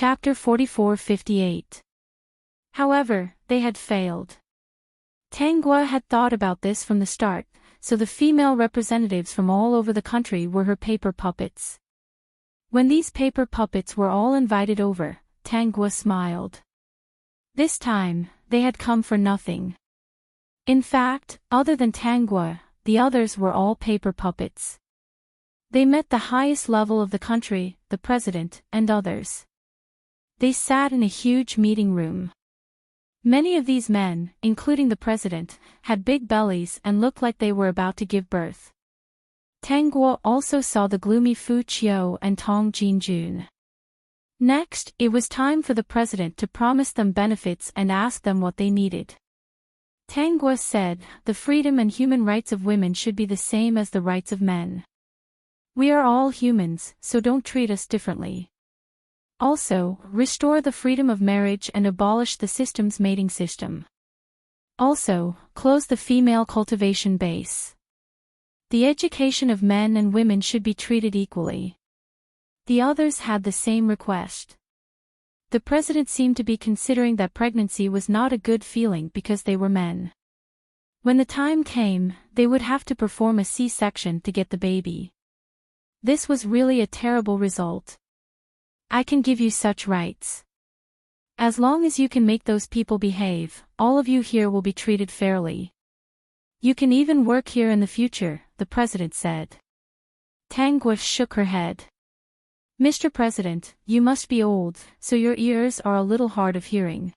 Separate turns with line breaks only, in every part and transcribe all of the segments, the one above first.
Chapter 44-58. However, they had failed. Tangua had thought about this from the start, so the female representatives from all over the country were her paper puppets. When these paper puppets were all invited over, Tangua smiled. This time, they had come for nothing. In fact, other than Tangua, the others were all paper puppets. They met the highest level of the country, the president, and others. They sat in a huge meeting room. Many of these men, including the president, had big bellies and looked like they were about to give birth. Tangua also saw the gloomy Fu Qiu and Tong Jinjun. Next, it was time for the president to promise them benefits and ask them what they needed. Tangua said, "The freedom and human rights of women should be the same as the rights of men. We are all humans, so don't treat us differently. Also, restore the freedom of marriage and abolish the system's mating system. Also, close the female cultivation base. The education of men and women should be treated equally." The others had the same request. The president seemed to be considering that pregnancy was not a good feeling because they were men. When the time came, they would have to perform a C-section to get the baby. This was really a terrible result. "I can give you such rights. As long as you can make those people behave, all of you here will be treated fairly. You can even work here in the future," the president said. Tangua shook her head. "Mr. President, you must be old, so your ears are a little hard of hearing.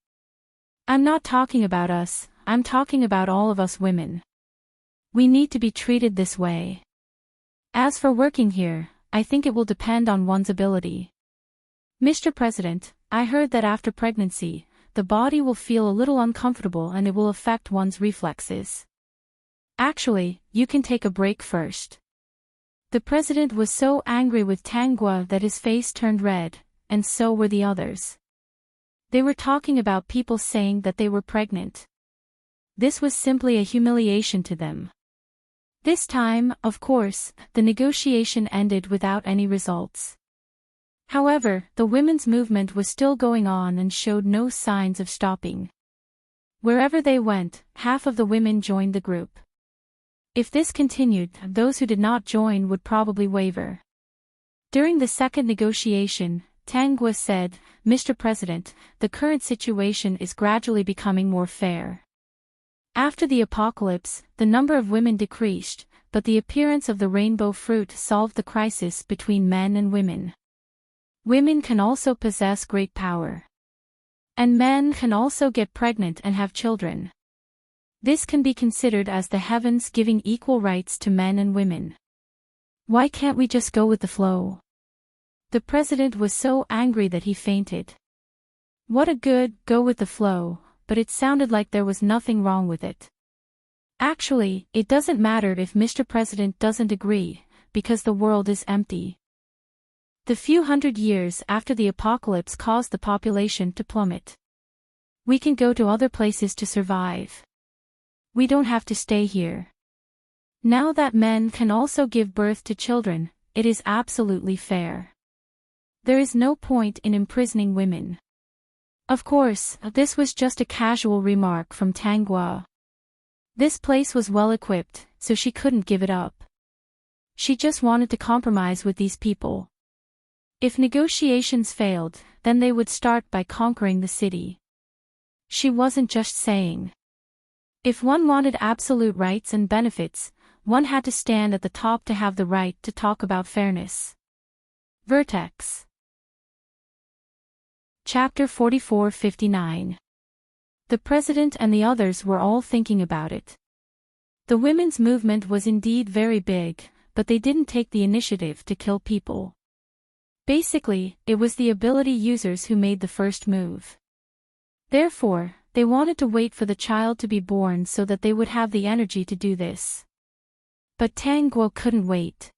I'm not talking about us, I'm talking about all of us women. We need to be treated this way. As for working here, I think it will depend on one's ability. Mr. President, I heard that after pregnancy, the body will feel a little uncomfortable and it will affect one's reflexes. Actually, you can take a break first." The president was so angry with Tangua that his face turned red, and so were the others. They were talking about people saying that they were pregnant. This was simply a humiliation to them. This time, of course, the negotiation ended without any results. However, the women's movement was still going on and showed no signs of stopping. Wherever they went, half of the women joined the group. If this continued, those who did not join would probably waver. During the second negotiation, Tangua said, "Mr. President, the current situation is gradually becoming more fair. After the apocalypse, the number of women decreased, but the appearance of the rainbow fruit solved the crisis between men and women. Women can also possess great power. And men can also get pregnant and have children. This can be considered as the heavens giving equal rights to men and women. Why can't we just go with the flow?" The president was so angry that he fainted. What a good go with the flow, but it sounded like there was nothing wrong with it. Actually, it doesn't matter if Mr. President doesn't agree, because the world is empty. The few hundred years after the apocalypse caused the population to plummet. We can go to other places to survive. We don't have to stay here. Now that men can also give birth to children, it is absolutely fair. There is no point in imprisoning women. Of course, this was just a casual remark from Tangua. This place was well equipped, so she couldn't give it up. She just wanted to compromise with these people. If negotiations failed, then they would start by conquering the city. She wasn't just saying. If one wanted absolute rights and benefits, one had to stand at the top to have the right to talk about fairness. Vertex. Chapter 44-59. The president and the others were all thinking about it. The women's movement was indeed very big, but they didn't take the initiative to kill people. Basically, it was the ability users who made the first move. Therefore, they wanted to wait for the child to be born so that they would have the energy to do this. But Tangua couldn't wait.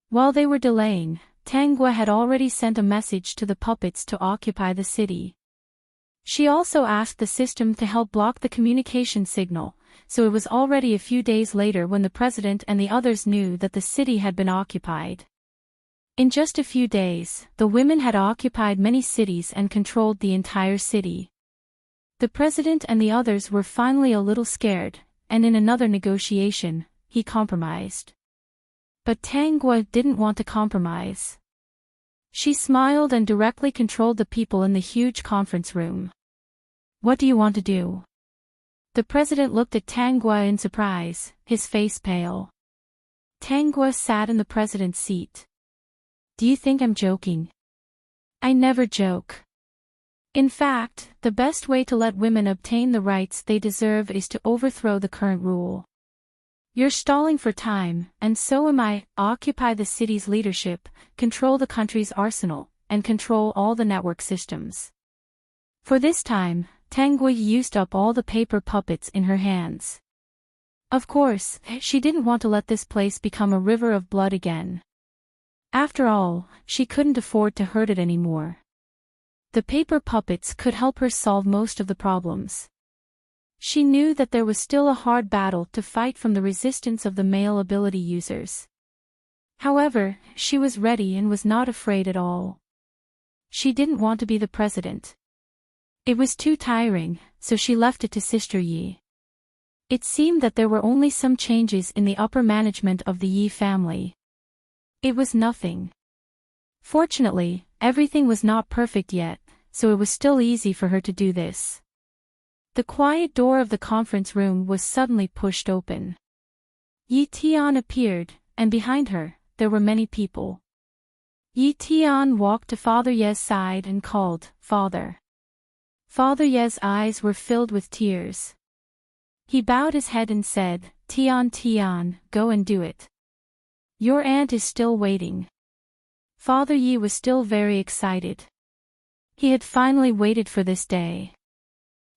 While they were delaying, Tangua had already sent a message to the puppets to occupy the city. She also asked the system to help block the communication signal, so it was already a few days later when the president and the others knew that the city had been occupied. In just a few days, the women had occupied many cities and controlled the entire city. The president and the others were finally a little scared, and in another negotiation, he compromised. But Tangwa didn't want to compromise. She smiled and directly controlled the people in the huge conference room. "What do you want to do?" The president looked at Tangwa in surprise, his face pale. Tangwa sat in the president's seat. "Do you think I'm joking?" "I never joke. In fact, the best way to let women obtain the rights they deserve is to overthrow the current rule. You're stalling for time, and so am I. Occupy the city's leadership, control the country's arsenal, and control all the network systems." For this time, Tangwa used up all the paper puppets in her hands. Of course, she didn't want to let this place become a river of blood again. After all, she couldn't afford to hurt it anymore. The paper puppets could help her solve most of the problems. She knew that there was still a hard battle to fight from the resistance of the male ability users. However, she was ready and was not afraid at all. She didn't want to be the president. It was too tiring, so she left it to Sister Yi. It seemed that there were only some changes in the upper management of the Yi family. It was nothing. Fortunately, everything was not perfect yet, so it was still easy for her to do this. The quiet door of the conference room was suddenly pushed open. Yi Tian appeared, and behind her, there were many people. Yi Tian walked to Father Ye's side and called, "Father." Father Ye's eyes were filled with tears. He bowed his head and said, "Tian Tian, go and do it. Your aunt is still waiting." Father Yi was still very excited. He had finally waited for this day.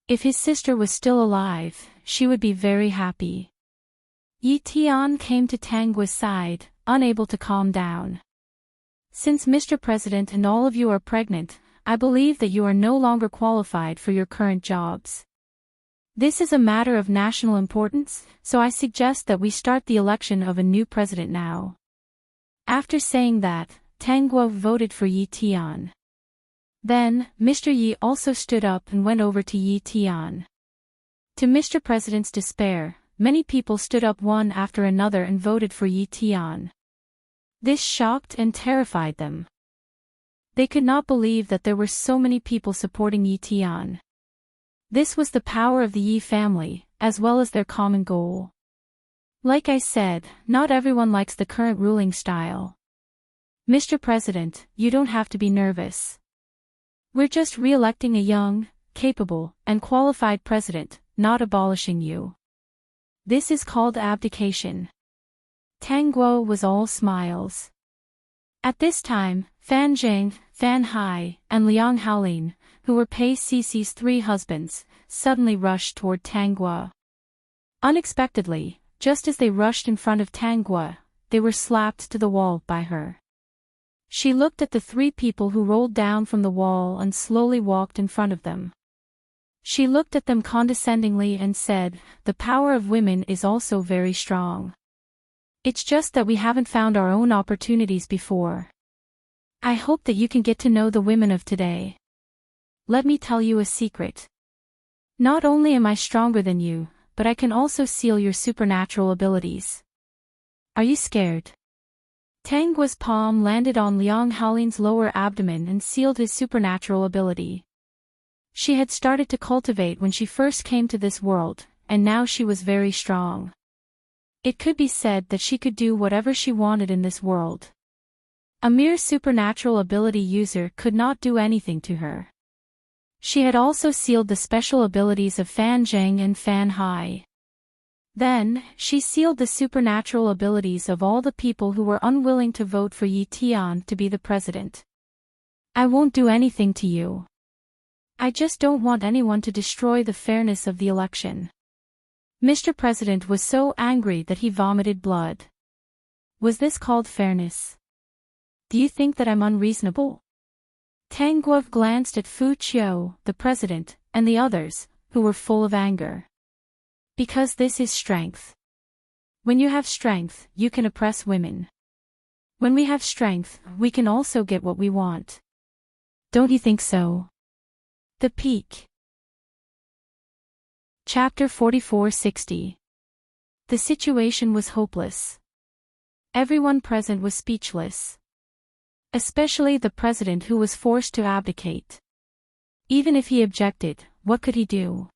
If his sister was still alive, she would be very happy. Yi Tian came to Tangwa's side, unable to calm down. "Since Mr. President and all of you are pregnant, I believe that you are no longer qualified for your current jobs. This is a matter of national importance, so I suggest that we start the election of a new president now." After saying that, Tangwa voted for Yi Tian. Then, Mr. Yi also stood up and went over to Yi Tian. To Mr. President's despair, many people stood up one after another and voted for Yi Tian. This shocked and terrified them. They could not believe that there were so many people supporting Yi Tian. This was the power of the Yi family, as well as their common goal. Like I said, not everyone likes the current ruling style. Mr. President, you don't have to be nervous. We're just re-electing a young, capable, and qualified president, not abolishing you. This is called abdication. Tangguo was all smiles. At this time, Fan Zheng, Fan Hai, and Liang Haolin, who were Pei Cici's 3 husbands, suddenly rushed toward Tangguo. Unexpectedly, just as they rushed in front of Tangguo, they were slapped to the wall by her. She looked at the 3 people who rolled down from the wall and slowly walked in front of them. She looked at them condescendingly and said, "The power of women is also very strong. It's just that we haven't found our own opportunities before. I hope that you can get to know the women of today. Let me tell you a secret. Not only am I stronger than you, but I can also seal your supernatural abilities. Are you scared?" Tangguo's palm landed on Liang Haolin's lower abdomen and sealed his supernatural ability. She had started to cultivate when she first came to this world, and now she was very strong. It could be said that she could do whatever she wanted in this world. A mere supernatural ability user could not do anything to her. She had also sealed the special abilities of Fan Zheng and Fan Hai. Then, she sealed the supernatural abilities of all the people who were unwilling to vote for Yi Tian to be the president. "I won't do anything to you. I just don't want anyone to destroy the fairness of the election." Mr. President was so angry that he vomited blood. Was this called fairness? Do you think that I'm unreasonable? Tangguo glanced at Fu Qiu, the president, and the others, who were full of anger. Because this is strength. When you have strength, you can oppress women. When we have strength, we can also get what we want. Don't you think so? The Peak. Chapter 4460. The situation was hopeless. Everyone present was speechless. Especially the president, who was forced to abdicate. Even if he objected, what could he do?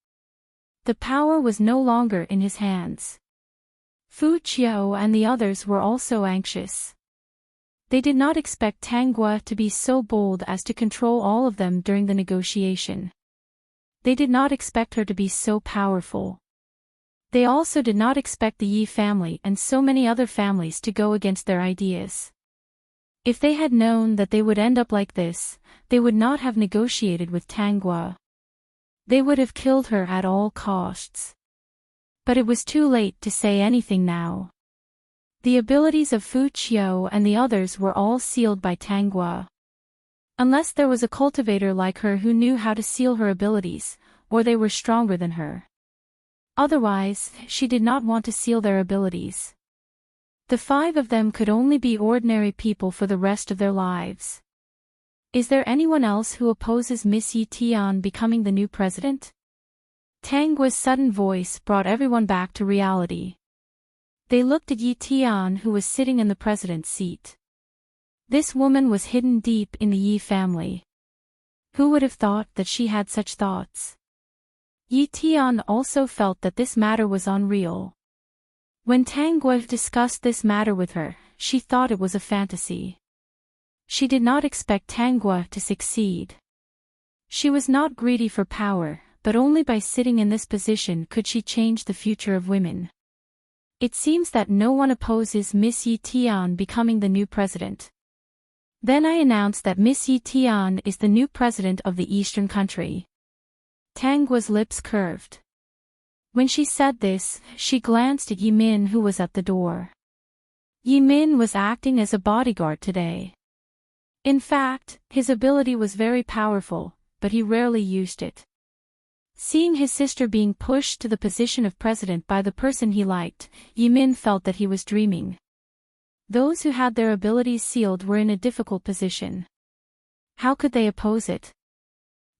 The power was no longer in his hands. Fu Qiao and the others were also anxious. They did not expect Tanguo to be so bold as to control all of them during the negotiation. They did not expect her to be so powerful. They also did not expect the Yi family and so many other families to go against their ideas. If they had known that they would end up like this, they would not have negotiated with Tanguo. They would have killed her at all costs. But it was too late to say anything now. The abilities of Fu Qiao and the others were all sealed by Tanguo. Unless there was a cultivator like her who knew how to seal her abilities, or they were stronger than her. Otherwise, she did not want to seal their abilities. The 5 of them could only be ordinary people for the rest of their lives. Is there anyone else who opposes Miss Yi Tian becoming the new president? Tanguo's sudden voice brought everyone back to reality. They looked at Yi Tian, who was sitting in the president's seat. This woman was hidden deep in the Yi family. Who would have thought that she had such thoughts? Yi Tian also felt that this matter was unreal. When Tanguo discussed this matter with her, she thought it was a fantasy. She did not expect Tanguo to succeed. She was not greedy for power, but only by sitting in this position could she change the future of women. It seems that no one opposes Miss Yi Tian becoming the new president. Then I announce that Miss Yi Tian is the new president of the Eastern country. Tanguo's lips curved. When she said this, she glanced at Yi Min, who was at the door. Yi Min was acting as a bodyguard today. In fact, his ability was very powerful, but he rarely used it. Seeing his sister being pushed to the position of president by the person he liked, Yi Min felt that he was dreaming. Those who had their abilities sealed were in a difficult position. How could they oppose it?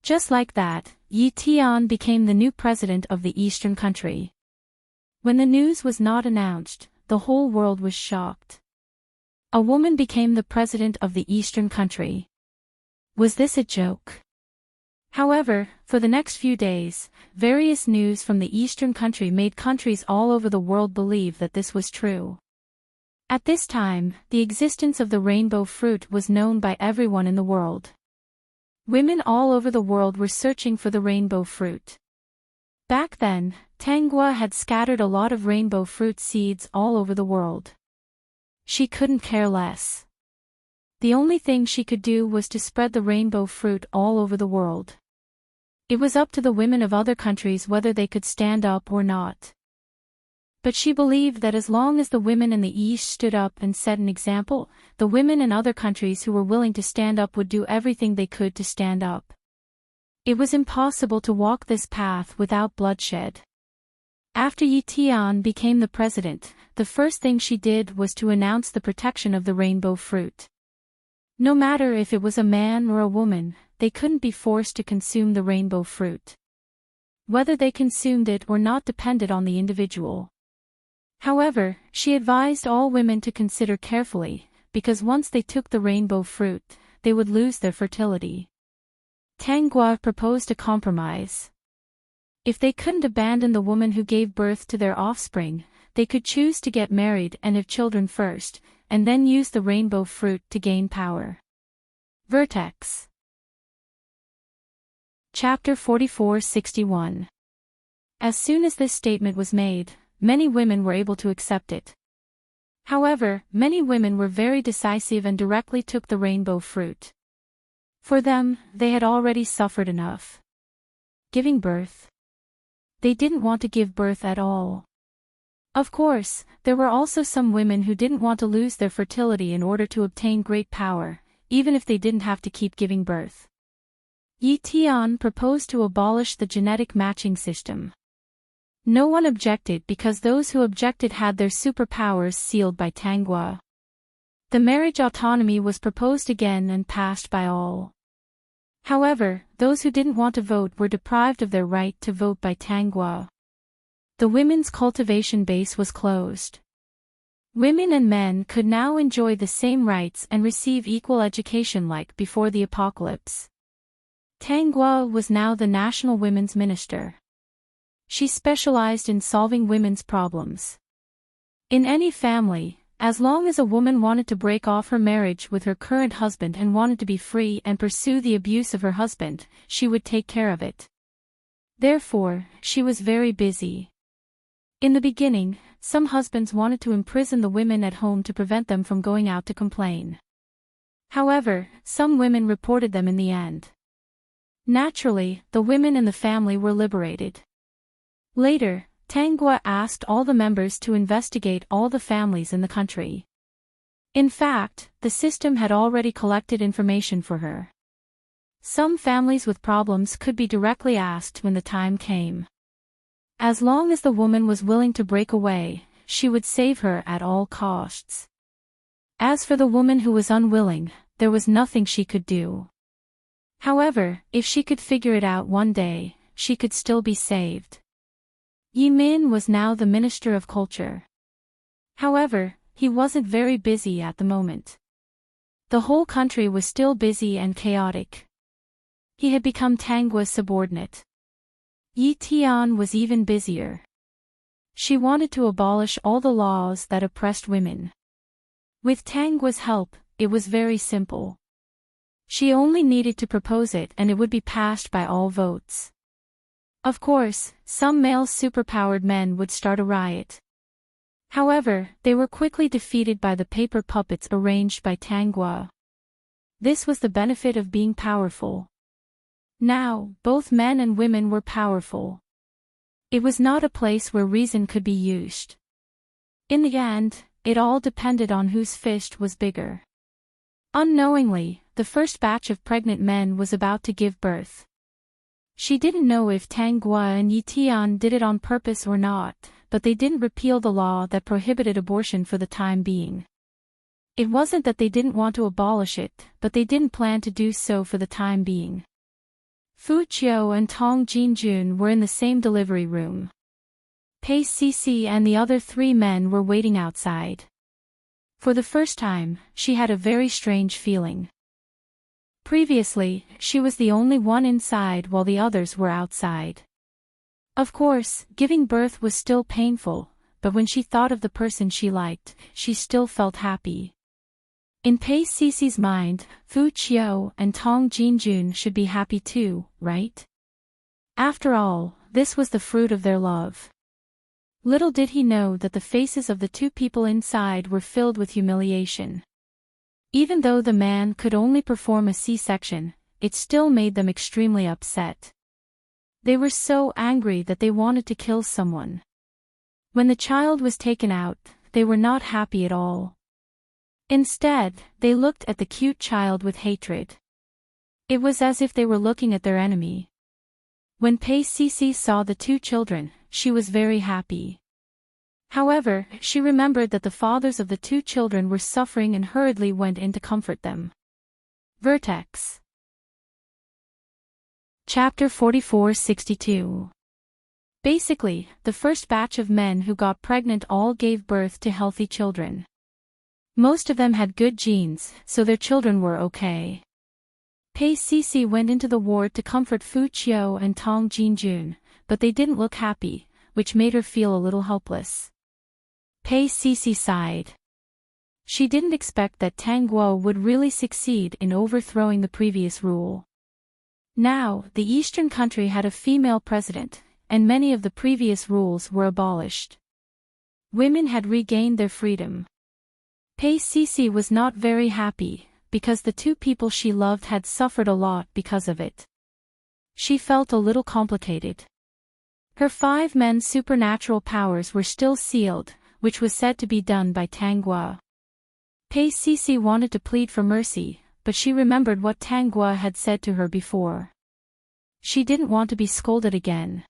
Just like that, Yi Tian became the new president of the Eastern country. When the news was not announced, the whole world was shocked. A woman became the president of the Eastern country. Was this a joke? However, for the next few days, various news from the Eastern country made countries all over the world believe that this was true. At this time, the existence of the rainbow fruit was known by everyone in the world. Women all over the world were searching for the rainbow fruit. Back then, Tanguo had scattered a lot of rainbow fruit seeds all over the world. She couldn't care less. The only thing she could do was to spread the rainbow fruit all over the world. It was up to the women of other countries whether they could stand up or not. But she believed that as long as the women in the East stood up and set an example, the women in other countries who were willing to stand up would do everything they could to stand up. It was impossible to walk this path without bloodshed. After Yi Tian became the president, the first thing she did was to announce the protection of the rainbow fruit. No matter if it was a man or a woman, they couldn't be forced to consume the rainbow fruit. Whether they consumed it or not depended on the individual. However, she advised all women to consider carefully, because once they took the rainbow fruit, they would lose their fertility. Tanguo proposed a compromise. If they couldn't abandon the woman who gave birth to their offspring, they could choose to get married and have children first, and then use the rainbow fruit to gain power. Vertex. Chapter 4461. As soon as this statement was made, many women were able to accept it. However, many women were very decisive and directly took the rainbow fruit. For them, they had already suffered enough. Giving birth. They didn't want to give birth at all. Of course, there were also some women who didn't want to lose their fertility in order to obtain great power, even if they didn't have to keep giving birth. Yi Tian proposed to abolish the genetic matching system. No one objected because those who objected had their superpowers sealed by Tanguo. The marriage autonomy was proposed again and passed by all. However, those who didn't want to vote were deprived of their right to vote by Tangwa. The women's cultivation base was closed. Women and men could now enjoy the same rights and receive equal education like before the apocalypse. Tangwa was now the national women's minister. She specialized in solving women's problems. In any family, as long as a woman wanted to break off her marriage with her current husband and wanted to be free and pursue the abuse of her husband, she would take care of it. Therefore, she was very busy. In the beginning, some husbands wanted to imprison the women at home to prevent them from going out to complain. However, some women reported them in the end. Naturally, the women in the family were liberated. Later, Tangwa asked all the members to investigate all the families in the country. In fact, the system had already collected information for her. Some families with problems could be directly asked when the time came. As long as the woman was willing to break away, she would save her at all costs. As for the woman who was unwilling, there was nothing she could do. However, if she could figure it out one day, she could still be saved. Yi Min was now the Minister of Culture. However, he wasn't very busy at the moment. The whole country was still busy and chaotic. He had become Tangwa's subordinate. Yi Tian was even busier. She wanted to abolish all the laws that oppressed women. With Tangwa's help, it was very simple. She only needed to propose it and it would be passed by all votes. Of course, some male superpowered men would start a riot. However, they were quickly defeated by the paper puppets arranged by Tangwa. This was the benefit of being powerful. Now, both men and women were powerful. It was not a place where reason could be used. In the end, it all depended on whose fist was bigger. Unknowingly, the first batch of pregnant men was about to give birth. She didn't know if Tangwa and Yi Tian did it on purpose or not, but they didn't repeal the law that prohibited abortion for the time being. It wasn't that they didn't want to abolish it, but they didn't plan to do so for the time being. Fu Qiu and Tong Jinjun were in the same delivery room. Pei Cici and the other 3 men were waiting outside. For the first time, she had a very strange feeling. Previously, she was the only one inside while the others were outside. Of course, giving birth was still painful, but when she thought of the person she liked, she still felt happy. In Pei Cici's mind, Fu Qiu and Tong Jinjun should be happy too, right? After all, this was the fruit of their love. Little did he know that the faces of the 2 people inside were filled with humiliation. Even though the man could only perform a C-section, it still made them extremely upset. They were so angry that they wanted to kill someone. When the child was taken out, they were not happy at all. Instead, they looked at the cute child with hatred. It was as if they were looking at their enemy. When Pei Cici saw the 2 children, she was very happy. However, she remembered that the fathers of the 2 children were suffering and hurriedly went in to comfort them. Vertex. Chapter 4462. Basically, the first batch of men who got pregnant all gave birth to healthy children. Most of them had good genes, so their children were okay. Pei Cici went into the ward to comfort Fu Qiu and Tong Jinjun, but they didn't look happy, which made her feel a little helpless. Pei Cici sighed. She didn't expect that Tangguo would really succeed in overthrowing the previous rule. Now, the eastern country had a female president, and many of the previous rules were abolished. Women had regained their freedom. Pei Cici was not very happy, because the 2 people she loved had suffered a lot because of it. She felt a little complicated. Her 5 men's supernatural powers were still sealed, which was said to be done by Tangua. Pei Cici wanted to plead for mercy, but she remembered what Tangua had said to her before. She didn't want to be scolded again.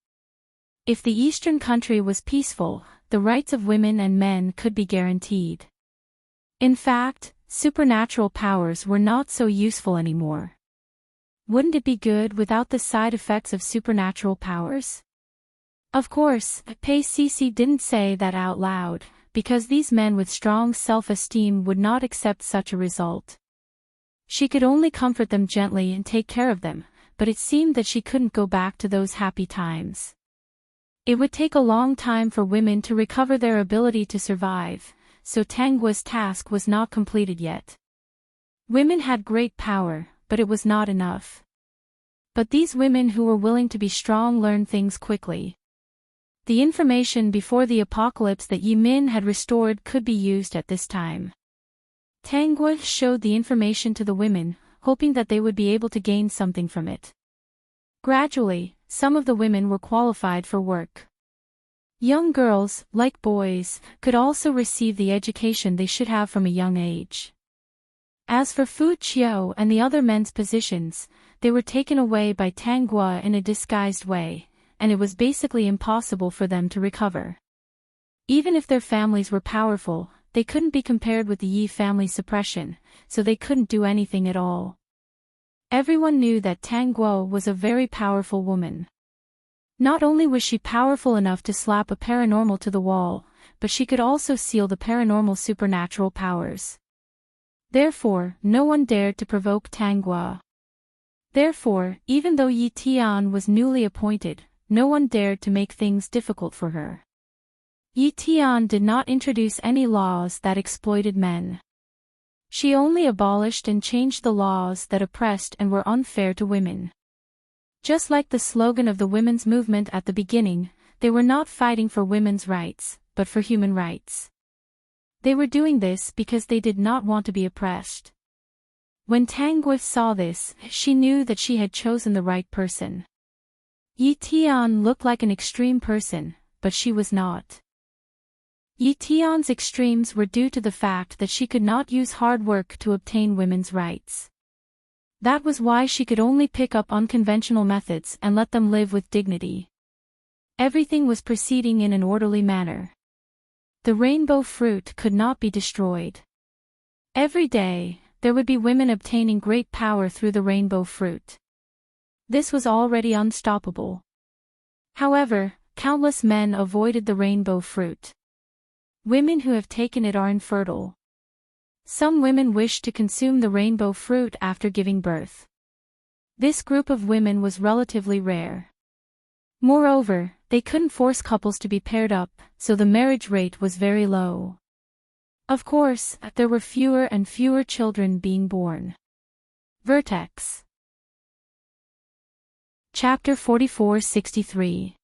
If the eastern country was peaceful, the rights of women and men could be guaranteed. In fact, supernatural powers were not so useful anymore. Wouldn't it be good without the side effects of supernatural powers? Of course, Cici didn't say that out loud, because these men with strong self-esteem would not accept such a result. She could only comfort them gently and take care of them, but it seemed that she couldn't go back to those happy times. It would take a long time for women to recover their ability to survive, so Tangua's task was not completed yet. Women had great power, but it was not enough. But these women who were willing to be strong learned things quickly. The information before the apocalypse that Yi Min had restored could be used at this time. Tangua showed the information to the women, hoping that they would be able to gain something from it. Gradually, some of the women were qualified for work. Young girls, like boys, could also receive the education they should have from a young age. As for Fu Qiu and the other men's positions, they were taken away by Tangua in a disguised way, and it was basically impossible for them to recover. Even if their families were powerful, they couldn't be compared with the Yi family suppression, so they couldn't do anything at all. Everyone knew that Tangguo was a very powerful woman. Not only was she powerful enough to slap a paranormal to the wall, but she could also seal the paranormal supernatural powers. Therefore, no one dared to provoke Tangguo. Therefore, even though Yi Tian was newly appointed, no one dared to make things difficult for her. Yi Tian did not introduce any laws that exploited men. She only abolished and changed the laws that oppressed and were unfair to women. Just like the slogan of the women's movement at the beginning, they were not fighting for women's rights, but for human rights. They were doing this because they did not want to be oppressed. When Tangguo saw this, she knew that she had chosen the right person. Yi Tian looked like an extreme person, but she was not. Yi Tian's extremes were due to the fact that she could not use hard work to obtain women's rights. That was why she could only pick up unconventional methods and let them live with dignity. Everything was proceeding in an orderly manner. The rainbow fruit could not be destroyed. Every day, there would be women obtaining great power through the rainbow fruit. This was already unstoppable. However, countless men avoided the rainbow fruit. Women who have taken it are infertile. Some women wish to consume the rainbow fruit after giving birth. This group of women was relatively rare. Moreover, they couldn't force couples to be paired up, so the marriage rate was very low. Of course, there were fewer and fewer children being born. Vertex. Chapter 44-63.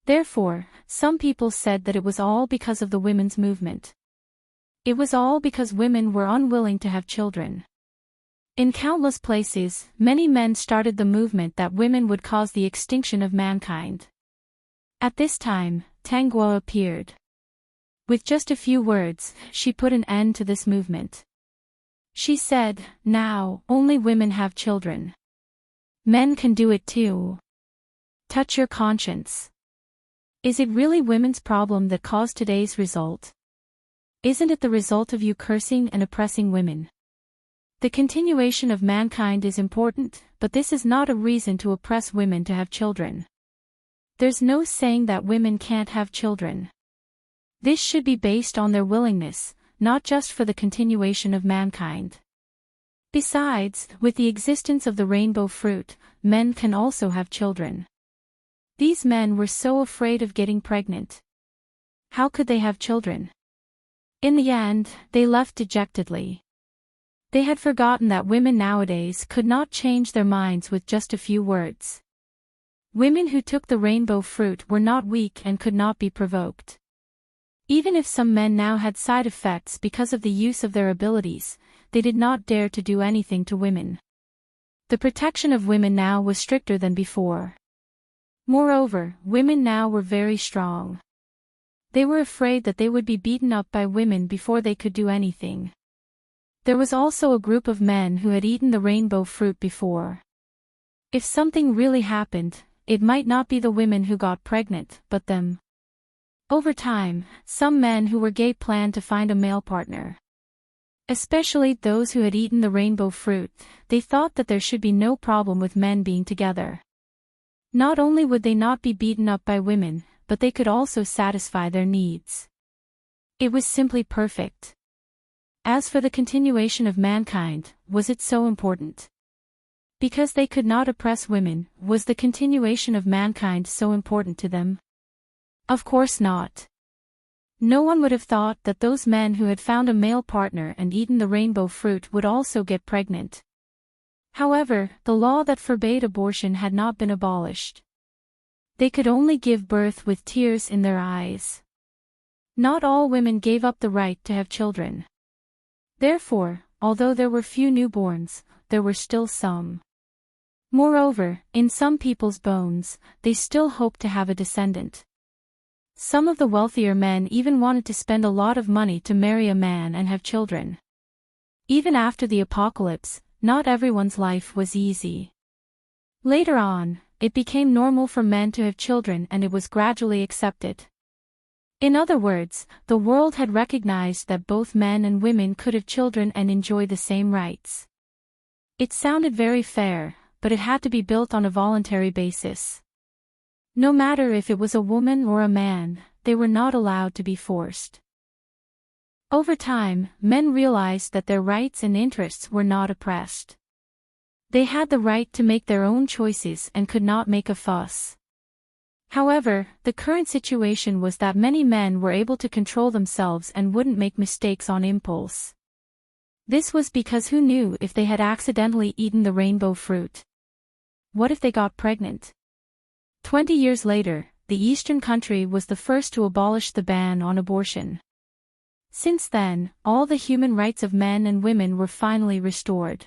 Therefore, some people said that it was all because of the women's movement. It was all because women were unwilling to have children. In countless places, many men started the movement that women would cause the extinction of mankind. At this time, Tangguo appeared. With just a few words, she put an end to this movement. She said, "Now, only women have children. Men can do it too. Touch your conscience. Is it really women's problem that caused today's result? Isn't it the result of you cursing and oppressing women? The continuation of mankind is important, but this is not a reason to oppress women to have children. There's no saying that women can't have children. This should be based on their willingness, not just for the continuation of mankind. Besides, with the existence of the rainbow fruit, men can also have children. These men were so afraid of getting pregnant. How could they have children? In the end, they left dejectedly. They had forgotten that women nowadays could not change their minds with just a few words. Women who took the rainbow fruit were not weak and could not be provoked. Even if some men now had side effects because of the use of their abilities, they did not dare to do anything to women. The protection of women now was stricter than before. Moreover, women now were very strong. They were afraid that they would be beaten up by women before they could do anything. There was also a group of men who had eaten the rainbow fruit before. If something really happened, it might not be the women who got pregnant, but them. Over time, some men who were gay planned to find a male partner. Especially those who had eaten the rainbow fruit, they thought that there should be no problem with men being together. Not only would they not be beaten up by women, but they could also satisfy their needs. It was simply perfect. As for the continuation of mankind, was it so important? Because they could not oppress women, was the continuation of mankind so important to them? Of course not. No one would have thought that those men who had found a male partner and eaten the rainbow fruit would also get pregnant. However, the law that forbade abortion had not been abolished. They could only give birth with tears in their eyes. Not all women gave up the right to have children. Therefore, although there were few newborns, there were still some. Moreover, in some people's bones, they still hoped to have a descendant. Some of the wealthier men even wanted to spend a lot of money to marry a man and have children. Even after the apocalypse, not everyone's life was easy. Later on, it became normal for men to have children and it was gradually accepted. In other words, the world had recognized that both men and women could have children and enjoy the same rights. It sounded very fair, but it had to be built on a voluntary basis. No matter if it was a woman or a man, they were not allowed to be forced. Over time, men realized that their rights and interests were not oppressed. They had the right to make their own choices and could not make a fuss. However, the current situation was that many men were able to control themselves and wouldn't make mistakes on impulse. This was because who knew if they had accidentally eaten the rainbow fruit? What if they got pregnant? 20 years later, the Eastern country was the first to abolish the ban on abortion. Since then, all the human rights of men and women were finally restored.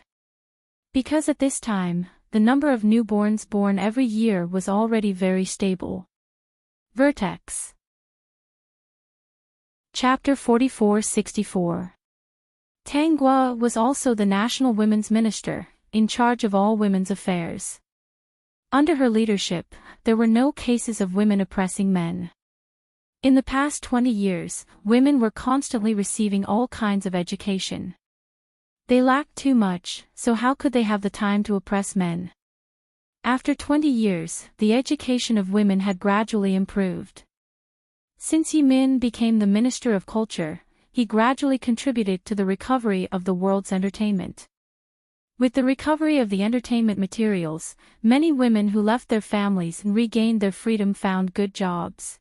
Because at this time, the number of newborns born every year was already very stable. Vertex. Chapter 44-64. Tang Guo was also the national women's minister, in charge of all women's affairs. Under her leadership, there were no cases of women oppressing men. In the past 20 years, women were constantly receiving all kinds of education. They lacked too much, so how could they have the time to oppress men? After 20 years, the education of women had gradually improved. Since Yi Min became the Minister of Culture, he gradually contributed to the recovery of the world's entertainment. With the recovery of the entertainment materials, many women who left their families and regained their freedom found good jobs.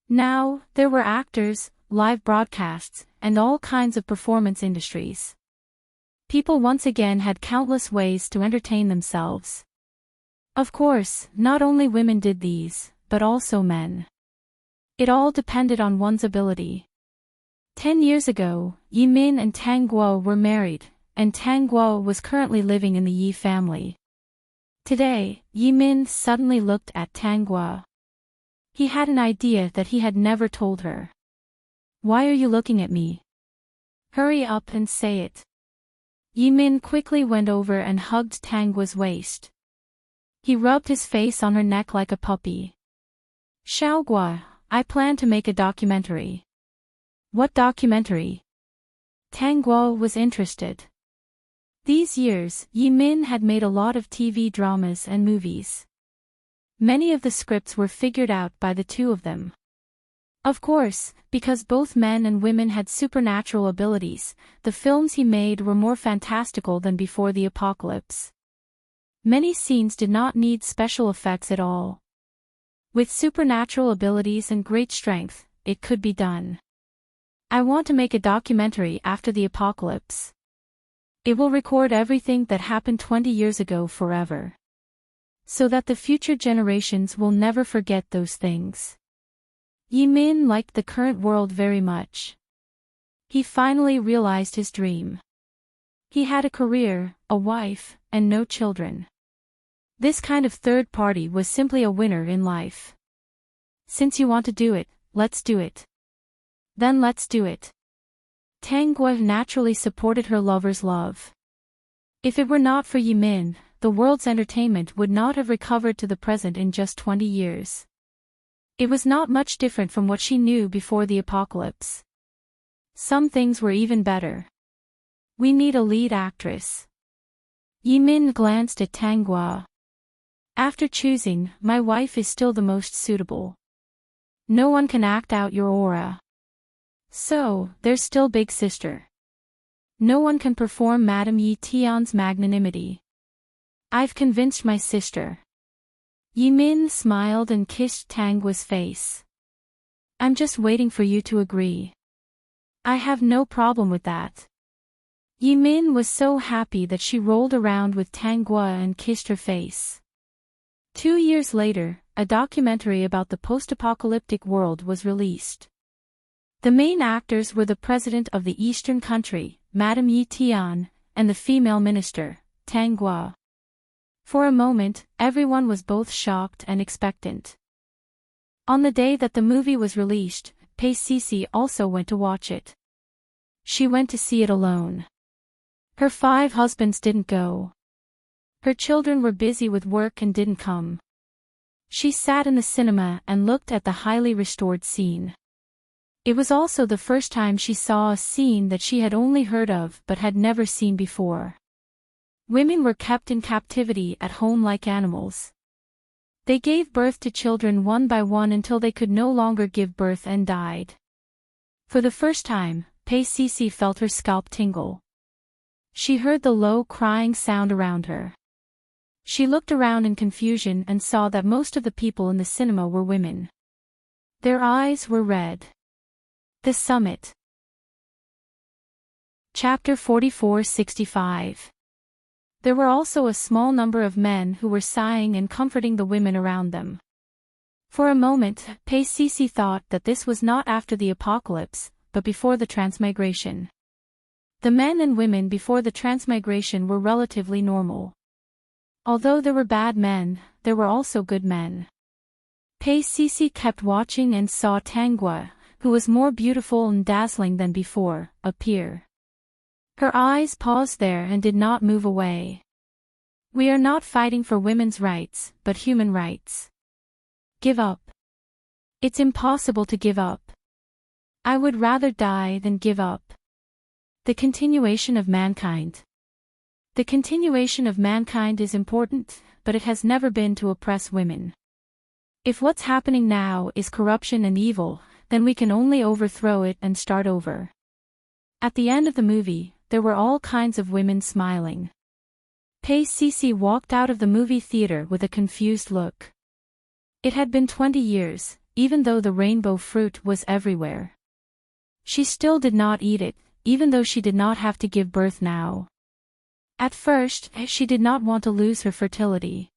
Now, there were actors, live broadcasts, and all kinds of performance industries. People once again had countless ways to entertain themselves. Of course, not only women did these, but also men. It all depended on one's ability. 10 years ago, Yi Min and Tang Guo were married, and Tang Guo was currently living in the Yi family. Today, Yi Min suddenly looked at Tang Guo. He had an idea that he had never told her. "Why are you looking at me? Hurry up and say it." Yi Min quickly went over and hugged Tang Guo's waist. He rubbed his face on her neck like a puppy. "Xiao Guo, I plan to make a documentary." "What documentary?" Tang Guo was interested. These years, Yi Min had made a lot of TV dramas and movies. Many of the scripts were figured out by the two of them. Of course, because both men and women had supernatural abilities, the films he made were more fantastical than before the apocalypse. Many scenes did not need special effects at all. With supernatural abilities and great strength, it could be done. "I want to make a documentary after the apocalypse. It will record everything that happened 20 years ago forever. So that the future generations will never forget those things." Yi Min liked the current world very much. He finally realized his dream. He had a career, a wife, and no children. This kind of third party was simply a winner in life. "Since you want to do it, let's do it." "Then let's do it." Tang Guo naturally supported her lover's love. If it were not for Yi Min, the world's entertainment would not have recovered to the present in just 20 years. It was not much different from what she knew before the apocalypse. Some things were even better. We need a lead actress. Yimin glanced at Tanghua. After choosing, my wife is still the most suitable. No one can act out your aura. So, there's still Big Sister. No one can perform Madame Yi Tian's magnanimity. I've convinced my sister. Yimin smiled and kissed Tanghua's face. I'm just waiting for you to agree. I have no problem with that. Yimin was so happy that she rolled around with Tanghua and kissed her face. 2 years later, a documentary about the post-apocalyptic world was released. The main actors were the president of the eastern country, Madame Yi Tian, and the female minister, Tanghua. For a moment, everyone was both shocked and expectant. On the day that the movie was released, Pei Sisi also went to watch it. She went to see it alone. Her 5 husbands didn't go. Her children were busy with work and didn't come. She sat in the cinema and looked at the highly restored scene. It was also the first time she saw a scene that she had only heard of but had never seen before. Women were kept in captivity at home like animals. They gave birth to children one by one until they could no longer give birth and died. For the first time, Pei Sisi felt her scalp tingle. She heard the low crying sound around her. She looked around in confusion and saw that most of the people in the cinema were women. Their eyes were red. The Summit. Chapter 44-65. There were also a small number of men who were sighing and comforting the women around them. For a moment, Pei Sisi thought that this was not after the apocalypse, but before the transmigration. The men and women before the transmigration were relatively normal. Although there were bad men, there were also good men. Pei Sisi kept watching and saw Tanghua, who was more beautiful and dazzling than before, appear. Her eyes paused there and did not move away. We are not fighting for women's rights, but human rights. Give up. It's impossible to give up. I would rather die than give up. The continuation of mankind. The continuation of mankind is important, but it has never been to oppress women. If what's happening now is corruption and evil, then we can only overthrow it and start over. At the end of the movie, there were all kinds of women smiling. Pei Sisi walked out of the movie theater with a confused look. It had been 20 years, even though the rainbow fruit was everywhere. She still did not eat it, even though she did not have to give birth now. At first, she did not want to lose her fertility.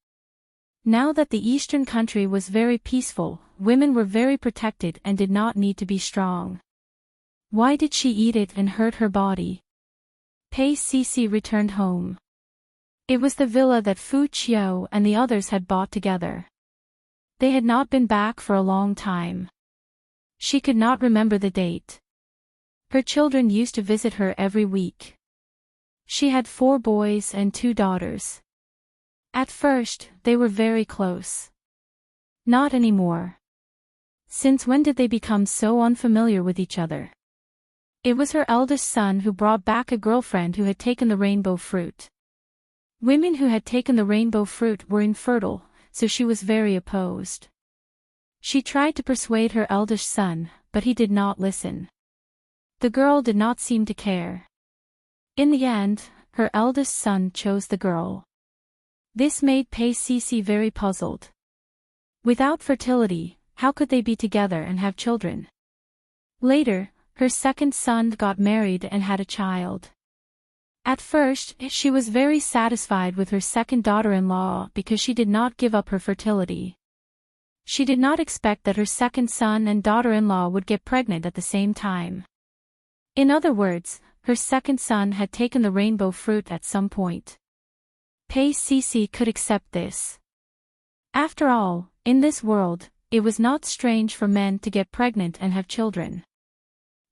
Now that the eastern country was very peaceful, women were very protected and did not need to be strong. Why did she eat it and hurt her body? Pei Sisi returned home. It was the villa that Fu Qiu and the others had bought together. They had not been back for a long time. She could not remember the date. Her children used to visit her every week. She had 4 boys and 2 daughters. At first, they were very close. Not anymore. Since when did they become so unfamiliar with each other? It was her eldest son who brought back a girlfriend who had taken the rainbow fruit. Women who had taken the rainbow fruit were infertile, so she was very opposed. She tried to persuade her eldest son, but he did not listen. The girl did not seem to care. In the end, her eldest son chose the girl. This made Pei Sisi very puzzled. Without fertility, how could they be together and have children? Later, her second son got married and had a child. At first, she was very satisfied with her second daughter-in-law because she did not give up her fertility. She did not expect that her second son and daughter-in-law would get pregnant at the same time. In other words, her second son had taken the rainbow fruit at some point. Pei Sisi could accept this. After all, in this world, it was not strange for men to get pregnant and have children.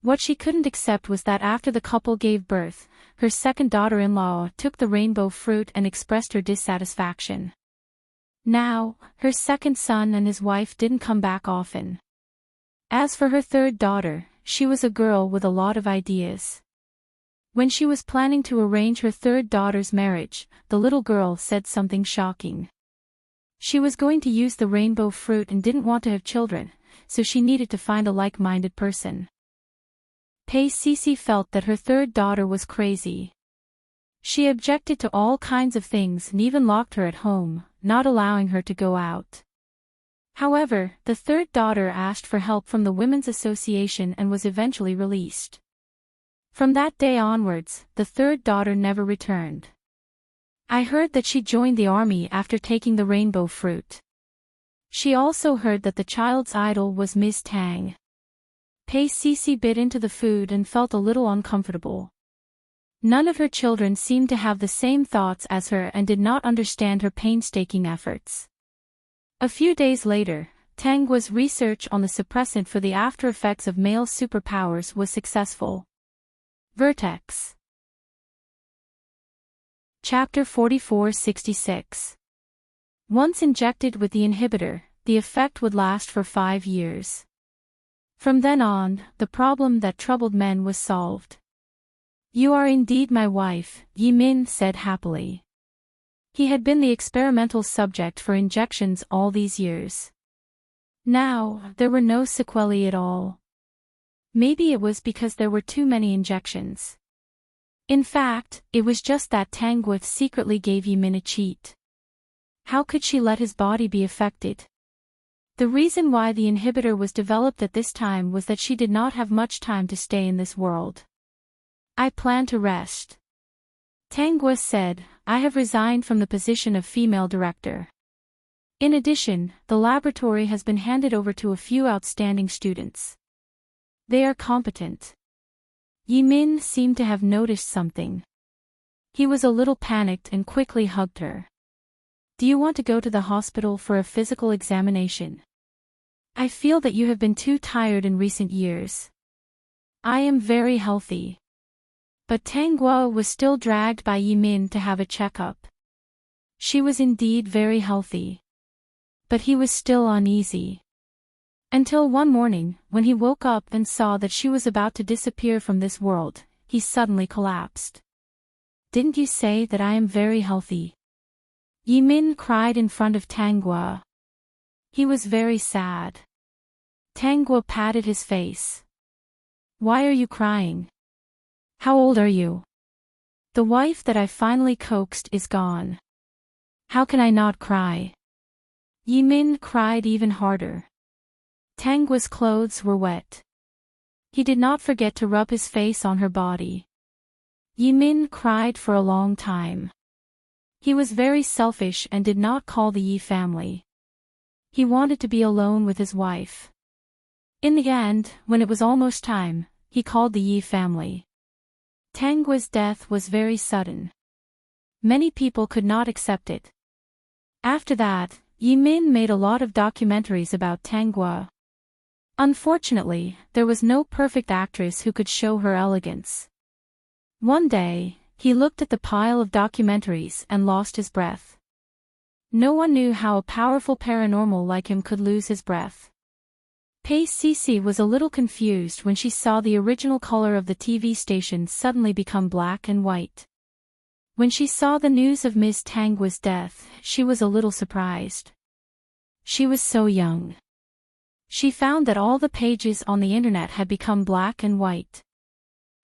What she couldn't accept was that after the couple gave birth, her second daughter-in-law took the rainbow fruit and expressed her dissatisfaction. Now, her second son and his wife didn't come back often. As for her third daughter, she was a girl with a lot of ideas. When she was planning to arrange her third daughter's marriage, the little girl said something shocking. She was going to use the rainbow fruit and didn't want to have children, so she needed to find a like-minded person. Cici felt that her third daughter was crazy. She objected to all kinds of things and even locked her at home, not allowing her to go out. However, the third daughter asked for help from the Women's Association and was eventually released. From that day onwards, the third daughter never returned. I heard that she joined the army after taking the rainbow fruit. She also heard that the child's idol was Ms. Tang. Cici bit into the food and felt a little uncomfortable. None of her children seemed to have the same thoughts as her and did not understand her painstaking efforts. A few days later, Tangua's research on the suppressant for the after effects of male superpowers was successful. Vertex. Chapter 4466. Once injected with the inhibitor, the effect would last for 5 years. From then on, the problem that troubled men was solved. "You are indeed my wife," Yi Min said happily. He had been the experimental subject for injections all these years. Now, there were no sequelae at all. Maybe it was because there were too many injections. In fact, it was just that Tangua secretly gave Yi Min a cheat. How could she let his body be affected? The reason why the inhibitor was developed at this time was that she did not have much time to stay in this world. "I plan to rest," Tangua said. "I have resigned from the position of female director. In addition, the laboratory has been handed over to a few outstanding students. They are competent." Yi Min seemed to have noticed something. He was a little panicked and quickly hugged her. "Do you want to go to the hospital for a physical examination? I feel that you have been too tired in recent years." "I am very healthy." But Tangua was still dragged by Yi Min to have a checkup. She was indeed very healthy. But he was still uneasy. Until one morning, when he woke up and saw that she was about to disappear from this world, he suddenly collapsed. "Didn't you say that I am very healthy?" Yi Min cried in front of Tangua. He was very sad. Tangua patted his face. "Why are you crying? How old are you? The wife that I finally coaxed is gone. How can I not cry?" Yi Min cried even harder. Tangua's clothes were wet. He did not forget to rub his face on her body. Yi Min cried for a long time. He was very selfish and did not call the Yi family. He wanted to be alone with his wife. In the end, when it was almost time, he called the Yi family. Tangua's death was very sudden. Many people could not accept it. After that, Yi Min made a lot of documentaries about Tangua. Unfortunately, there was no perfect actress who could show her elegance. One day, he looked at the pile of documentaries and lost his breath. No one knew how a powerful paranormal like him could lose his breath. Cici was a little confused when she saw the original color of the TV station suddenly become black and white. When she saw the news of Ms. Tangua's death, she was a little surprised. She was so young. She found that all the pages on the internet had become black and white.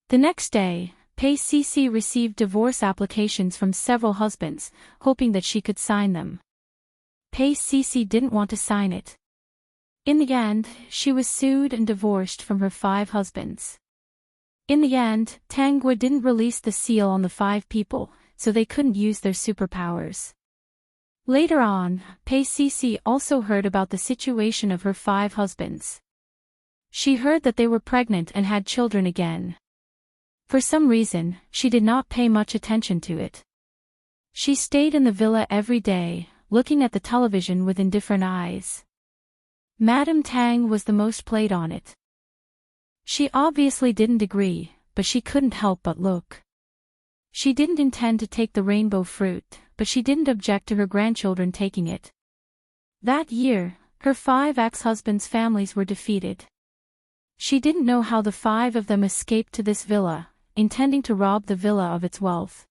The next day, Cici received divorce applications from several husbands, hoping that she could sign them. Cici didn't want to sign it. In the end, she was sued and divorced from her 5 husbands. In the end, Tangua didn't release the seal on the 5 people, so they couldn't use their superpowers. Later on, Cici also heard about the situation of her 5 husbands. She heard that they were pregnant and had children again. For some reason, she did not pay much attention to it. She stayed in the villa every day, looking at the television with indifferent eyes. Madame Tang was the most played on it. She obviously didn't agree, but she couldn't help but look. She didn't intend to take the rainbow fruit, but she didn't object to her grandchildren taking it. That year, her 5 ex-husbands' families were defeated. She didn't know how the 5 of them escaped to this villa, intending to rob the villa of its wealth.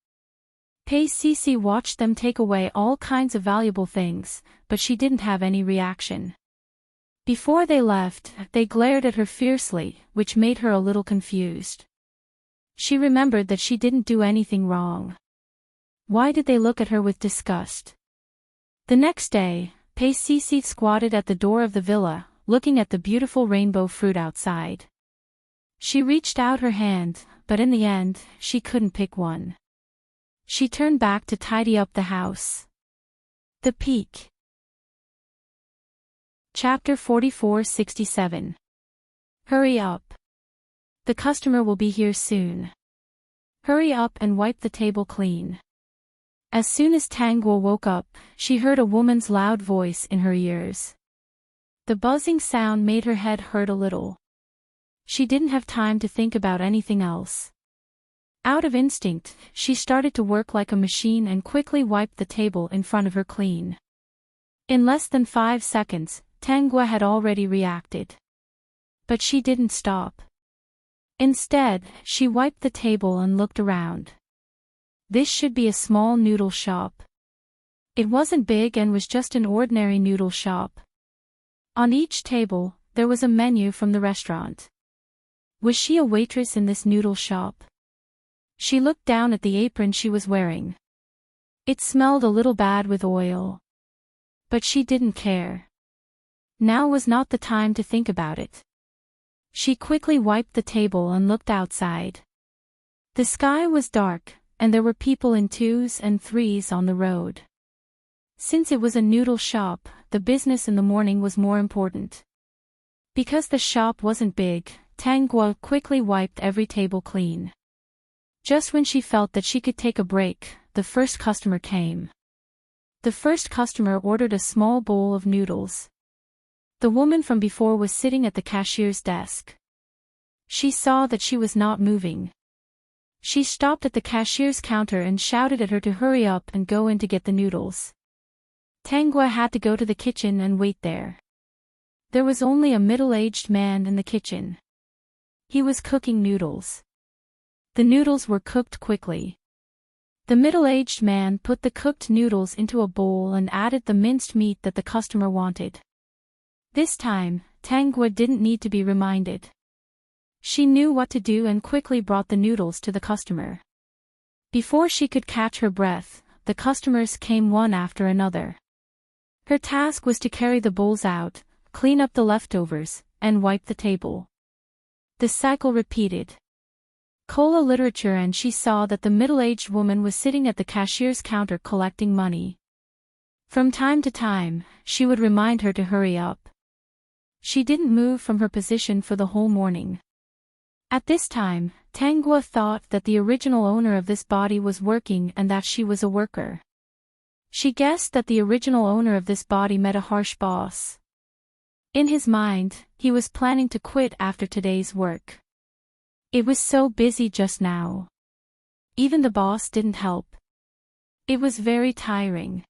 Pei Sisi watched them take away all kinds of valuable things, but she didn't have any reaction. Before they left, they glared at her fiercely, which made her a little confused. She remembered that she didn't do anything wrong. Why did they look at her with disgust? The next day, Pei Sisi squatted at the door of the villa, looking at the beautiful rainbow fruit outside. She reached out her hand, but in the end, she couldn't pick one. She turned back to tidy up the house. The Peak. Chapter 44-67. Hurry up. The customer will be here soon. Hurry up and wipe the table clean. As soon as Tangguo woke up, she heard a woman's loud voice in her ears. The buzzing sound made her head hurt a little. She didn't have time to think about anything else. Out of instinct, she started to work like a machine and quickly wiped the table in front of her clean. In less than 5 seconds, Tangguo had already reacted. But she didn't stop. Instead, she wiped the table and looked around. This should be a small noodle shop. It wasn't big and was just an ordinary noodle shop. On each table, there was a menu from the restaurant. Was she a waitress in this noodle shop? She looked down at the apron she was wearing. It smelled a little bad with oil. But she didn't care. Now was not the time to think about it. She quickly wiped the table and looked outside. The sky was dark, and there were people in 2s and 3s on the road. Since it was a noodle shop, the business in the morning was more important. Because the shop wasn't big, Tangguo quickly wiped every table clean. Just when she felt that she could take a break, the first customer came. The first customer ordered a small bowl of noodles. The woman from before was sitting at the cashier's desk. She saw that she was not moving. She stopped at the cashier's counter and shouted at her to hurry up and go in to get the noodles. Tangguo had to go to the kitchen and wait there. There was only a middle-aged man in the kitchen. He was cooking noodles. The noodles were cooked quickly. The middle-aged man put the cooked noodles into a bowl and added the minced meat that the customer wanted. This time, Tangguo didn't need to be reminded. She knew what to do and quickly brought the noodles to the customer. Before she could catch her breath, the customers came one after another. Her task was to carry the bowls out, clean up the leftovers, and wipe the table. The cycle repeated. Cola literature, and she saw that the middle-aged woman was sitting at the cashier's counter collecting money. From time to time, she would remind her to hurry up. She didn't move from her position for the whole morning. At this time, Tangguo thought that the original owner of this body was working and that she was a worker. She guessed that the original owner of this body met a harsh boss. In his mind, he was planning to quit after today's work. It was so busy just now. Even the boss didn't help. It was very tiring.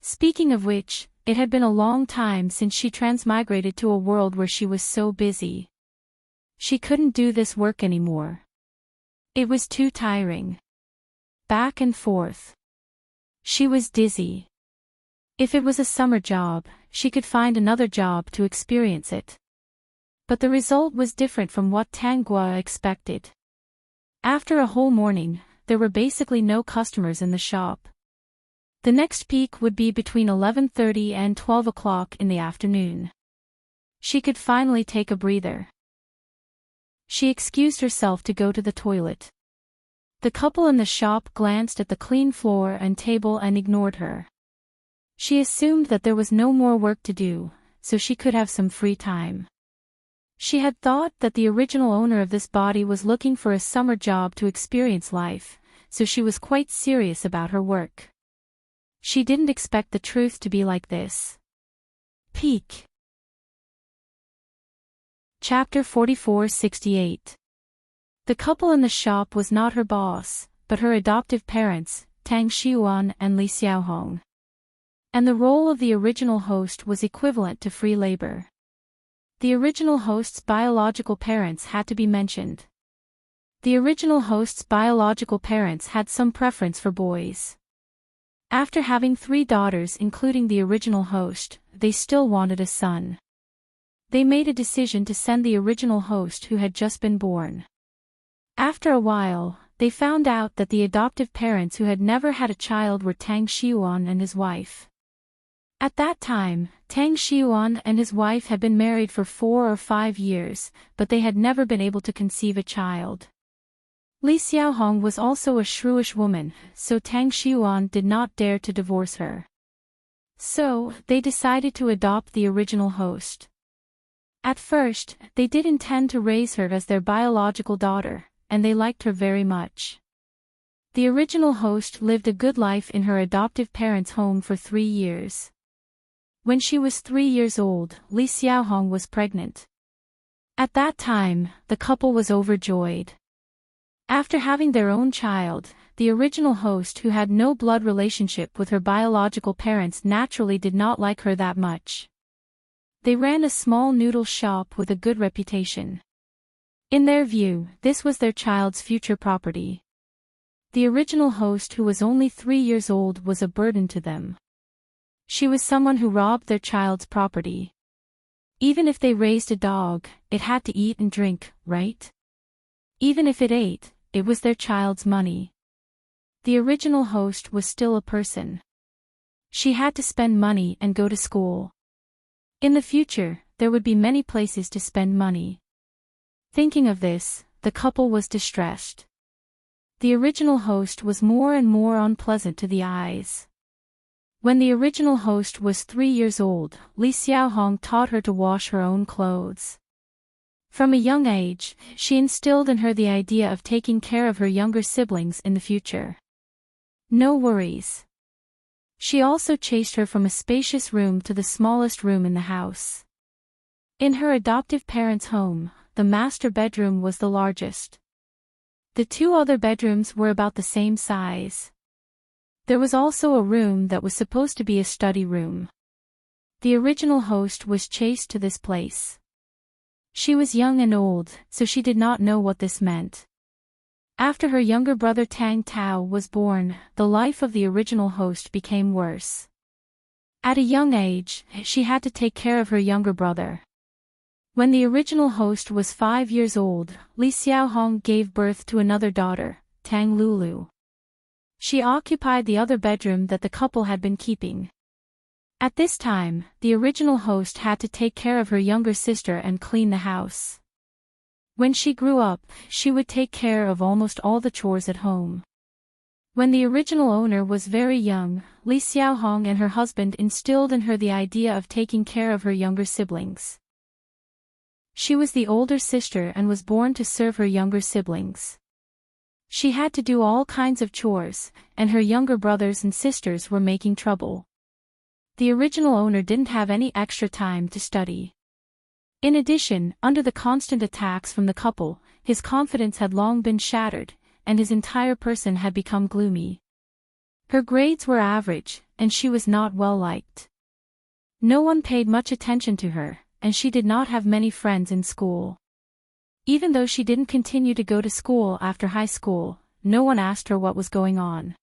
Speaking of which, it had been a long time since she transmigrated to a world where she was so busy. She couldn't do this work anymore. It was too tiring. Back and forth. She was dizzy. If it was a summer job, she could find another job to experience it. But the result was different from what Tangguo expected. After a whole morning, there were basically no customers in the shop. The next peak would be between 11:30 and 12 o'clock in the afternoon. She could finally take a breather. She excused herself to go to the toilet. The couple in the shop glanced at the clean floor and table and ignored her. She assumed that there was no more work to do, so she could have some free time. She had thought that the original owner of this body was looking for a summer job to experience life, so she was quite serious about her work. She didn't expect the truth to be like this. Peak. Chapter 44-68. The couple in the shop was not her boss, but her adoptive parents, Tang Xiuan and Li Xiaohong. And the role of the original host was equivalent to free labor. The original host's biological parents had to be mentioned. The original host's biological parents had some preference for boys. After having 3 daughters including the original host, they still wanted a son. They made a decision to send the original host who had just been born. After a while, they found out that the adoptive parents who had never had a child were Tang Xiuan and his wife. At that time, Tang Xiuan and his wife had been married for 4 or 5 years, but they had never been able to conceive a child. Li Xiaohong was also a shrewish woman, so Tang Xiuan did not dare to divorce her. So, they decided to adopt the original host. At first, they did intend to raise her as their biological daughter, and they liked her very much. The original host lived a good life in her adoptive parents' home for 3 years. When she was 3 years old, Li Xiaohong was pregnant. At that time, the couple was overjoyed. After having their own child, the original host who had no blood relationship with her biological parents naturally did not like her that much. They ran a small noodle shop with a good reputation. In their view, this was their child's future property. The original host who was only 3 years old was a burden to them. She was someone who robbed their child's property. Even if they raised a dog, it had to eat and drink, right? Even if it ate, it was their child's money. The original host was still a person. She had to spend money and go to school. In the future, there would be many places to spend money. Thinking of this, the couple was distressed. The original host was more and more unpleasant to the eyes. When the original host was 3 years old, Li Xiaohong taught her to wash her own clothes. From a young age, she instilled in her the idea of taking care of her younger siblings in the future. No worries. She also chased her from a spacious room to the smallest room in the house. In her adoptive parents' home, the master bedroom was the largest. The 2 other bedrooms were about the same size. There was also a room that was supposed to be a study room. The original host was chased to this place. She was young and old, so she did not know what this meant. After her younger brother Tang Tao was born, the life of the original host became worse. At a young age, she had to take care of her younger brother. When the original host was 5 years old, Li Xiaohong gave birth to another daughter, Tang Lulu. She occupied the other bedroom that the couple had been keeping. At this time, the original host had to take care of her younger sister and clean the house. When she grew up, she would take care of almost all the chores at home. When the original owner was very young, Li Xiaohong and her husband instilled in her the idea of taking care of her younger siblings. She was the older sister and was born to serve her younger siblings. She had to do all kinds of chores, and her younger brothers and sisters were making trouble. The original owner didn't have any extra time to study. In addition, under the constant attacks from the couple, his confidence had long been shattered, and his entire person had become gloomy. Her grades were average, and she was not well liked. No one paid much attention to her, and she did not have many friends in school. Even though she didn't continue to go to school after high school, no one asked her what was going on.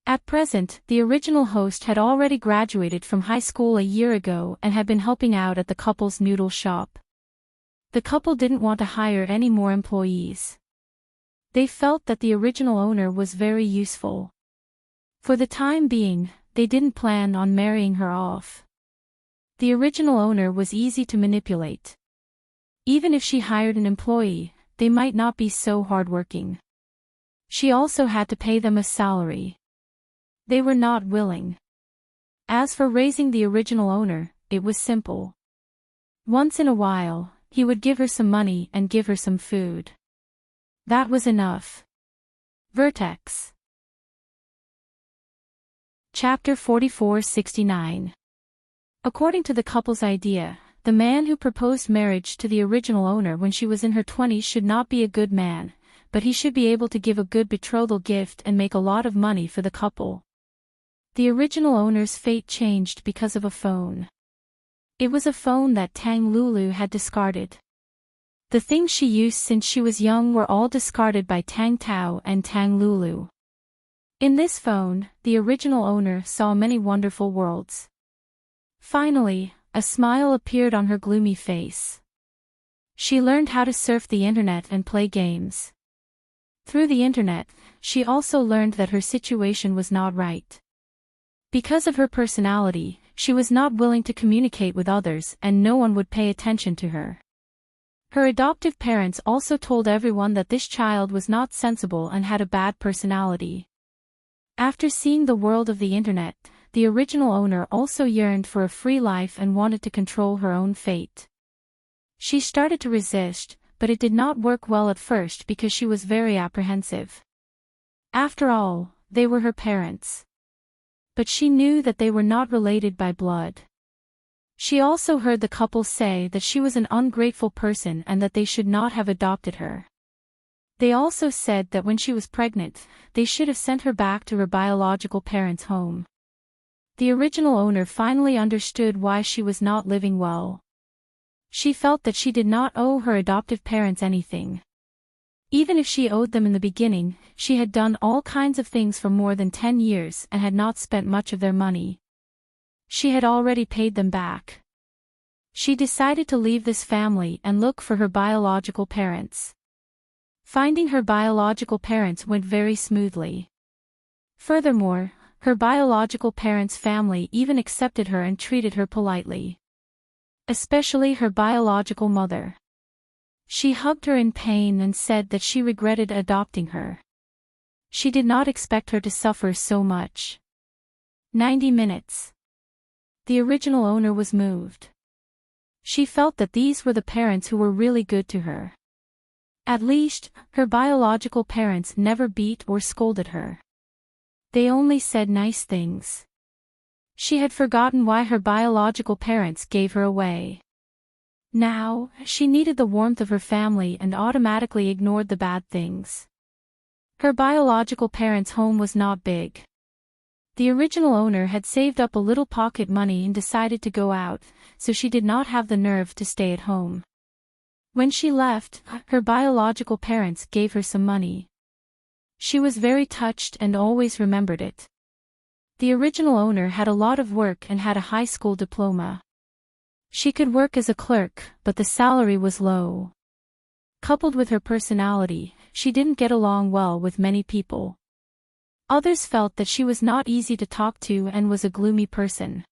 At present, the original host had already graduated from high school a year ago and had been helping out at the couple's noodle shop. The couple didn't want to hire any more employees. They felt that the original owner was very useful. For the time being, they didn't plan on marrying her off. The original owner was easy to manipulate. Even if she hired an employee, they might not be so hardworking. She also had to pay them a salary. They were not willing. As for raising the original owner, it was simple. Once in a while, he would give her some money and give her some food. That was enough. Vertex. Chapter 4469. According to the couple's idea, the man who proposed marriage to the original owner when she was in her 20s should not be a good man, but he should be able to give a good betrothal gift and make a lot of money for the couple. The original owner's fate changed because of a phone. It was a phone that Tang Lulu had discarded. The things she used since she was young were all discarded by Tang Tao and Tang Lulu. In this phone, the original owner saw many wonderful worlds. Finally, a smile appeared on her gloomy face. She learned how to surf the internet and play games. Through the internet, she also learned that her situation was not right. Because of her personality, she was not willing to communicate with others and no one would pay attention to her. Her adoptive parents also told everyone that this child was not sensible and had a bad personality. After seeing the world of the internet, the original owner also yearned for a free life and wanted to control her own fate. She started to resist, but it did not work well at first because she was very apprehensive. After all, they were her parents. But she knew that they were not related by blood. She also heard the couple say that she was an ungrateful person and that they should not have adopted her. They also said that when she was pregnant, they should have sent her back to her biological parents' home. The original owner finally understood why she was not living well. She felt that she did not owe her adoptive parents anything. Even if she owed them in the beginning, she had done all kinds of things for more than 10 years and had not spent much of their money. She had already paid them back. She decided to leave this family and look for her biological parents. Finding her biological parents went very smoothly. Furthermore, her biological parents' family even accepted her and treated her politely. Especially her biological mother. She hugged her in pain and said that she regretted adopting her. She did not expect her to suffer so much. 90 minutes. The original owner was moved. She felt that these were the parents who were really good to her. At least, her biological parents never beat or scolded her. They only said nice things. She had forgotten why her biological parents gave her away. Now, she needed the warmth of her family and automatically ignored the bad things. Her biological parents' home was not big. The original owner had saved up a little pocket money and decided to go out, so she did not have the nerve to stay at home. When she left, her biological parents gave her some money. She was very touched and always remembered it. The original owner had a lot of work and had a high school diploma. She could work as a clerk, but the salary was low. Coupled with her personality, she didn't get along well with many people. Others felt that she was not easy to talk to and was a gloomy person.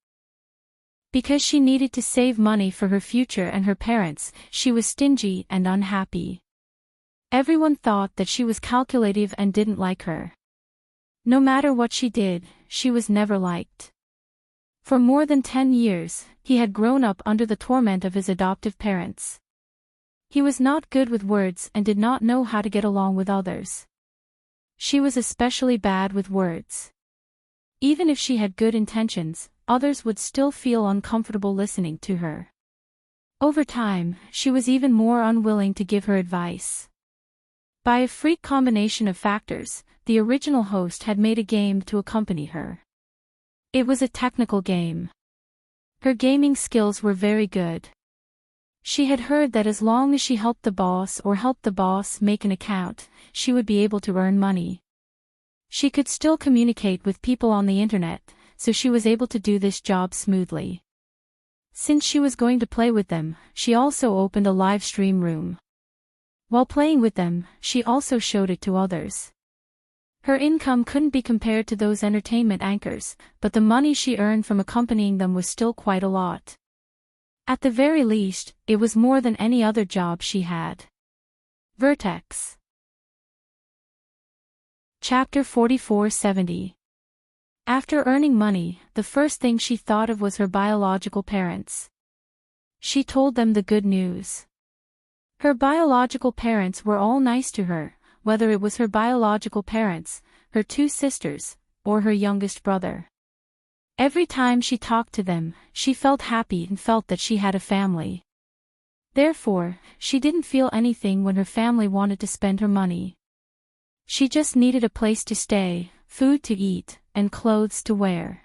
Because she needed to save money for her future and her parents, she was stingy and unhappy. Everyone thought that she was calculative and didn't like her. No matter what she did, she was never liked. For more than 10 years, he had grown up under the torment of his adoptive parents. He was not good with words and did not know how to get along with others. She was especially bad with words. Even if she had good intentions, others would still feel uncomfortable listening to her. Over time, she was even more unwilling to give her advice. By a freak combination of factors, the original host had made a game to accompany her. It was a technical game. Her gaming skills were very good. She had heard that as long as she helped the boss make an account, she would be able to earn money. She could still communicate with people on the internet, so she was able to do this job smoothly. Since she was going to play with them, she also opened a live stream room. While playing with them, she also showed it to others. Her income couldn't be compared to those entertainment anchors, but the money she earned from accompanying them was still quite a lot. At the very least, it was more than any other job she had. Vertex. Chapter 4470. After earning money, the first thing she thought of was her biological parents. She told them the good news. Her biological parents were all nice to her, whether it was her biological parents, her 2 sisters, or her youngest brother. Every time she talked to them, she felt happy and felt that she had a family. Therefore, she didn't feel anything when her family wanted to spend her money. She just needed a place to stay, food to eat, and clothes to wear.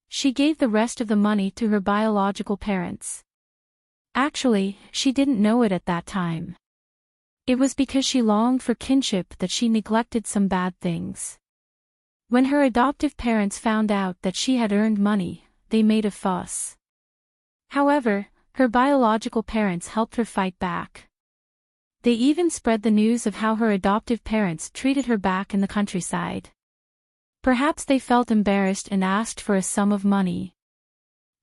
She gave the rest of the money to her biological parents. Actually, she didn't know it at that time. It was because she longed for kinship that she neglected some bad things. When her adoptive parents found out that she had earned money, they made a fuss. However, her biological parents helped her fight back. They even spread the news of how her adoptive parents treated her back in the countryside. Perhaps they felt embarrassed and asked for a sum of money.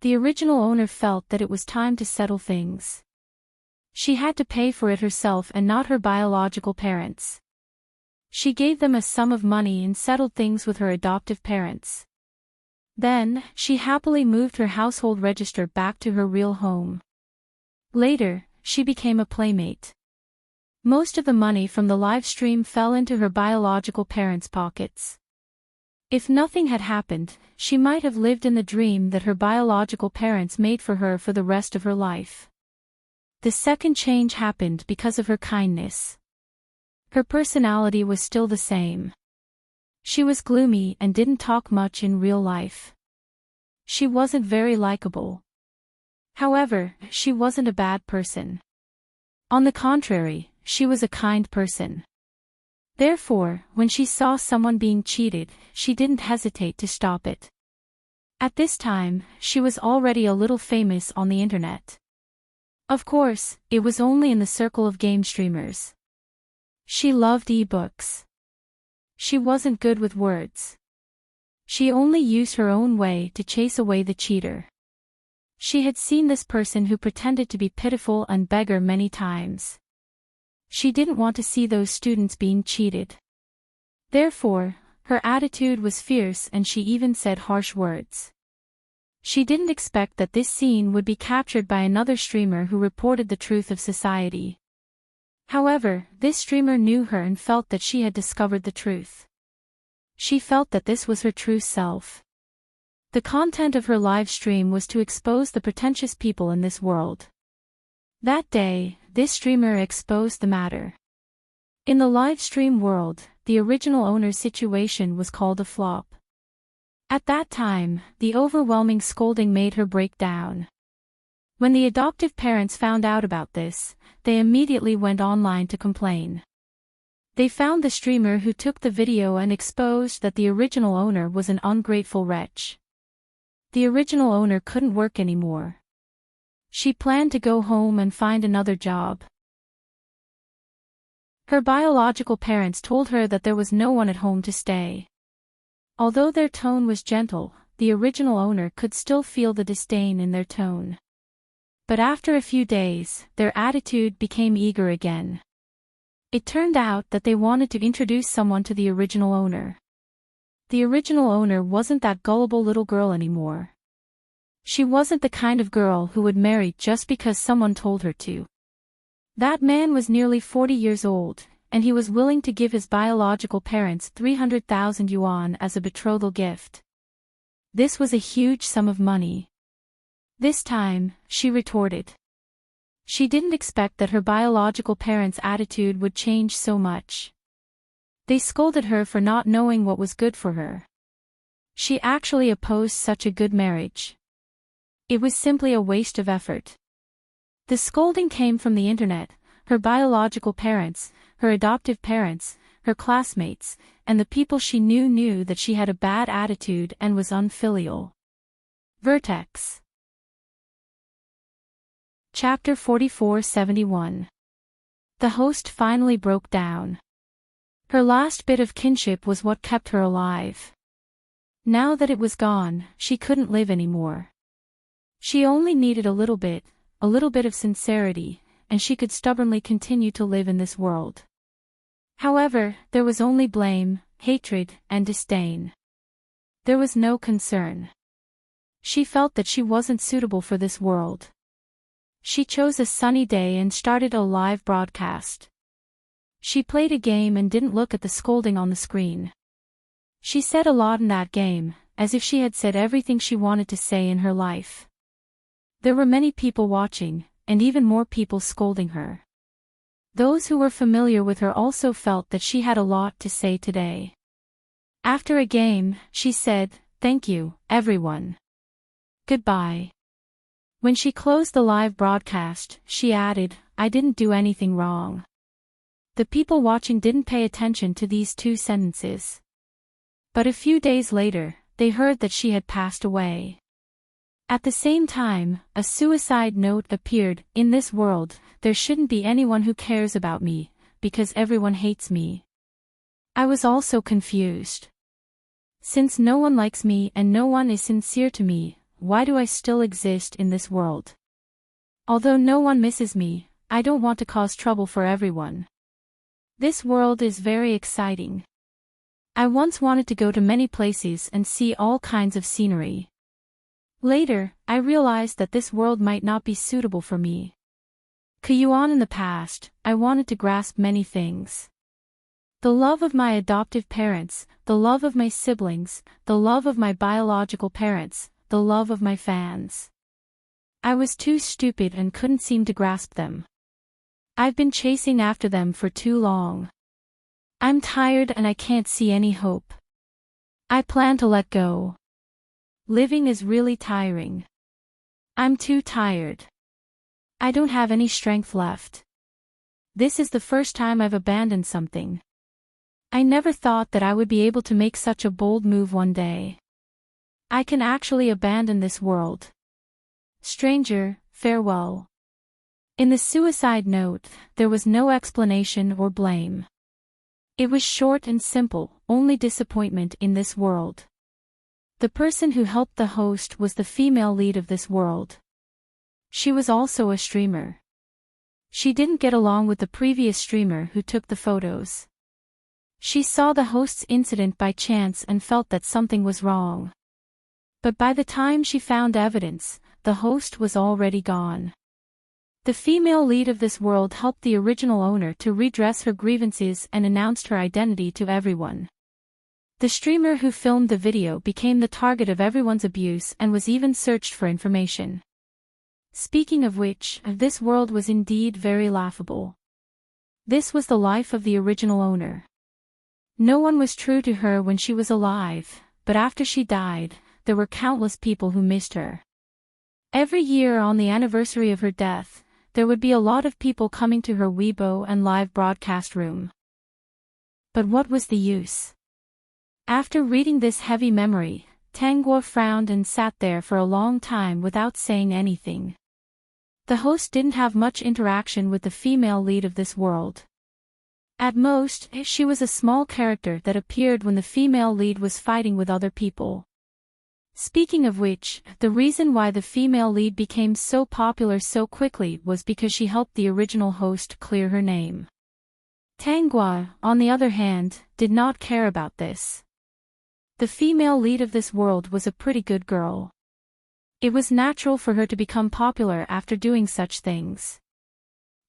The original owner felt that it was time to settle things. She had to pay for it herself and not her biological parents. She gave them a sum of money and settled things with her adoptive parents. Then, she happily moved her household register back to her real home. Later, she became a playmate. Most of the money from the live stream fell into her biological parents' pockets. If nothing had happened, she might have lived in the dream that her biological parents made for her for the rest of her life. The second change happened because of her kindness. Her personality was still the same. She was gloomy and didn't talk much in real life. She wasn't very likable. However, she wasn't a bad person. On the contrary, she was a kind person. Therefore, when she saw someone being cheated, she didn't hesitate to stop it. At this time, she was already a little famous on the internet. Of course, it was only in the circle of game streamers. She loved e-books. She wasn't good with words. She only used her own way to chase away the cheater. She had seen this person who pretended to be pitiful and beggar many times. She didn't want to see those students being cheated. Therefore, her attitude was fierce and she even said harsh words. She didn't expect that this scene would be captured by another streamer who reported the truth of society. However, this streamer knew her and felt that she had discovered the truth. She felt that this was her true self. The content of her live stream was to expose the pretentious people in this world. That day, this streamer exposed the matter. In the live stream world, the original owner's situation was called a flop. At that time, the overwhelming scolding made her break down. When the adoptive parents found out about this, they immediately went online to complain. They found the streamer who took the video and exposed that the original owner was an ungrateful wretch. The original owner couldn't work anymore. She planned to go home and find another job. Her biological parents told her that there was no one at home to stay. Although their tone was gentle, the original owner could still feel the disdain in their tone. But after a few days, their attitude became eager again. It turned out that they wanted to introduce someone to the original owner. The original owner wasn't that gullible little girl anymore. She wasn't the kind of girl who would marry just because someone told her to. That man was nearly 40 years old, and he was willing to give his biological parents 300,000 yuan as a betrothal gift. This was a huge sum of money. This time, she retorted. She didn't expect that her biological parents' attitude would change so much. They scolded her for not knowing what was good for her. She actually opposed such a good marriage. It was simply a waste of effort. The scolding came from the internet, her biological parents, her adoptive parents, her classmates, and the people she knew that she had a bad attitude and was unfilial. Vertex. Chapter 4471. The host finally broke down. Her last bit of kinship was what kept her alive. Now that it was gone, she couldn't live anymore. She only needed a little bit of sincerity, and she could stubbornly continue to live in this world. However, there was only blame, hatred, and disdain. There was no concern. She felt that she wasn't suitable for this world. She chose a sunny day and started a live broadcast. She played a game and didn't look at the scolding on the screen. She said a lot in that game, as if she had said everything she wanted to say in her life. There were many people watching, and even more people scolding her. Those who were familiar with her also felt that she had a lot to say today. After a game, she said, "Thank you, everyone. Goodbye." When she closed the live broadcast, she added, "I didn't do anything wrong." The people watching didn't pay attention to these two sentences. But a few days later, they heard that she had passed away. At the same time, a suicide note appeared. "In this world, there shouldn't be anyone who cares about me, because everyone hates me." I was also confused. Since no one likes me and no one is sincere to me, why do I still exist in this world? Although no one misses me, I don't want to cause trouble for everyone. This world is very exciting. I once wanted to go to many places and see all kinds of scenery. Later, I realized that this world might not be suitable for me. Kuyuan in the past, I wanted to grasp many things. The love of my adoptive parents, the love of my siblings, the love of my biological parents, the love of my fans. I was too stupid and couldn't seem to grasp them. I've been chasing after them for too long. I'm tired and I can't see any hope. I plan to let go. Living is really tiring. I'm too tired. I don't have any strength left. This is the first time I've abandoned something. I never thought that I would be able to make such a bold move one day. I can actually abandon this world. Stranger, farewell. In the suicide note, there was no explanation or blame. It was short and simple, only disappointment in this world. The person who helped the host was the female lead of this world. She was also a streamer. She didn't get along with the previous streamer who took the photos. She saw the host's incident by chance and felt that something was wrong. But by the time she found evidence, the host was already gone. The female lead of this world helped the original owner to redress her grievances and announced her identity to everyone. The streamer who filmed the video became the target of everyone's abuse and was even searched for information. Speaking of which, this world was indeed very laughable. This was the life of the original owner. No one was true to her when she was alive, but after she died, there were countless people who missed her. Every year on the anniversary of her death, there would be a lot of people coming to her Weibo and live broadcast room. But what was the use? After reading this heavy memory, Tangguo frowned and sat there for a long time without saying anything. The host didn't have much interaction with the female lead of this world. At most, she was a small character that appeared when the female lead was fighting with other people. Speaking of which, the reason why the female lead became so popular so quickly was because she helped the original host clear her name. Tangguo, on the other hand, did not care about this. The female lead of this world was a pretty good girl. It was natural for her to become popular after doing such things.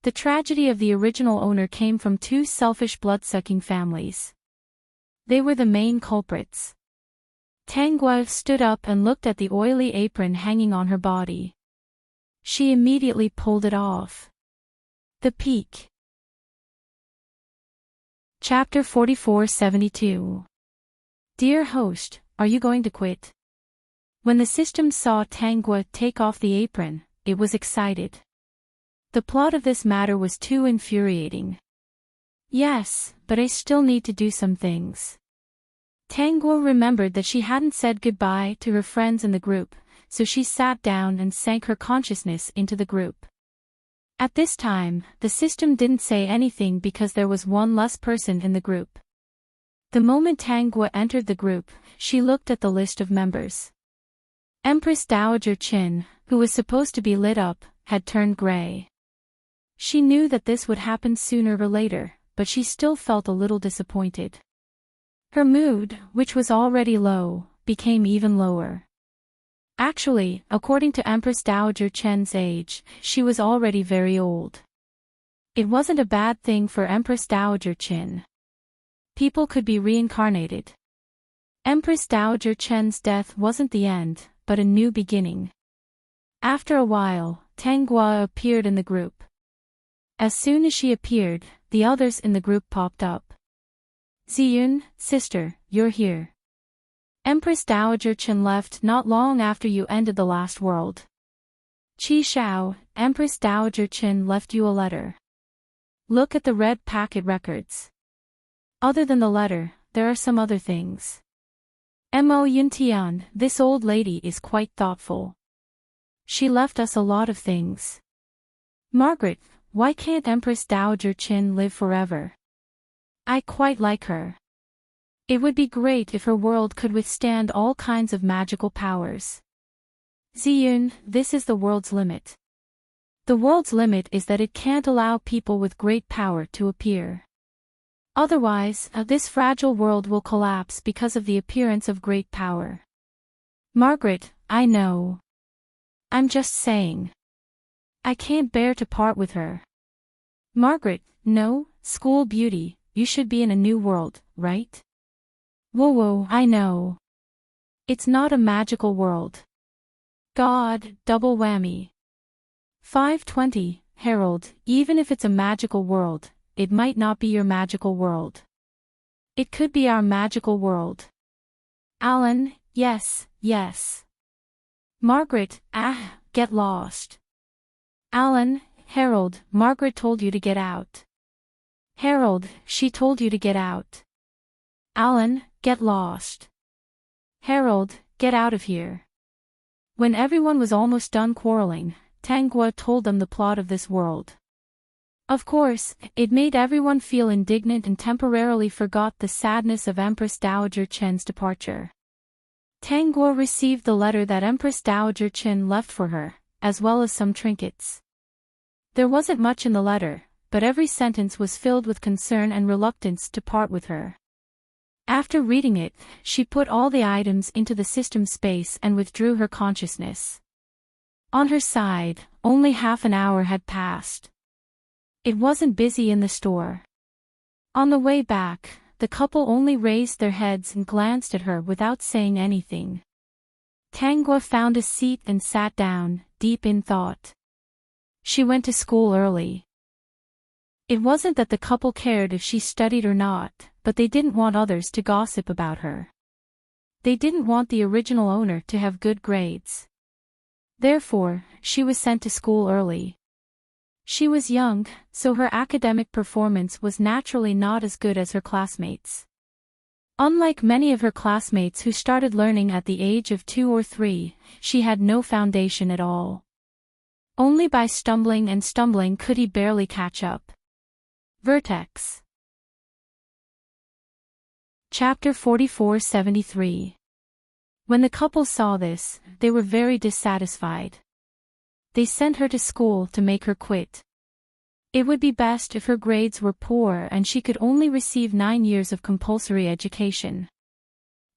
The tragedy of the original owner came from two selfish blood-sucking families. They were the main culprits. Tangguo stood up and looked at the oily apron hanging on her body. She immediately pulled it off. The peak. Chapter 4472. Dear host, are you going to quit? When the system saw Tangguo take off the apron, it was excited. The plot of this matter was too infuriating. Yes, but I still need to do some things. Tangguo remembered that she hadn't said goodbye to her friends in the group, so she sat down and sank her consciousness into the group. At this time, the system didn't say anything because there was one less person in the group. The moment Tangguo entered the group, she looked at the list of members. Empress Dowager Qin, who was supposed to be lit up, had turned gray. She knew that this would happen sooner or later, but she still felt a little disappointed. Her mood, which was already low, became even lower. Actually, according to Empress Dowager Chen's age, she was already very old. It wasn't a bad thing for Empress Dowager Chen. People could be reincarnated. Empress Dowager Chen's death wasn't the end, but a new beginning. After a while, Tangguo appeared in the group. As soon as she appeared, the others in the group popped up. Ziyun, sister, you're here. Empress Dowager Chen left not long after you ended the last world. Qi Shao, Empress Dowager Qin left you a letter. Look at the red packet records. Other than the letter, there are some other things. Mo Yuntian, this old lady is quite thoughtful. She left us a lot of things. Margaret, why can't Empress Dowager Qin live forever? I quite like her. It would be great if her world could withstand all kinds of magical powers. Ziyun, this is the world's limit. The world's limit is that it can't allow people with great power to appear. Otherwise, this fragile world will collapse because of the appearance of great power. Margaret, I know. I'm just saying. I can't bear to part with her. Margaret, no, school beauty, you should be in a new world, right? Whoa, I know. It's not a magical world. God, double whammy. 520, Harold, even if it's a magical world, it might not be your magical world. It could be our magical world. Alan, yes. Margaret, get lost. Alan, Harold, Margaret told you to get out. Harold, she told you to get out. Alan, get lost. Harold, get out of here. When everyone was almost done quarreling, Tanguo told them the plot of this world. Of course, it made everyone feel indignant and temporarily forgot the sadness of Empress Dowager Qin's departure. Tanguo received the letter that Empress Dowager Qin left for her, as well as some trinkets. There wasn't much in the letter, but every sentence was filled with concern and reluctance to part with her. After reading it, she put all the items into the system space and withdrew her consciousness. On her side, only half an hour had passed. It wasn't busy in the store. On the way back, the couple only raised their heads and glanced at her without saying anything. Tanguo found a seat and sat down, deep in thought. She went to school early. It wasn't that the couple cared if she studied or not, but they didn't want others to gossip about her. They didn't want the original owner to have good grades. Therefore, she was sent to school early. She was young, so her academic performance was naturally not as good as her classmates. Unlike many of her classmates who started learning at the age of 2 or 3, she had no foundation at all. Only by stumbling and stumbling could he barely catch up. Vertex. Chapter 4473. When the couple saw this, they were very dissatisfied. They sent her to school to make her quit. It would be best if her grades were poor and she could only receive 9 years of compulsory education.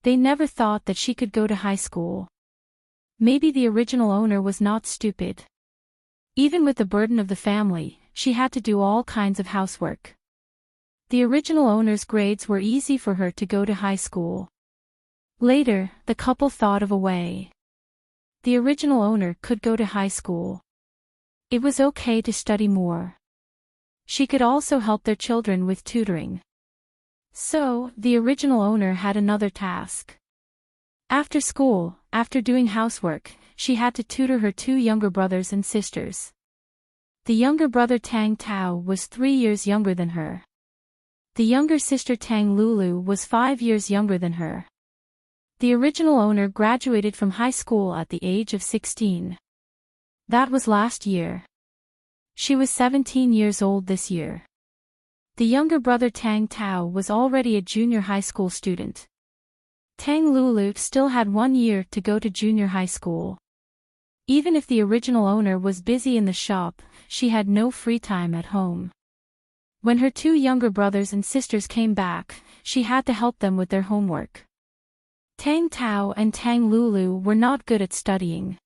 They never thought that she could go to high school. Maybe the original owner was not stupid. Even with the burden of the family, she had to do all kinds of housework. The original owner's grades were easy for her to go to high school. Later, the couple thought of a way. The original owner could go to high school. It was okay to study more. She could also help their children with tutoring. So, the original owner had another task. After school, after doing housework, she had to tutor her 2 younger brothers and sisters. The younger brother Tang Tao was 3 years younger than her. The younger sister Tang Lulu was 5 years younger than her. The original owner graduated from high school at the age of 16. That was last year. She was 17 years old this year. The younger brother Tang Tao was already a junior high school student. Tang Lulu still had 1 year to go to junior high school. Even if the original owner was busy in the shop, she had no free time at home. When her 2 younger brothers and sisters came back, she had to help them with their homework. Tang Tao and Tang Lulu were not good at studying.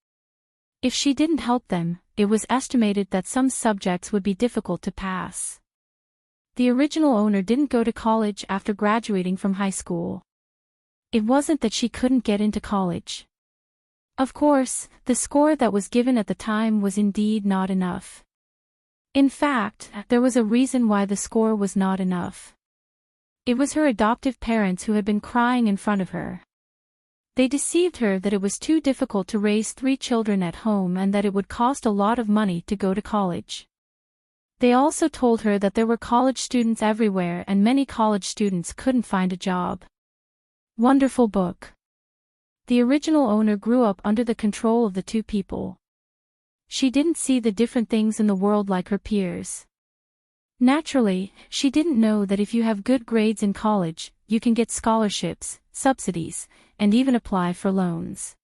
If she didn't help them, it was estimated that some subjects would be difficult to pass. The original owner didn't go to college after graduating from high school. It wasn't that she couldn't get into college. Of course, the score that was given at the time was indeed not enough. In fact, there was a reason why the score was not enough. It was her adoptive parents who had been crying in front of her. They deceived her that it was too difficult to raise 3 children at home and that it would cost a lot of money to go to college. They also told her that there were college students everywhere and many college students couldn't find a job. Wonderful book. The original owner grew up under the control of the 2 people. She didn't see the different things in the world like her peers. Naturally, she didn't know that if you have good grades in college, you can get scholarships, subsidies, and even apply for loans.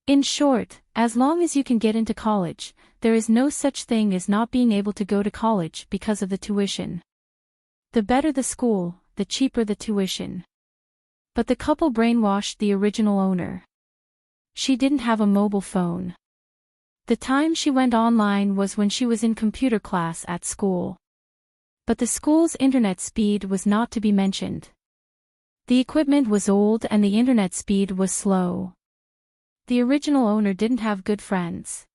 In short, as long as you can get into college, there is no such thing as not being able to go to college because of the tuition. The better the school, the cheaper the tuition. But the couple brainwashed the original owner. She didn't have a mobile phone. The time she went online was when she was in computer class at school. But the school's internet speed was not to be mentioned. The equipment was old and the internet speed was slow. The original owner didn't have good friends.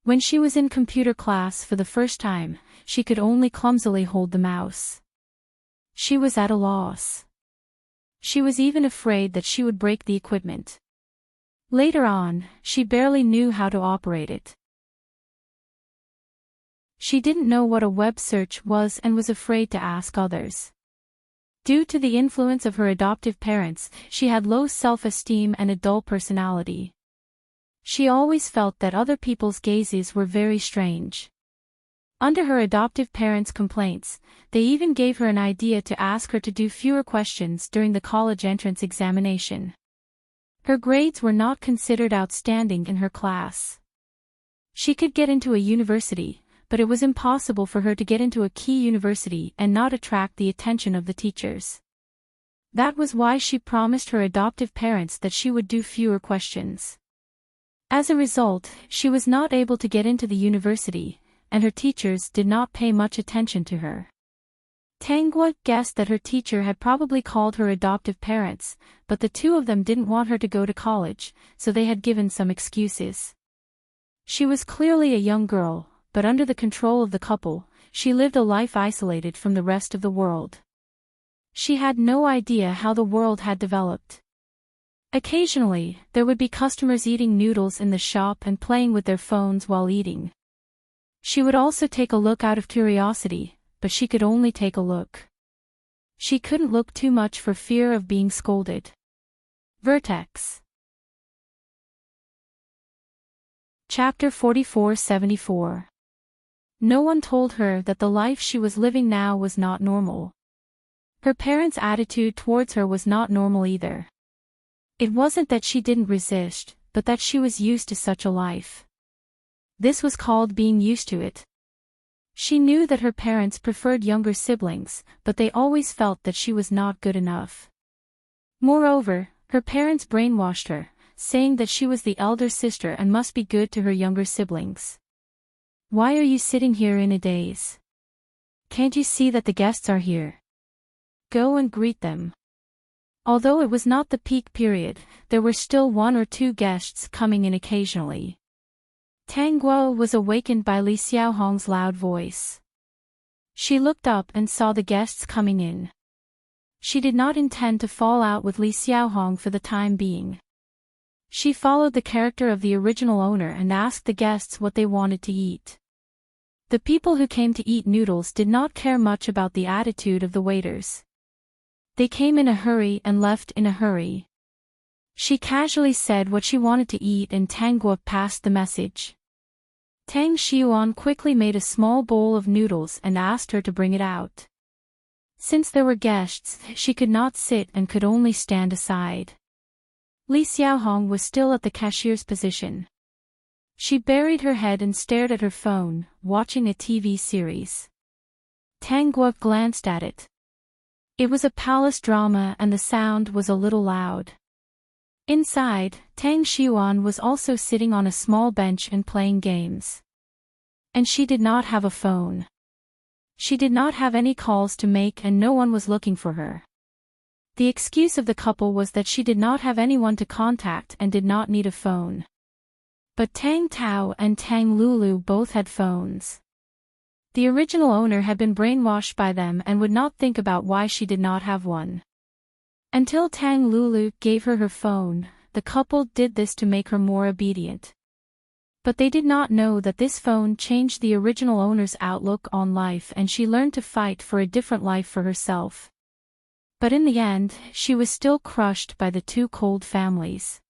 When she was in computer class for the first time, she could only clumsily hold the mouse. She was at a loss. She was even afraid that she would break the equipment. Later on, she barely knew how to operate it. She didn't know what a web search was and was afraid to ask others. Due to the influence of her adoptive parents, she had low self-esteem and a dull personality. She always felt that other people's gazes were very strange. Under her adoptive parents' complaints, they even gave her an idea to ask her to do fewer questions during the college entrance examination. Her grades were not considered outstanding in her class. She could get into a university, but it was impossible for her to get into a key university and not attract the attention of the teachers. That was why she promised her adoptive parents that she would do fewer questions. As a result, she was not able to get into the university, and her teachers did not pay much attention to her. Tangwa guessed that her teacher had probably called her adoptive parents, but the 2 of them didn't want her to go to college, so they had given some excuses. She was clearly a young girl, but under the control of the couple, she lived a life isolated from the rest of the world. She had no idea how the world had developed. Occasionally, there would be customers eating noodles in the shop and playing with their phones while eating. She would also take a look out of curiosity, but she could only take a look. She couldn't look too much for fear of being scolded. Vertex. Chapter 44-74. No one told her that the life she was living now was not normal. Her parents' attitude towards her was not normal either. It wasn't that she didn't resist, but that she was used to such a life. This was called being used to it. She knew that her parents preferred younger siblings, but they always felt that she was not good enough. Moreover, her parents brainwashed her, saying that she was the elder sister and must be good to her younger siblings. Why are you sitting here in a daze? Can't you see that the guests are here? Go and greet them. Although it was not the peak period, there were still 1 or 2 guests coming in occasionally. Tang Guo was awakened by Li Xiaohong's loud voice. She looked up and saw the guests coming in. She did not intend to fall out with Li Xiaohong for the time being. She followed the character of the original owner and asked the guests what they wanted to eat. The people who came to eat noodles did not care much about the attitude of the waiters. They came in a hurry and left in a hurry. She casually said what she wanted to eat and Tang Guo passed the message. Tang Xiuan quickly made a small bowl of noodles and asked her to bring it out. Since there were guests, she could not sit and could only stand aside. Li Xiaohong was still at the cashier's position. She buried her head and stared at her phone, watching a TV series. Tang Guo glanced at it. It was a palace drama and the sound was a little loud. Inside, Tang Xiuan was also sitting on a small bench and playing games. And she did not have a phone. She did not have any calls to make and no one was looking for her. The excuse of the couple was that she did not have anyone to contact and did not need a phone. But Tang Tao and Tang Lulu both had phones. The original owner had been brainwashed by them and would not think about why she did not have one. Until Tang Lulu gave her her phone, the couple did this to make her more obedient. But they did not know that this phone changed the original owner's outlook on life, and she learned to fight for a different life for herself. But in the end, she was still crushed by the two cold families.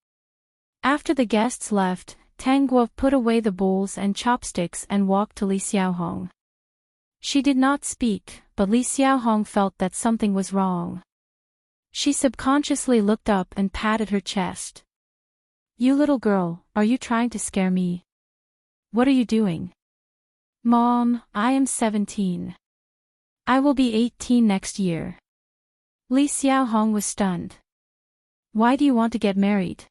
After the guests left, Tang Guo put away the bowls and chopsticks and walked to Li Xiaohong. She did not speak, but Li Xiaohong felt that something was wrong. She subconsciously looked up and patted her chest. "You little girl, are you trying to scare me? What are you doing?" "Mom, I am 17. I will be 18 next year." Li Xiaohong was stunned. "Why do you want to get married?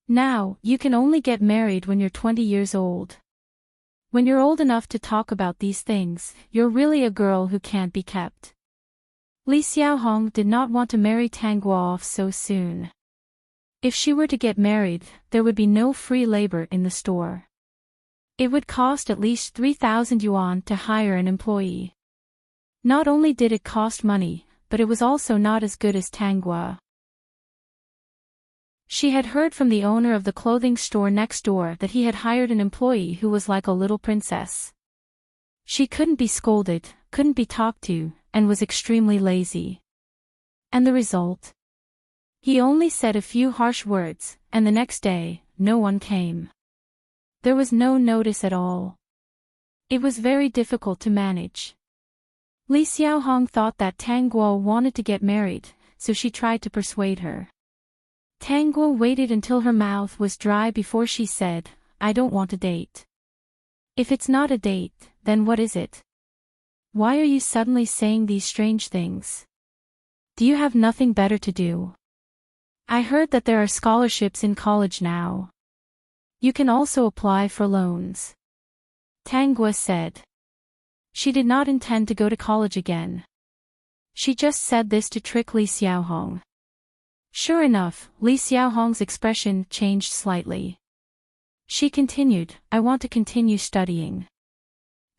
Now, you can only get married when you're 20 years old. When you're old enough to talk about these things, you're really a girl who can't be kept." Li Xiaohong did not want to marry Tang Guo off so soon. If she were to get married, there would be no free labor in the store. It would cost at least 3,000 yuan to hire an employee. Not only did it cost money, but it was also not as good as Tang Guo. She had heard from the owner of the clothing store next door that he had hired an employee who was like a little princess. She couldn't be scolded, couldn't be talked to, and was extremely lazy. And the result? He only said a few harsh words, and the next day, no one came. There was no notice at all. It was very difficult to manage. Li Xiaohong thought that Tang Guo wanted to get married, so she tried to persuade her. Tang Guo waited until her mouth was dry before she said, "I don't want a date." "If it's not a date, then what is it? Why are you suddenly saying these strange things? Do you have nothing better to do? I heard that there are scholarships in college now. You can also apply for loans." Tang Guo said. She did not intend to go to college again. She just said this to trick Li Xiaohong. Sure enough, Li Xiaohong's expression changed slightly. She continued, "I want to continue studying.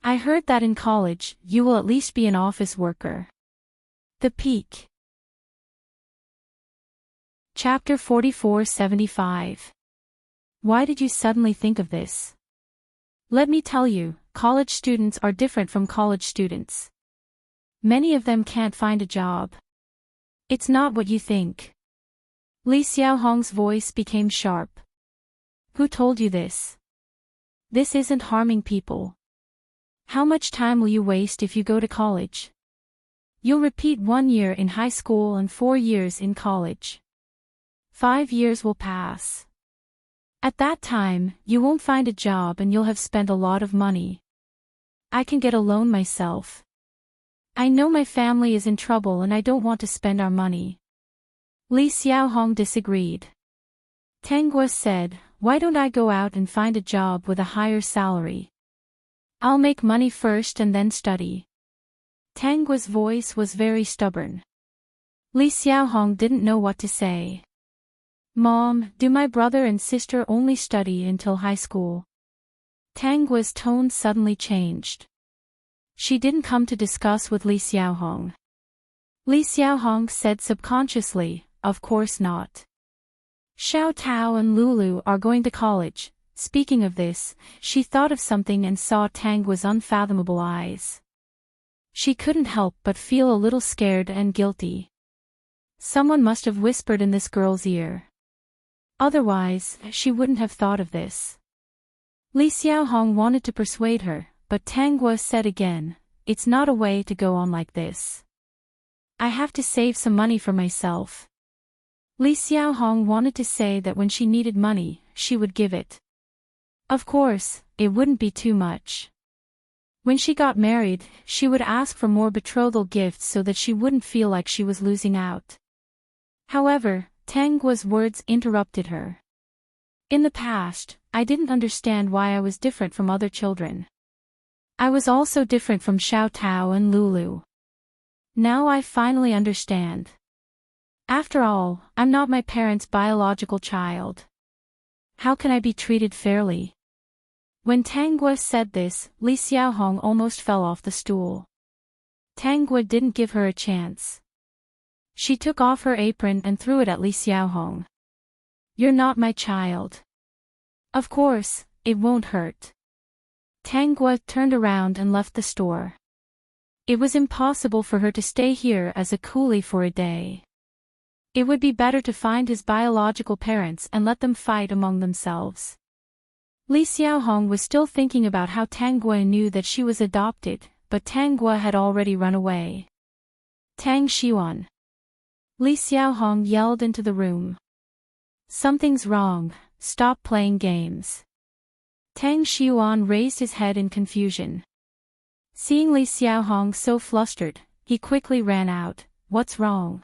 I heard that in college, you will at least be an office worker." The Peak. Chapter 4475. Why did you suddenly think of this? Let me tell you, college students are different from college students. Many of them can't find a job. It's not what you think. Li Xiaohong's voice became sharp. Who told you this? This isn't harming people. How much time will you waste if you go to college? You'll repeat 1 year in high school and 4 years in college. 5 years will pass. At that time, you won't find a job and you'll have spent a lot of money. I can get a loan myself. I know my family is in trouble and I don't want to spend our money. Li Xiaohong disagreed. Tang Guo said, "Why don't I go out and find a job with a higher salary? I'll make money first and then study." Tang Guo's voice was very stubborn. Li Xiaohong didn't know what to say. "Mom, do my brother and sister only study until high school?" Tang Guo's tone suddenly changed. She didn't come to discuss with Li Xiaohong. Li Xiaohong said subconsciously, "Of course not. Xiao Tao and Lulu are going to college." Speaking of this, she thought of something and saw Tang Guo's unfathomable eyes. She couldn't help but feel a little scared and guilty. Someone must have whispered in this girl's ear. Otherwise, she wouldn't have thought of this. Li Xiaohong wanted to persuade her, but Tang Guo said again, "It's not a way to go on like this. I have to save some money for myself." Li Xiaohong wanted to say that when she needed money, she would give it. Of course, it wouldn't be too much. When she got married, she would ask for more betrothal gifts so that she wouldn't feel like she was losing out. However, Tang Guo's words interrupted her. "In the past, I didn't understand why I was different from other children. I was also different from Xiao Tao and Lulu. Now I finally understand. After all, I'm not my parents' biological child. How can I be treated fairly?" When Tang Guo said this, Li Xiaohong almost fell off the stool. Tang Guo didn't give her a chance. She took off her apron and threw it at Li Xiaohong. "You're not my child." "Of course, it won't hurt." Tang Guo turned around and left the store. It was impossible for her to stay here as a coolie for a day. It would be better to find his biological parents and let them fight among themselves. Li Xiaohong was still thinking about how Tang Guo knew that she was adopted, but Tang Guo had already run away. "Tang Xiuan!" Li Xiaohong yelled into the room. "Something's wrong, stop playing games." Tang Xiuan raised his head in confusion. Seeing Li Xiaohong so flustered, he quickly ran out. "What's wrong?"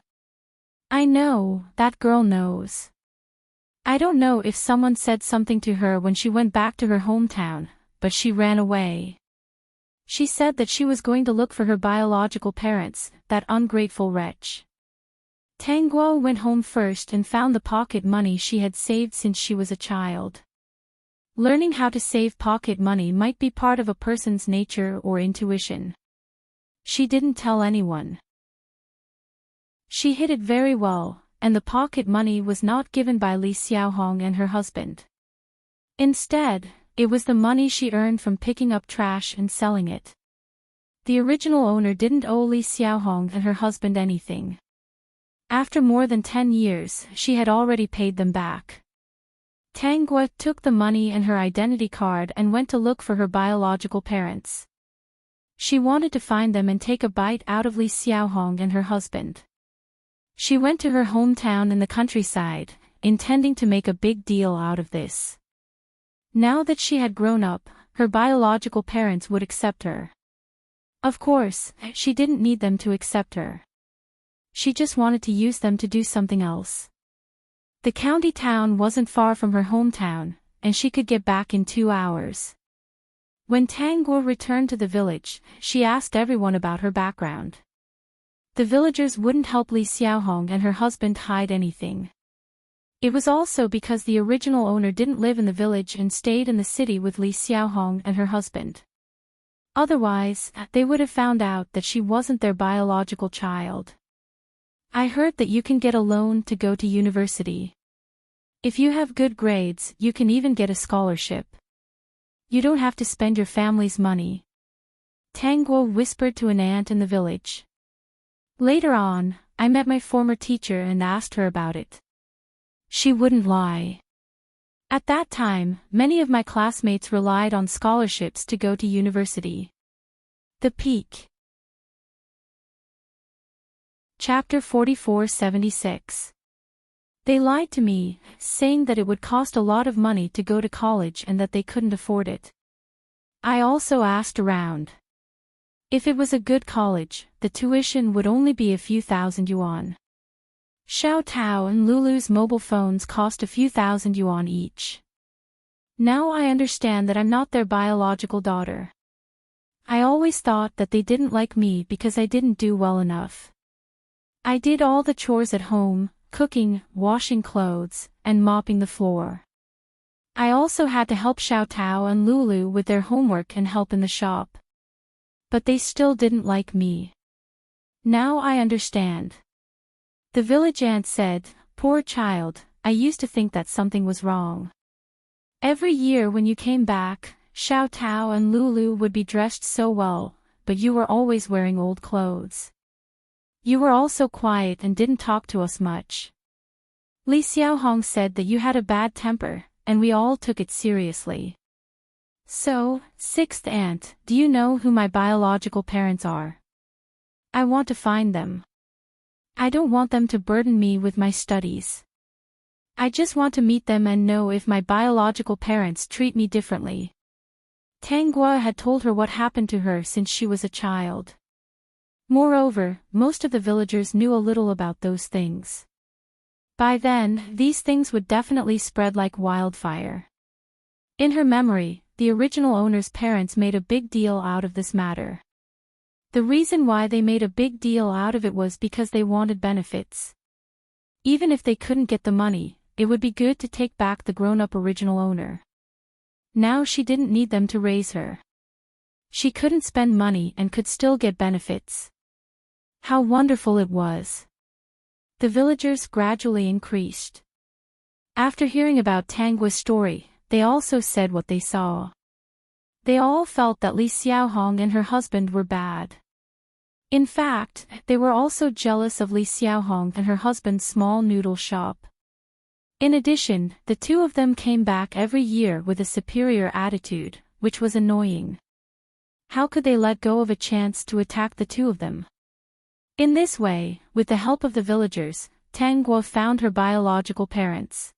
"I know, that girl knows. I don't know if someone said something to her when she went back to her hometown, but she ran away. She said that she was going to look for her biological parents, that ungrateful wretch." Tang Guo went home first and found the pocket money she had saved since she was a child. Learning how to save pocket money might be part of a person's nature or intuition. She didn't tell anyone. She hid it very well, and the pocket money was not given by Li Xiaohong and her husband. Instead, it was the money she earned from picking up trash and selling it. The original owner didn't owe Li Xiaohong and her husband anything. After more than 10 years, she had already paid them back. Tang Guo took the money and her identity card and went to look for her biological parents. She wanted to find them and take a bite out of Li Xiaohong and her husband. She went to her hometown in the countryside, intending to make a big deal out of this. Now that she had grown up, her biological parents would accept her. Of course, she didn't need them to accept her. She just wanted to use them to do something else. The county town wasn't far from her hometown, and she could get back in 2 hours. When Tang Guo returned to the village, she asked everyone about her background. The villagers wouldn't help Li Xiaohong and her husband hide anything. It was also because the original owner didn't live in the village and stayed in the city with Li Xiaohong and her husband. Otherwise, they would have found out that she wasn't their biological child. "I heard that you can get a loan to go to university. If you have good grades, you can even get a scholarship. You don't have to spend your family's money." Tang Guo whispered to an aunt in the village. Later on, I met my former teacher and asked her about it. She wouldn't lie. At that time, many of my classmates relied on scholarships to go to university. The Peak. Chapter 4476. They lied to me, saying that it would cost a lot of money to go to college and that they couldn't afford it. I also asked around. If it was a good college, the tuition would only be a few thousand yuan. Xiao Tao and Lulu's mobile phones cost a few thousand yuan each. Now I understand that I'm not their biological daughter. I always thought that they didn't like me because I didn't do well enough. I did all the chores at home, cooking, washing clothes, and mopping the floor. I also had to help Xiao Tao and Lulu with their homework and help in the shop. But they still didn't like me. Now I understand. The village aunt said, "Poor child, I used to think that something was wrong. Every year when you came back, Xiao Tao and Lulu would be dressed so well, but you were always wearing old clothes. You were also quiet and didn't talk to us much." Li Xiaohong said that you had a bad temper, and we all took it seriously. So, sixth aunt, do you know who my biological parents are? I want to find them. I don't want them to burden me with my studies. I just want to meet them and know if my biological parents treat me differently. Tang Guo had told her what happened to her since she was a child. Moreover, most of the villagers knew a little about those things. By then, these things would definitely spread like wildfire. In her memory, the original owner's parents made a big deal out of this matter. The reason why they made a big deal out of it was because they wanted benefits. Even if they couldn't get the money, it would be good to take back the grown-up original owner. Now she didn't need them to raise her. She couldn't spend money and could still get benefits. How wonderful it was. The villagers gradually increased. After hearing about Tangua's story, they also said what they saw. They all felt that Li Xiaohong and her husband were bad. In fact, they were also jealous of Li Xiaohong and her husband's small noodle shop. In addition, the two of them came back every year with a superior attitude, which was annoying. How could they let go of a chance to attack the two of them? In this way, with the help of the villagers, Tanguo found her biological parents.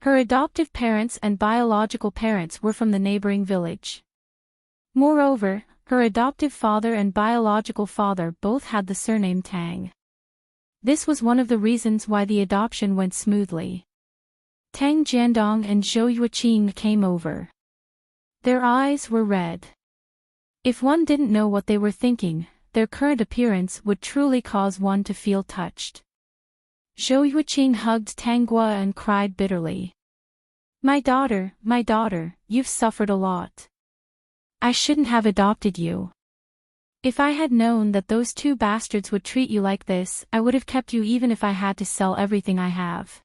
Her adoptive parents and biological parents were from the neighboring village. Moreover, her adoptive father and biological father both had the surname Tang. This was one of the reasons why the adoption went smoothly. Tang Jiandong and Zhou Yuqing came over. Their eyes were red. If one didn't know what they were thinking, their current appearance would truly cause one to feel touched. Zhou Yuqing hugged Tanguo and cried bitterly. My daughter, you've suffered a lot. I shouldn't have adopted you. If I had known that those two bastards would treat you like this, I would have kept you even if I had to sell everything I have.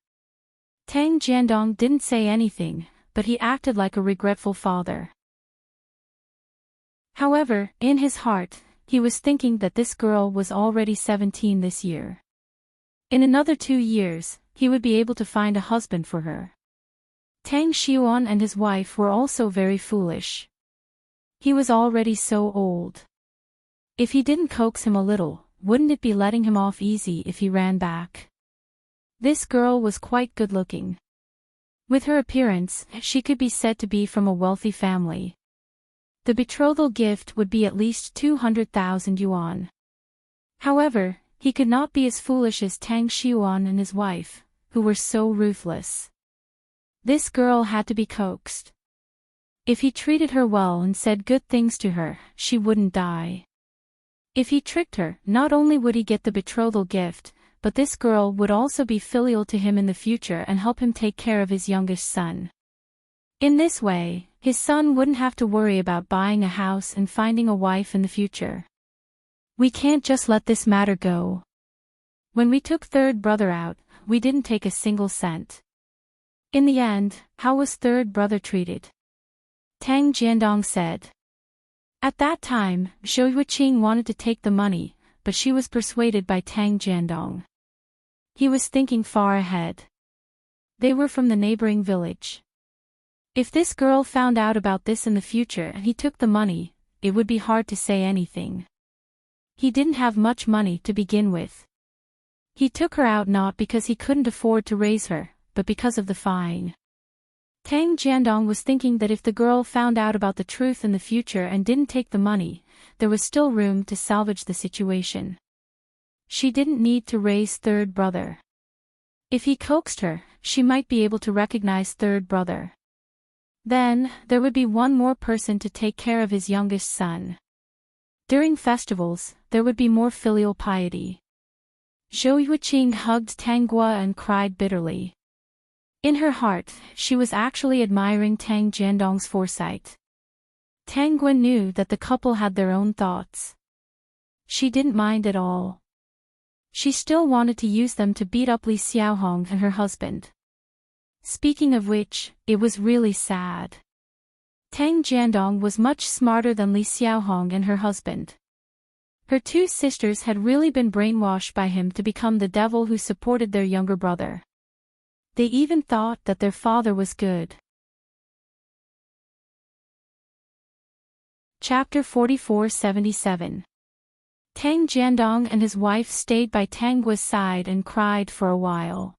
Tang Jiandong didn't say anything, but he acted like a regretful father. However, in his heart, he was thinking that this girl was already 17 this year. In another 2 years, he would be able to find a husband for her. Tang Xiuan and his wife were also very foolish. He was already so old. If he didn't coax him a little, wouldn't it be letting him off easy if he ran back? This girl was quite good-looking. With her appearance, she could be said to be from a wealthy family. The betrothal gift would be at least 200,000 yuan. However, he could not be as foolish as Tang Xiuan and his wife, who were so ruthless. This girl had to be coaxed. If he treated her well and said good things to her, she wouldn't die. If he tricked her, not only would he get the betrothal gift, but this girl would also be filial to him in the future and help him take care of his youngest son. In this way, his son wouldn't have to worry about buying a house and finding a wife in the future. We can't just let this matter go. When we took third brother out, we didn't take a single cent. In the end, how was third brother treated? Tang Jiandong said. At that time, Zhou Yuqing wanted to take the money, but she was persuaded by Tang Jiandong. He was thinking far ahead. They were from the neighboring village. If this girl found out about this in the future and he took the money, it would be hard to say anything. He didn't have much money to begin with. He took her out not because he couldn't afford to raise her, but because of the fine. Tang Jiandong was thinking that if the girl found out about the truth in the future and didn't take the money, there was still room to salvage the situation. She didn't need to raise third brother. If he coaxed her, she might be able to recognize third brother. Then, there would be one more person to take care of his youngest son. During festivals, there would be more filial piety. Zhou Yuqing hugged Tanguo and cried bitterly. In her heart, she was actually admiring Tang Jiandong's foresight. Tanguo knew that the couple had their own thoughts. She didn't mind at all. She still wanted to use them to beat up Li Xiaohong and her husband. Speaking of which, it was really sad. Tang Jiandong was much smarter than Li Xiaohong and her husband. Her two sisters had really been brainwashed by him to become the devil who supported their younger brother. They even thought that their father was good. Chapter 4477. Tang Jiandong and his wife stayed by Tanguo's side and cried for a while.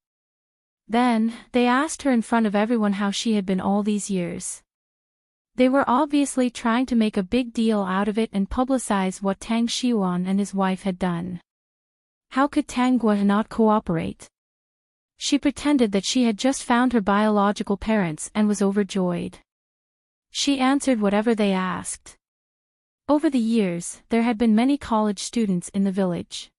Then, they asked her in front of everyone how she had been all these years. They were obviously trying to make a big deal out of it and publicize what Tang Xiuan and his wife had done. How could Tanguo not cooperate? She pretended that she had just found her biological parents and was overjoyed. She answered whatever they asked. Over the years, there had been many college students in the village.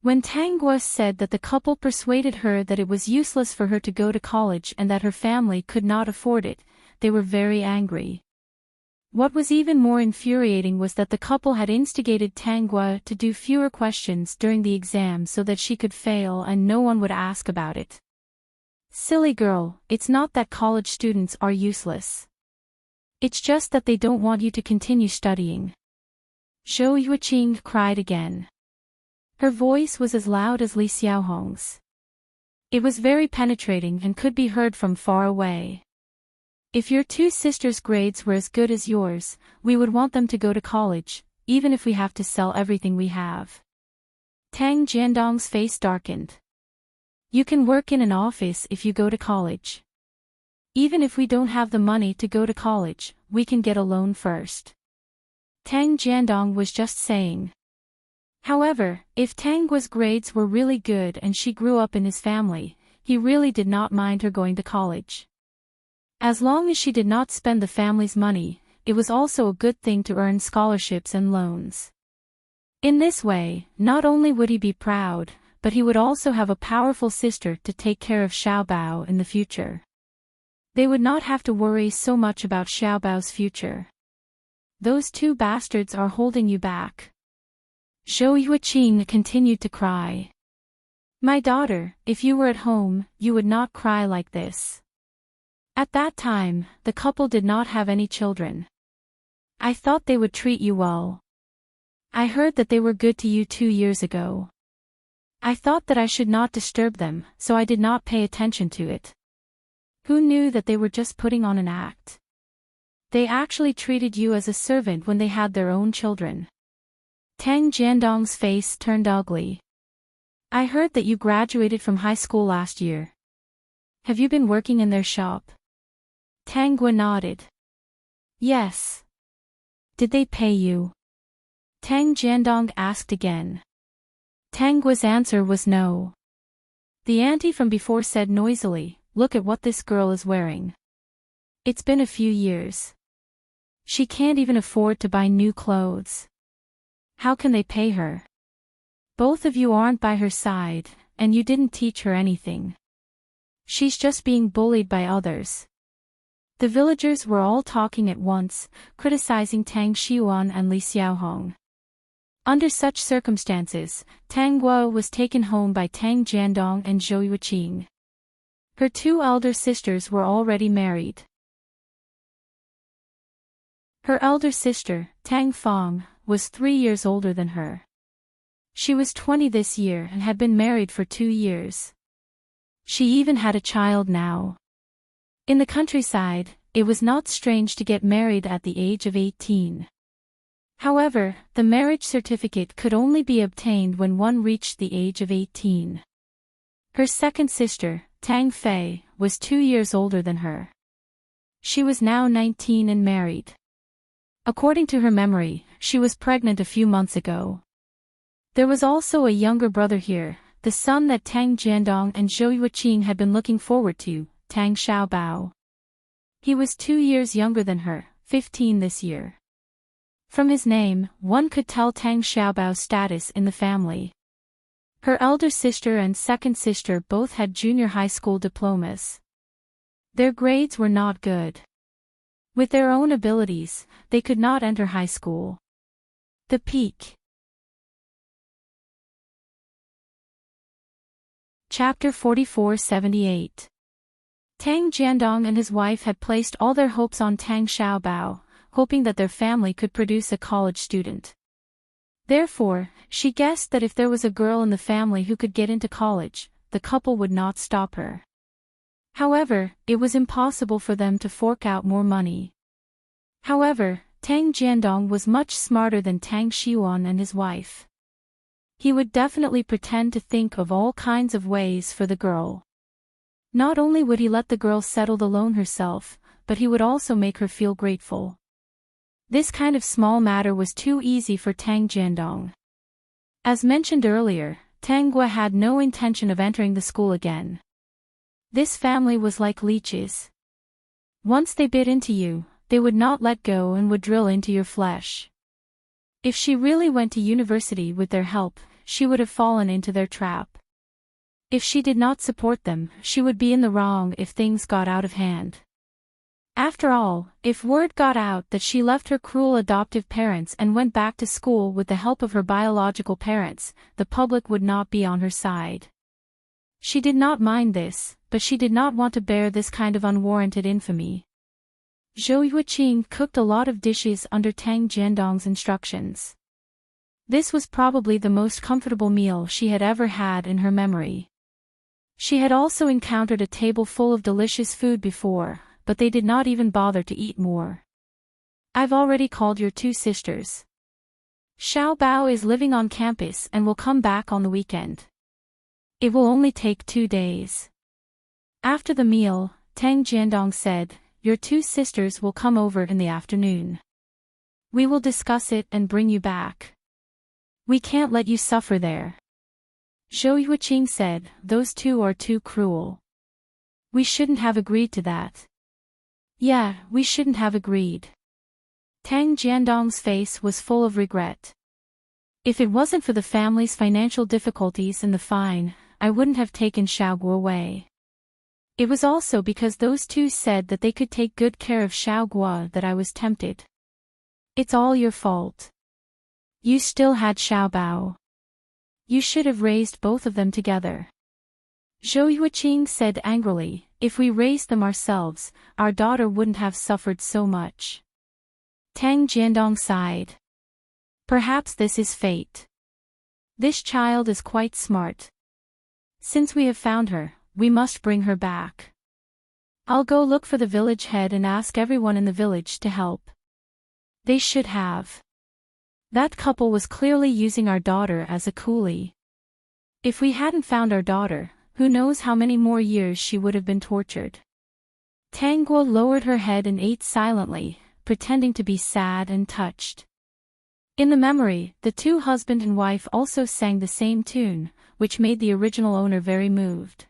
When Tanguo said that the couple persuaded her that it was useless for her to go to college and that her family could not afford it, they were very angry. What was even more infuriating was that the couple had instigated Tanguy to do fewer questions during the exam so that she could fail and no one would ask about it. Silly girl, it's not that college students are useless. It's just that they don't want you to continue studying. Zhou Yuqing cried again. Her voice was as loud as Li Xiaohong's. It was very penetrating and could be heard from far away. If your two sisters' grades were as good as yours, we would want them to go to college, even if we have to sell everything we have. Tang Jiandong's face darkened. You can work in an office if you go to college. Even if we don't have the money to go to college, we can get a loan first. Tang Jiandong was just saying. However, if Tangua's grades were really good and she grew up in his family, he really did not mind her going to college. As long as she did not spend the family's money, it was also a good thing to earn scholarships and loans. In this way, not only would he be proud, but he would also have a powerful sister to take care of Xiaobao in the future. They would not have to worry so much about Xiaobao's future. Those two bastards are holding you back. Zhou Yuqing continued to cry. My daughter, if you were at home, you would not cry like this. At that time, the couple did not have any children. I thought they would treat you well. I heard that they were good to you 2 years ago. I thought that I should not disturb them, so I did not pay attention to it. Who knew that they were just putting on an act? They actually treated you as a servant when they had their own children. Tang Jiandong's face turned ugly. I heard that you graduated from high school last year. Have you been working in their shop? Tanguy nodded. Yes. Did they pay you? Tang Jiandong asked again. Tanguy's answer was no. The auntie from before said noisily, look at what this girl is wearing. It's been a few years. She can't even afford to buy new clothes. How can they pay her? Both of you aren't by her side, and you didn't teach her anything. She's just being bullied by others. The villagers were all talking at once, criticizing Tang Xiuan and Li Xiaohong. Under such circumstances, Tang Guo was taken home by Tang Jiandong and Zhou Yuqing. Her two elder sisters were already married. Her elder sister, Tang Fong, was 3 years older than her. She was 20 this year and had been married for 2 years. She even had a child now. In the countryside, it was not strange to get married at the age of 18. However, the marriage certificate could only be obtained when one reached the age of 18. Her second sister, Tang Fei, was 2 years older than her. She was now 19 and married. According to her memory, she was pregnant a few months ago. There was also a younger brother here, the son that Tang Jiandong and Zhou Yuqing had been looking forward to, Tang Xiaobao. He was 2 years younger than her, 15 this year. From his name, one could tell Tang Xiaobao's status in the family. Her elder sister and second sister both had junior high school diplomas. Their grades were not good. With their own abilities, they could not enter high school. The peak. Chapter 4478. Tang Jiandong and his wife had placed all their hopes on Tang Xiaobao, hoping that their family could produce a college student. Therefore, she guessed that if there was a girl in the family who could get into college, the couple would not stop her. However, it was impossible for them to fork out more money. However, Tang Jiandong was much smarter than Tang Xiuan and his wife. He would definitely pretend to think of all kinds of ways for the girl. Not only would he let the girl settle the loan herself, but he would also make her feel grateful. This kind of small matter was too easy for Tang Jiandong. As mentioned earlier, Tang Guo had no intention of entering the school again. This family was like leeches. Once they bit into you, they would not let go and would drill into your flesh. If she really went to university with their help, she would have fallen into their trap. If she did not support them, she would be in the wrong if things got out of hand. After all, if word got out that she left her cruel adoptive parents and went back to school with the help of her biological parents, the public would not be on her side. She did not mind this, but she did not want to bear this kind of unwarranted infamy. Zhou Yuqing cooked a lot of dishes under Tang Jiandong's instructions. This was probably the most comfortable meal she had ever had in her memory. She had also encountered a table full of delicious food before, but they did not even bother to eat more. I've already called your two sisters. Xiao Bao is living on campus and will come back on the weekend. It will only take 2 days. After the meal, Tang Jiandong said, your two sisters will come over in the afternoon. We will discuss it and bring you back. We can't let you suffer there. Zhou Yuqing said, those two are too cruel. We shouldn't have agreed to that. Yeah, we shouldn't have agreed. Tang Jiandong's face was full of regret. If it wasn't for the family's financial difficulties and the fine, I wouldn't have taken Xiaoguo away. It was also because those two said that they could take good care of Xiaoguo that I was tempted. It's all your fault. You still had Xiaobao. You should have raised both of them together. Zhou Yuqing said angrily, if we raised them ourselves, our daughter wouldn't have suffered so much. Tang Jiandong sighed. Perhaps this is fate. This child is quite smart. Since we have found her, we must bring her back. I'll go look for the village head and ask everyone in the village to help. They should have. That couple was clearly using our daughter as a coolie. If we hadn't found our daughter, who knows how many more years she would have been tortured. Tang Guo lowered her head and ate silently, pretending to be sad and touched. In the memory, the two husband and wife also sang the same tune, which made the original owner very moved.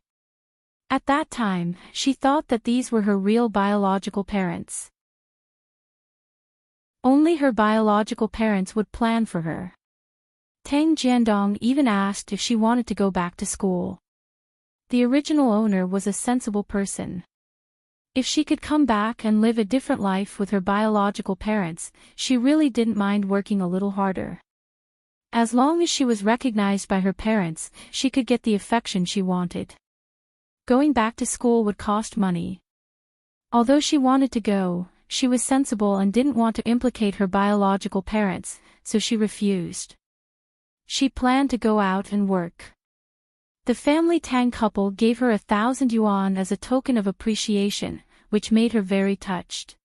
At that time, she thought that these were her real biological parents. Only her biological parents would plan for her. Tang Jiandong even asked if she wanted to go back to school. The original owner was a sensible person. If she could come back and live a different life with her biological parents, she really didn't mind working a little harder. As long as she was recognized by her parents, she could get the affection she wanted. Going back to school would cost money. Although she wanted to go, she was sensible and didn't want to implicate her biological parents, so she refused. She planned to go out and work. The family Tang couple gave her 1,000 yuan as a token of appreciation, which made her very touched.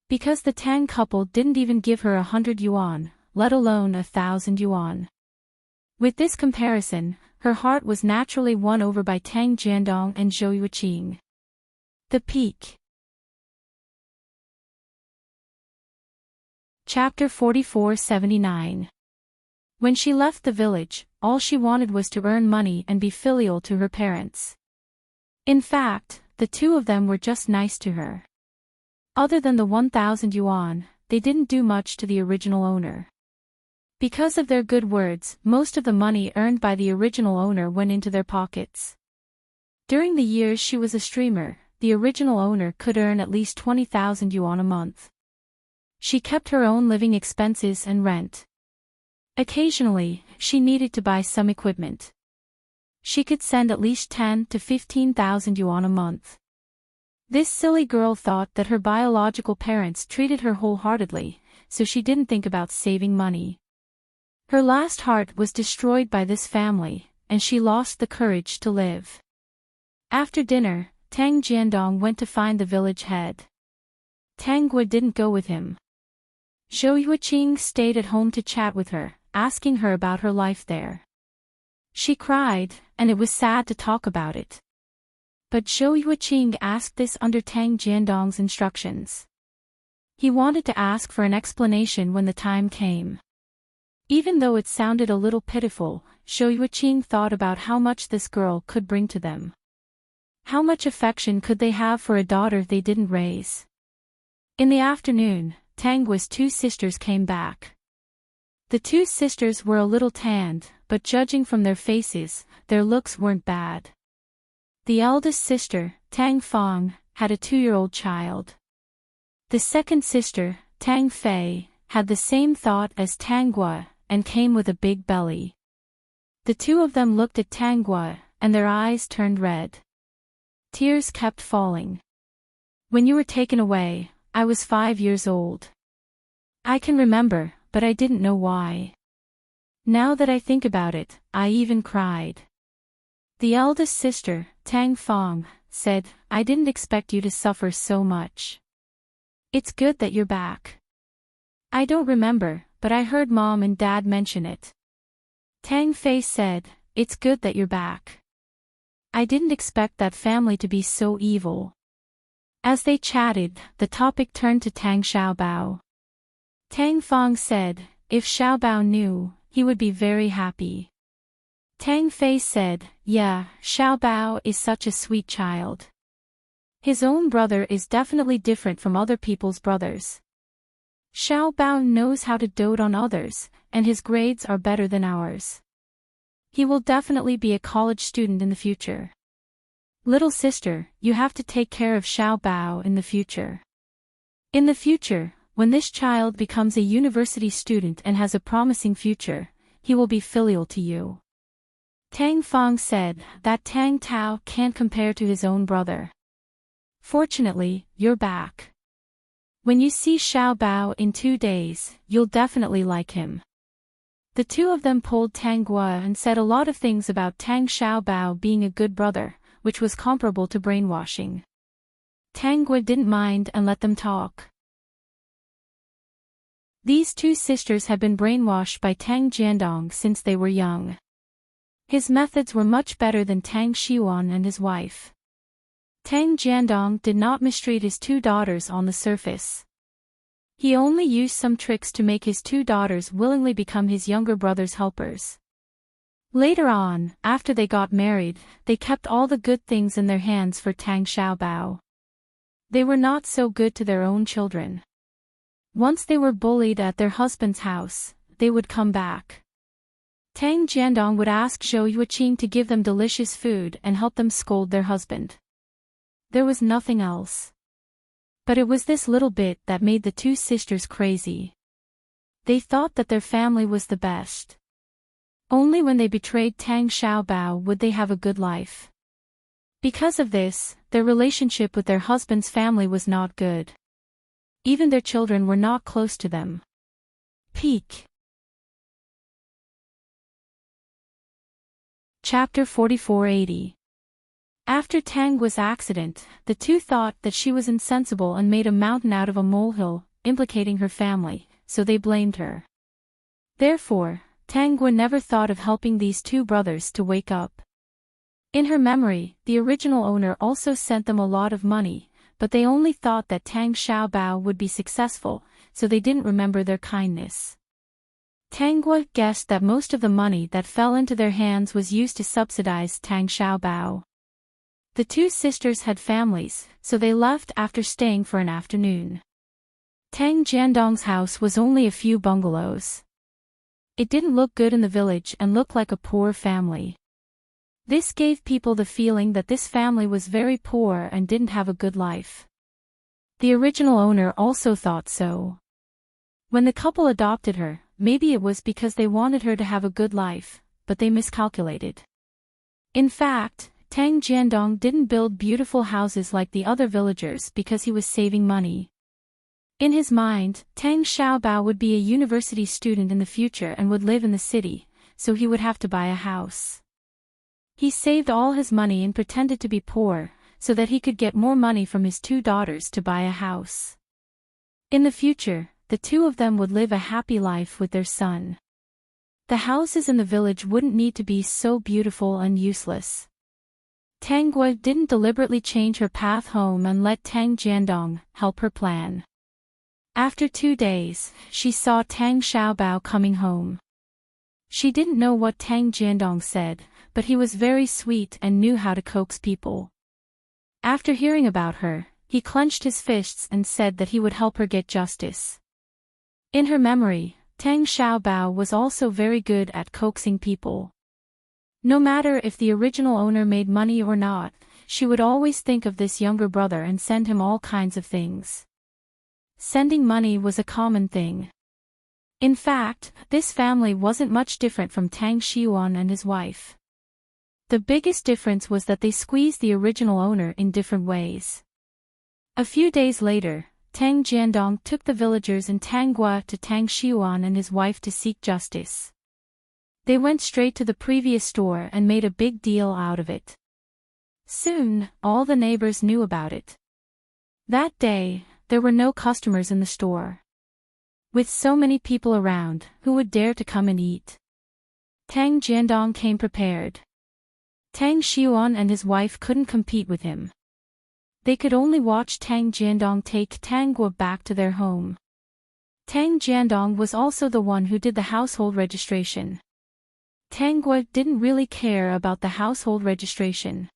Because the Tang couple didn't even give her 100 yuan, let alone 1,000 yuan. With this comparison, her heart was naturally won over by Tang Jiandong and Zhou Yuqing. The Peak. Chapter 4479. When she left the village, all she wanted was to earn money and be filial to her parents. In fact, the two of them were just nice to her. Other than the 1,000 yuan, they didn't do much to the original owner. Because of their good words, most of the money earned by the original owner went into their pockets. During the years she was a streamer, the original owner could earn at least 20,000 yuan a month. She kept her own living expenses and rent. Occasionally, she needed to buy some equipment. She could send at least 10 to 15,000 yuan a month. This silly girl thought that her biological parents treated her wholeheartedly, so she didn't think about saving money. Her last heart was destroyed by this family, and she lost the courage to live. After dinner, Tang Jiandong went to find the village head. Tang Guo didn't go with him. Zhou Yuqing stayed at home to chat with her, asking her about her life there. She cried, and it was sad to talk about it. But Zhou Yuqing asked this under Tang Jiandong's instructions. He wanted to ask for an explanation when the time came. Even though it sounded a little pitiful, Zhou Yuqing thought about how much this girl could bring to them. How much affection could they have for a daughter they didn't raise? In the afternoon, Tang Guo's two sisters came back. The two sisters were a little tanned, but judging from their faces, their looks weren't bad. The eldest sister, Tang Fong, had a 2-year-old child. The second sister, Tang Fei, had the same thought as Tang Gua, and came with a big belly. The two of them looked at Tang Gua, and their eyes turned red. Tears kept falling. When you were taken away, I was 5 years old. I can remember, but I didn't know why. Now that I think about it, I even cried. The eldest sister, Tang Fong, said, I didn't expect you to suffer so much. It's good that you're back. I don't remember, but I heard Mom and Dad mention it. Tang Fei said, it's good that you're back. I didn't expect that family to be so evil. As they chatted, the topic turned to Tang Xiaobao. Tang Fong said, if Xiaobao knew, he would be very happy. Tang Fei said, yeah, Xiaobao is such a sweet child. His own brother is definitely different from other people's brothers. Xiaobao knows how to dote on others, and his grades are better than ours. He will definitely be a college student in the future. Little sister, you have to take care of Xiaobao in the future. In the future, when this child becomes a university student and has a promising future, he will be filial to you. Tang Fong said that Tang Tao can't compare to his own brother. Fortunately, you're back. When you see Xiaobao in 2 days, you'll definitely like him. The two of them pulled Tang Gua and said a lot of things about Tang Xiaobao being a good brother, which was comparable to brainwashing. Tang Gua didn't mind and let them talk. These two sisters had been brainwashed by Tang Jiandong since they were young. His methods were much better than Tang Xiwan and his wife. Tang Jiandong did not mistreat his two daughters on the surface. He only used some tricks to make his two daughters willingly become his younger brother's helpers. Later on, after they got married, they kept all the good things in their hands for Tang Xiaobao. They were not so good to their own children. Once they were bullied at their husband's house, they would come back. Tang Jiandong would ask Zhou Yuqing to give them delicious food and help them scold their husband. There was nothing else. But it was this little bit that made the two sisters crazy. They thought that their family was the best. Only when they betrayed Tang Xiaobao would they have a good life. Because of this, their relationship with their husband's family was not good. Even their children were not close to them. Peak. Chapter 4480. After Tang Gua's accident, the two thought that she was insensible and made a mountain out of a molehill, implicating her family, so they blamed her. Therefore, Tang Gua never thought of helping these two brothers to wake up. In her memory, the original owner also sent them a lot of money, but they only thought that Tang Xiaobao would be successful, so they didn't remember their kindness. Tang Gua guessed that most of the money that fell into their hands was used to subsidize Tang Xiaobao. The two sisters had families, so they left after staying for an afternoon. Tang Jiandong's house was only a few bungalows. It didn't look good in the village and looked like a poor family. This gave people the feeling that this family was very poor and didn't have a good life. The original owner also thought so. When the couple adopted her, maybe it was because they wanted her to have a good life, but they miscalculated. In fact, Tang Jiandong didn't build beautiful houses like the other villagers because he was saving money. In his mind, Tang Xiaobao would be a university student in the future and would live in the city, so he would have to buy a house. He saved all his money and pretended to be poor, so that he could get more money from his two daughters to buy a house. In the future, the two of them would live a happy life with their son. The houses in the village wouldn't need to be so beautiful and useless. Tang Gua didn't deliberately change her path home and let Tang Jiandong help her plan. After 2 days, she saw Tang Xiaobao coming home. She didn't know what Tang Jiandong said, but he was very sweet and knew how to coax people. After hearing about her, he clenched his fists and said that he would help her get justice. In her memory, Tang Xiaobao was also very good at coaxing people. No matter if the original owner made money or not, she would always think of this younger brother and send him all kinds of things. Sending money was a common thing. In fact, this family wasn't much different from Tang Xiuan and his wife. The biggest difference was that they squeezed the original owner in different ways. A few days later, Tang Jiandong took the villagers in Tanggua to Tang Xiuan and his wife to seek justice. They went straight to the previous store and made a big deal out of it. Soon, all the neighbors knew about it. That day, there were no customers in the store. With so many people around, who would dare to come and eat? Tang Jiandong came prepared. Tang Xiuan and his wife couldn't compete with him. They could only watch Tang Jiandong take Tanggua back to their home. Tang Jiandong was also the one who did the household registration. Tanggua didn't really care about the household registration.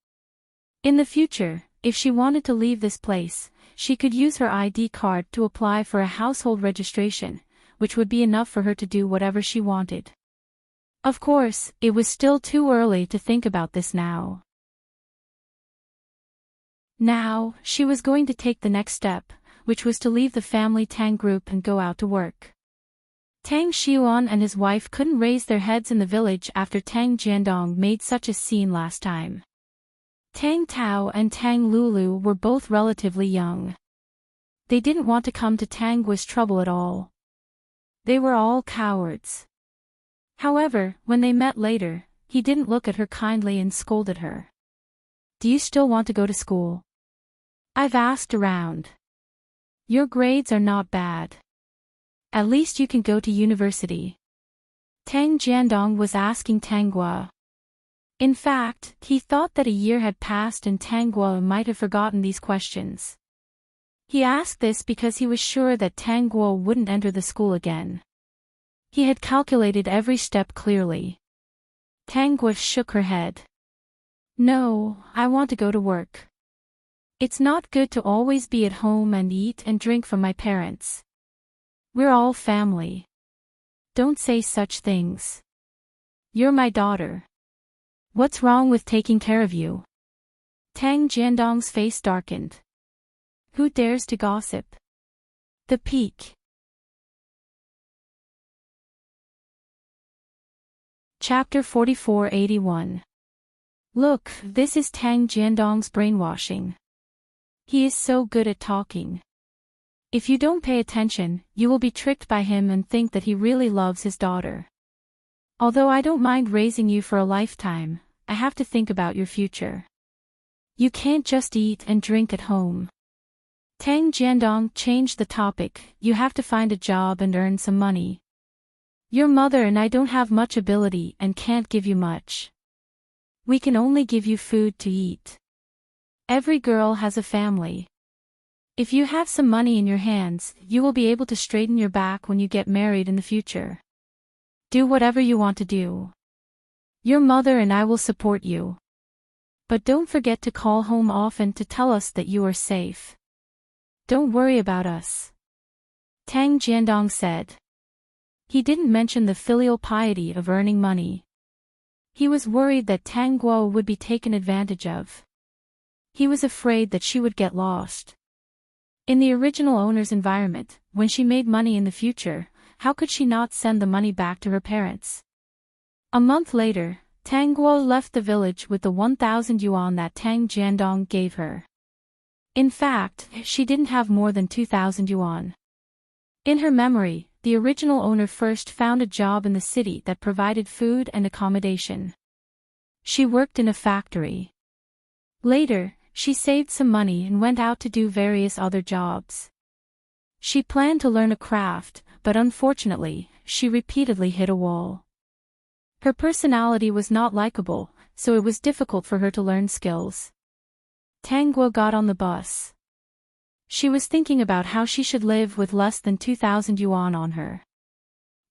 In the future, if she wanted to leave this place, she could use her ID card to apply for a household registration, which would be enough for her to do whatever she wanted. Of course, it was still too early to think about this now. Now, she was going to take the next step, which was to leave the family Tang group and go out to work. Tang Xiuan and his wife couldn't raise their heads in the village after Tang Jiandong made such a scene last time. Tang Tao and Tang Lulu were both relatively young. They didn't want to come to Tanggua's trouble at all. They were all cowards. However, when they met later, he didn't look at her kindly and scolded her. "Do you still want to go to school? I've asked around. Your grades are not bad. At least you can go to university." Tang Jiandong was asking Tanggua. In fact, he thought that a year had passed and Tanggua might have forgotten these questions. He asked this because he was sure that Tanggua wouldn't enter the school again. He had calculated every step clearly. Tanggua shook her head. "No, I want to go to work. It's not good to always be at home and eat and drink from my parents. We're all family. Don't say such things. You're my daughter. What's wrong with taking care of you?" Tang Jiandong's face darkened. Who dares to gossip? The Peak. Chapter 4481. Look, this is Tang Jiandong's brainwashing. He is so good at talking. If you don't pay attention, you will be tricked by him and think that he really loves his daughter. Although I don't mind raising you for a lifetime, I have to think about your future. You can't just eat and drink at home. Tang Jiandong changed the topic. You have to find a job and earn some money. Your mother and I don't have much ability and can't give you much. We can only give you food to eat. Every girl has a family. If you have some money in your hands, you will be able to straighten your back when you get married in the future. Do whatever you want to do. Your mother and I will support you. But don't forget to call home often to tell us that you are safe. Don't worry about us. Tang Jiandong said. He didn't mention the filial piety of earning money. He was worried that Tang Guo would be taken advantage of. He was afraid that she would get lost. In the original owner's environment, when she made money in the future, how could she not send the money back to her parents? A month later, Tang Guo left the village with the 1,000 yuan that Tang Jiandong gave her. In fact, she didn't have more than 2,000 yuan. In her memory, the original owner first found a job in the city that provided food and accommodation. She worked in a factory. Later, she saved some money and went out to do various other jobs. She planned to learn a craft, but unfortunately, she repeatedly hit a wall. Her personality was not likable, so it was difficult for her to learn skills. Tang Guo got on the bus. She was thinking about how she should live with less than 2,000 yuan on her.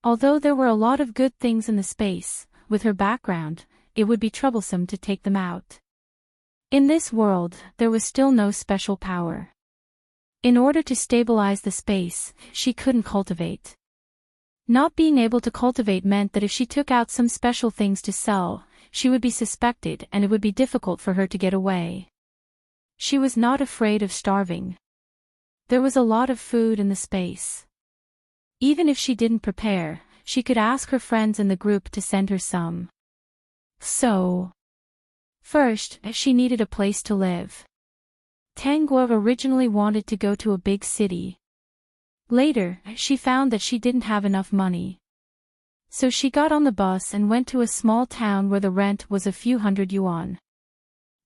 Although there were a lot of good things in the space, with her background, it would be troublesome to take them out. In this world, there was still no special power. In order to stabilize the space, she couldn't cultivate. Not being able to cultivate meant that if she took out some special things to sell, she would be suspected and it would be difficult for her to get away. She was not afraid of starving. There was a lot of food in the space. Even if she didn't prepare, she could ask her friends in the group to send her some. So, first, she needed a place to live. Tangua originally wanted to go to a big city. Later, she found that she didn't have enough money. So she got on the bus and went to a small town where the rent was a few hundred yuan.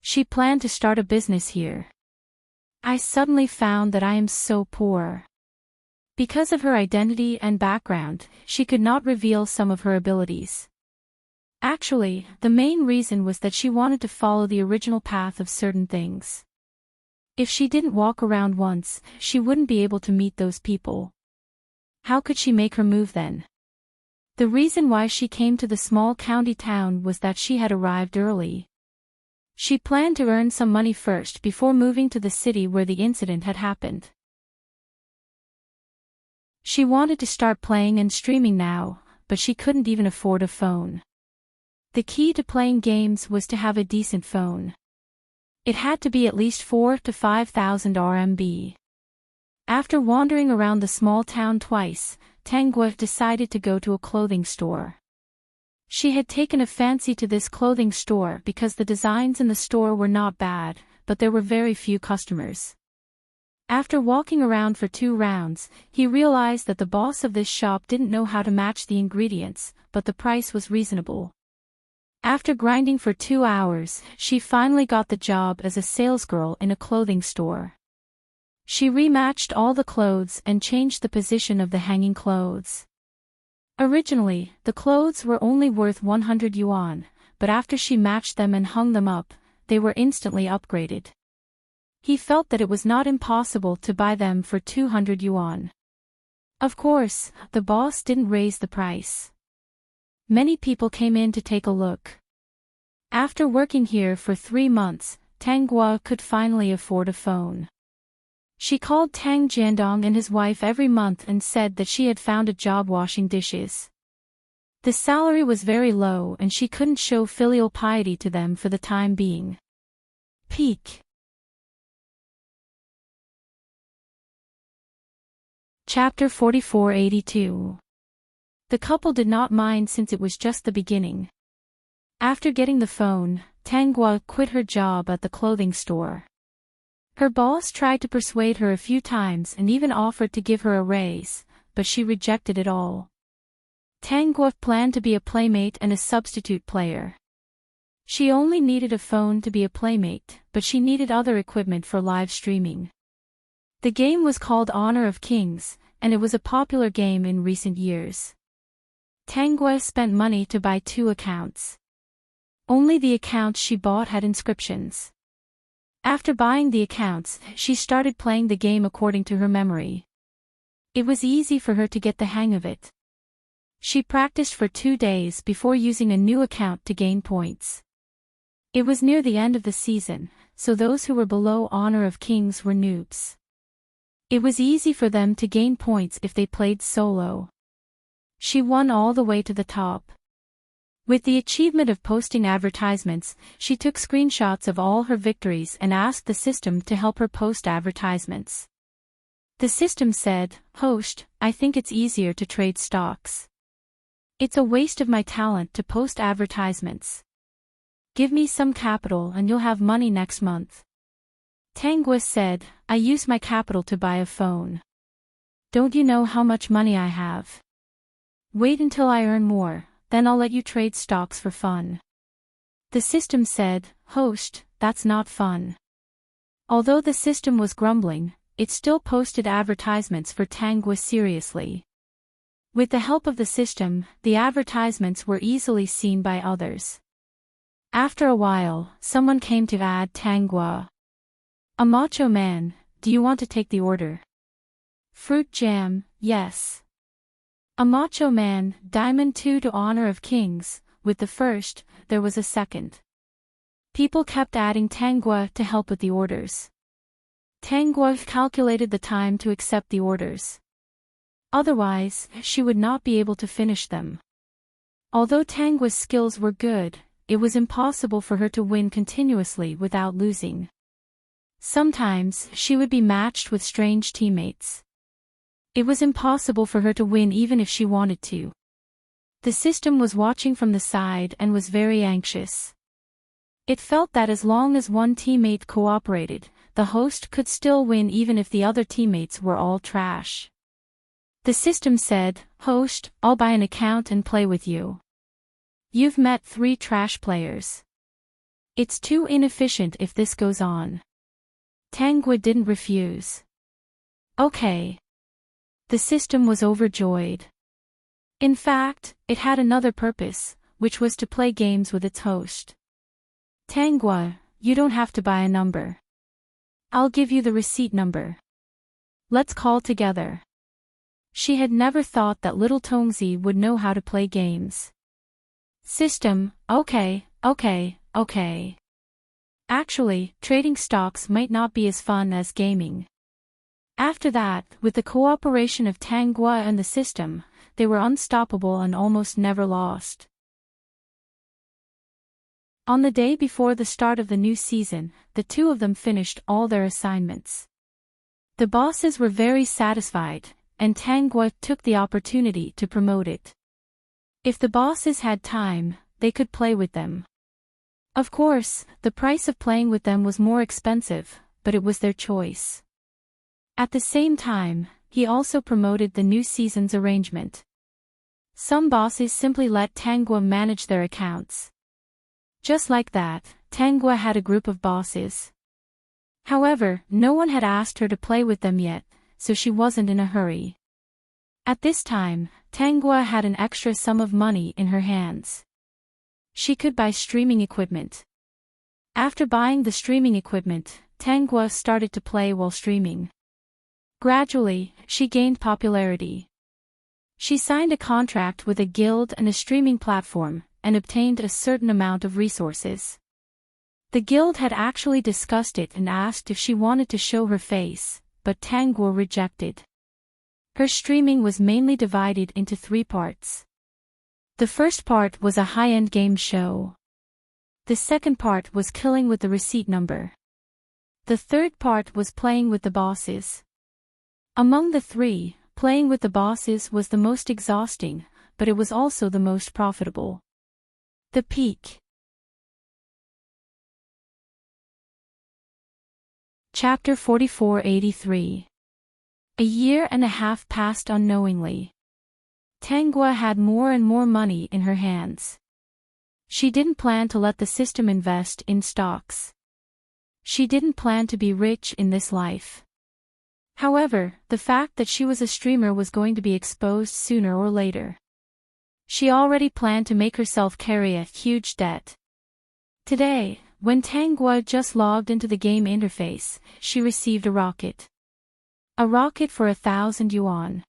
She planned to start a business here. I suddenly found that I am so poor. Because of her identity and background, she could not reveal some of her abilities. Actually, the main reason was that she wanted to follow the original path of certain things. If she didn't walk around once, she wouldn't be able to meet those people. How could she make her move then? The reason why she came to the small county town was that she had arrived early. She planned to earn some money first before moving to the city where the incident had happened. She wanted to start playing and streaming now, but she couldn't even afford a phone. The key to playing games was to have a decent phone. It had to be at least 4,000 to 5,000 RMB. After wandering around the small town twice, Tangua decided to go to a clothing store. She had taken a fancy to this clothing store because the designs in the store were not bad, but there were very few customers. After walking around for 2 rounds, he realized that the boss of this shop didn't know how to match the ingredients, but the price was reasonable. After grinding for 2 hours, she finally got the job as a salesgirl in a clothing store. She rematched all the clothes and changed the position of the hanging clothes. Originally, the clothes were only worth 100 yuan, but after she matched them and hung them up, they were instantly upgraded. He felt that it was not impossible to buy them for 200 yuan. Of course, the boss didn't raise the price. Many people came in to take a look. After working here for 3 months, Tangua could finally afford a phone. She called Tang Jiandong and his wife every month and said that she had found a job washing dishes. The salary was very low and she couldn't show filial piety to them for the time being. Peak. Chapter 4482. The couple did not mind since it was just the beginning. After getting the phone, Tangua quit her job at the clothing store. Her boss tried to persuade her a few times and even offered to give her a raise, but she rejected it all. Tangua planned to be a playmate and a substitute player. She only needed a phone to be a playmate, but she needed other equipment for live streaming. The game was called Honor of Kings, and it was a popular game in recent years. Tangua spent money to buy 2 accounts. Only the accounts she bought had inscriptions. After buying the accounts, she started playing the game according to her memory. It was easy for her to get the hang of it. She practiced for 2 days before using a new account to gain points. It was near the end of the season, so those who were below Honor of Kings were noobs. It was easy for them to gain points if they played solo. She won all the way to the top. With the achievement of posting advertisements, she took screenshots of all her victories and asked the system to help her post advertisements. The system said, "Host, I think it's easier to trade stocks. It's a waste of my talent to post advertisements. Give me some capital and you'll have money next month." Tangua said, "I use my capital to buy a phone. Don't you know how much money I have? Wait until I earn more. Then I'll let you trade stocks for fun." The system said, "Host, that's not fun." Although the system was grumbling, it still posted advertisements for Tangua seriously. With the help of the system, the advertisements were easily seen by others. After a while, someone came to add Tangua. "A macho man, do you want to take the order?" "Fruit jam, yes." A macho man, Diamond 2 to Honor of Kings. With the first, there was a second. People kept adding Tangua to help with the orders. Tangua calculated the time to accept the orders. Otherwise, she would not be able to finish them. Although Tangua's skills were good, it was impossible for her to win continuously without losing. Sometimes, she would be matched with strange teammates. It was impossible for her to win even if she wanted to. The system was watching from the side and was very anxious. It felt that as long as one teammate cooperated, the host could still win even if the other teammates were all trash. The system said, "Host, I'll buy an account and play with you. You've met 3 trash players. It's too inefficient if this goes on." Tangua didn't refuse. Okay. The system was overjoyed. In fact, it had another purpose, which was to play games with its host. Tangua, you don't have to buy a number. I'll give you the receipt number. Let's call together. She had never thought that little Tongzi would know how to play games. System, okay. Actually, trading stocks might not be as fun as gaming. After that, with the cooperation of Tangua and the system, they were unstoppable and almost never lost. On the day before the start of the new season, the two of them finished all their assignments. The bosses were very satisfied, and Tangua took the opportunity to promote it. If the bosses had time, they could play with them. Of course, the price of playing with them was more expensive, but it was their choice. At the same time, he also promoted the new season's arrangement. Some bosses simply let Tangua manage their accounts. Just like that, Tangua had a group of bosses. However, no one had asked her to play with them yet, so she wasn't in a hurry. At this time, Tangua had an extra sum of money in her hands. She could buy streaming equipment. After buying the streaming equipment, Tangua started to play while streaming. Gradually, she gained popularity. She signed a contract with a guild and a streaming platform, and obtained a certain amount of resources. The guild had actually discussed it and asked if she wanted to show her face, but Tangua rejected. Her streaming was mainly divided into 3 parts. The first part was a high-end game show. The second part was killing with the receipt number. The third part was playing with the bosses. Among the 3, playing with the bosses was the most exhausting, but it was also the most profitable. The peak. Chapter 4483. A year and a half passed unknowingly. Tangua had more and more money in her hands. She didn't plan to let the system invest in stocks. She didn't plan to be rich in this life. However, the fact that she was a streamer was going to be exposed sooner or later. She already planned to make herself carry a huge debt. Today, when Tangua just logged into the game interface, she received a rocket. A rocket for 1,000 yuan.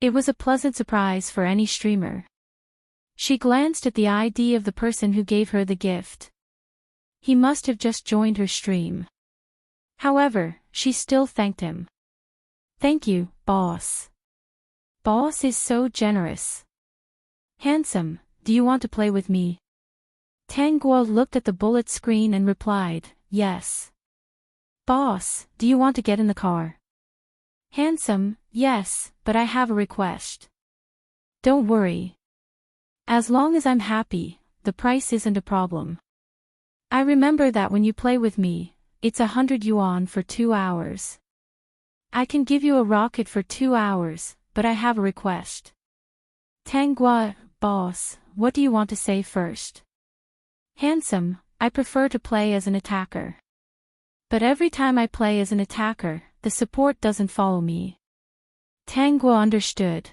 It was a pleasant surprise for any streamer. She glanced at the ID of the person who gave her the gift. He must have just joined her stream. However, she still thanked him. "Thank you, boss. Boss is so generous. Handsome, do you want to play with me?" Tangua looked at the bullet screen and replied, "Yes." "Boss, do you want to get in the car?" Handsome, "Yes, but I have a request." "Don't worry. As long as I'm happy, the price isn't a problem. I remember that when you play with me, it's 100 yuan for 2 hours. I can give you a rocket for 2 hours, but I have a request." Tangua, "Boss, what do you want to say first?" Handsome, "I prefer to play as an attacker. But every time I play as an attacker, the support doesn't follow me." Tangua understood.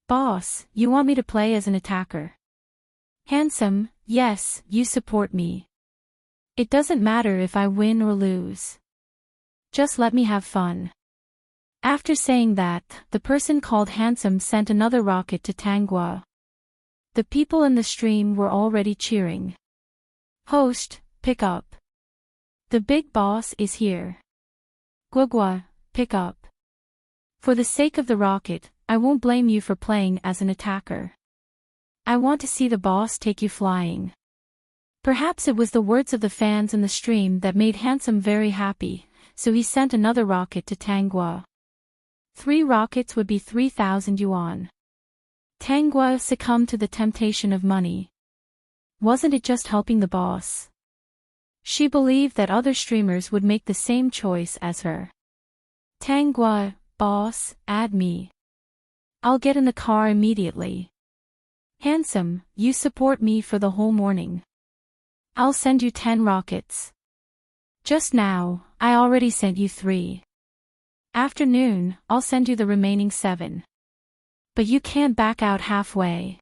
"Boss, you want me to play as an attacker?" Handsome, "Yes, you support me. It doesn't matter if I win or lose. Just let me have fun." After saying that, the person called Handsome sent another rocket to Tangua. The people in the stream were already cheering. "Host, pick up. The big boss is here. Guagua, pick up. For the sake of the rocket, I won't blame you for playing as an attacker. I want to see the boss take you flying. Perhaps it was the words of the fans in the stream that made Handsome very happy, so he sent another rocket to Tanguo. 3 rockets would be 3,000 yuan. Tanguo succumbed to the temptation of money. Wasn't it just helping the boss? She believed that other streamers would make the same choice as her. Tanguo, boss, add me. I'll get in the car immediately. Handsome, you support me for the whole morning. I'll send you 10 rockets. Just now, I already sent you 3. Afternoon, I'll send you the remaining 7. But you can't back out halfway.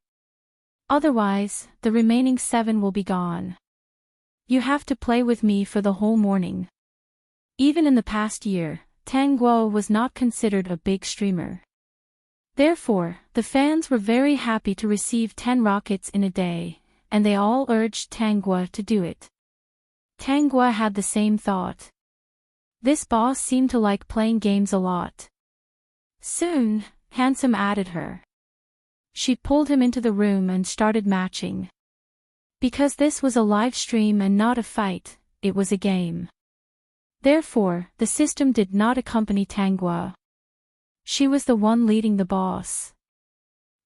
Otherwise, the remaining 7 will be gone. You have to play with me for the whole morning. Even in the past year, Tanguo was not considered a big streamer. Therefore, the fans were very happy to receive 10 rockets in a day, and they all urged Tanguo to do it. Tanguo had the same thought. This boss seemed to like playing games a lot. Soon, Handsome added her. She pulled him into the room and started matching. Because this was a live stream and not a fight, it was a game. Therefore, the system did not accompany Tanguo. She was the one leading the boss.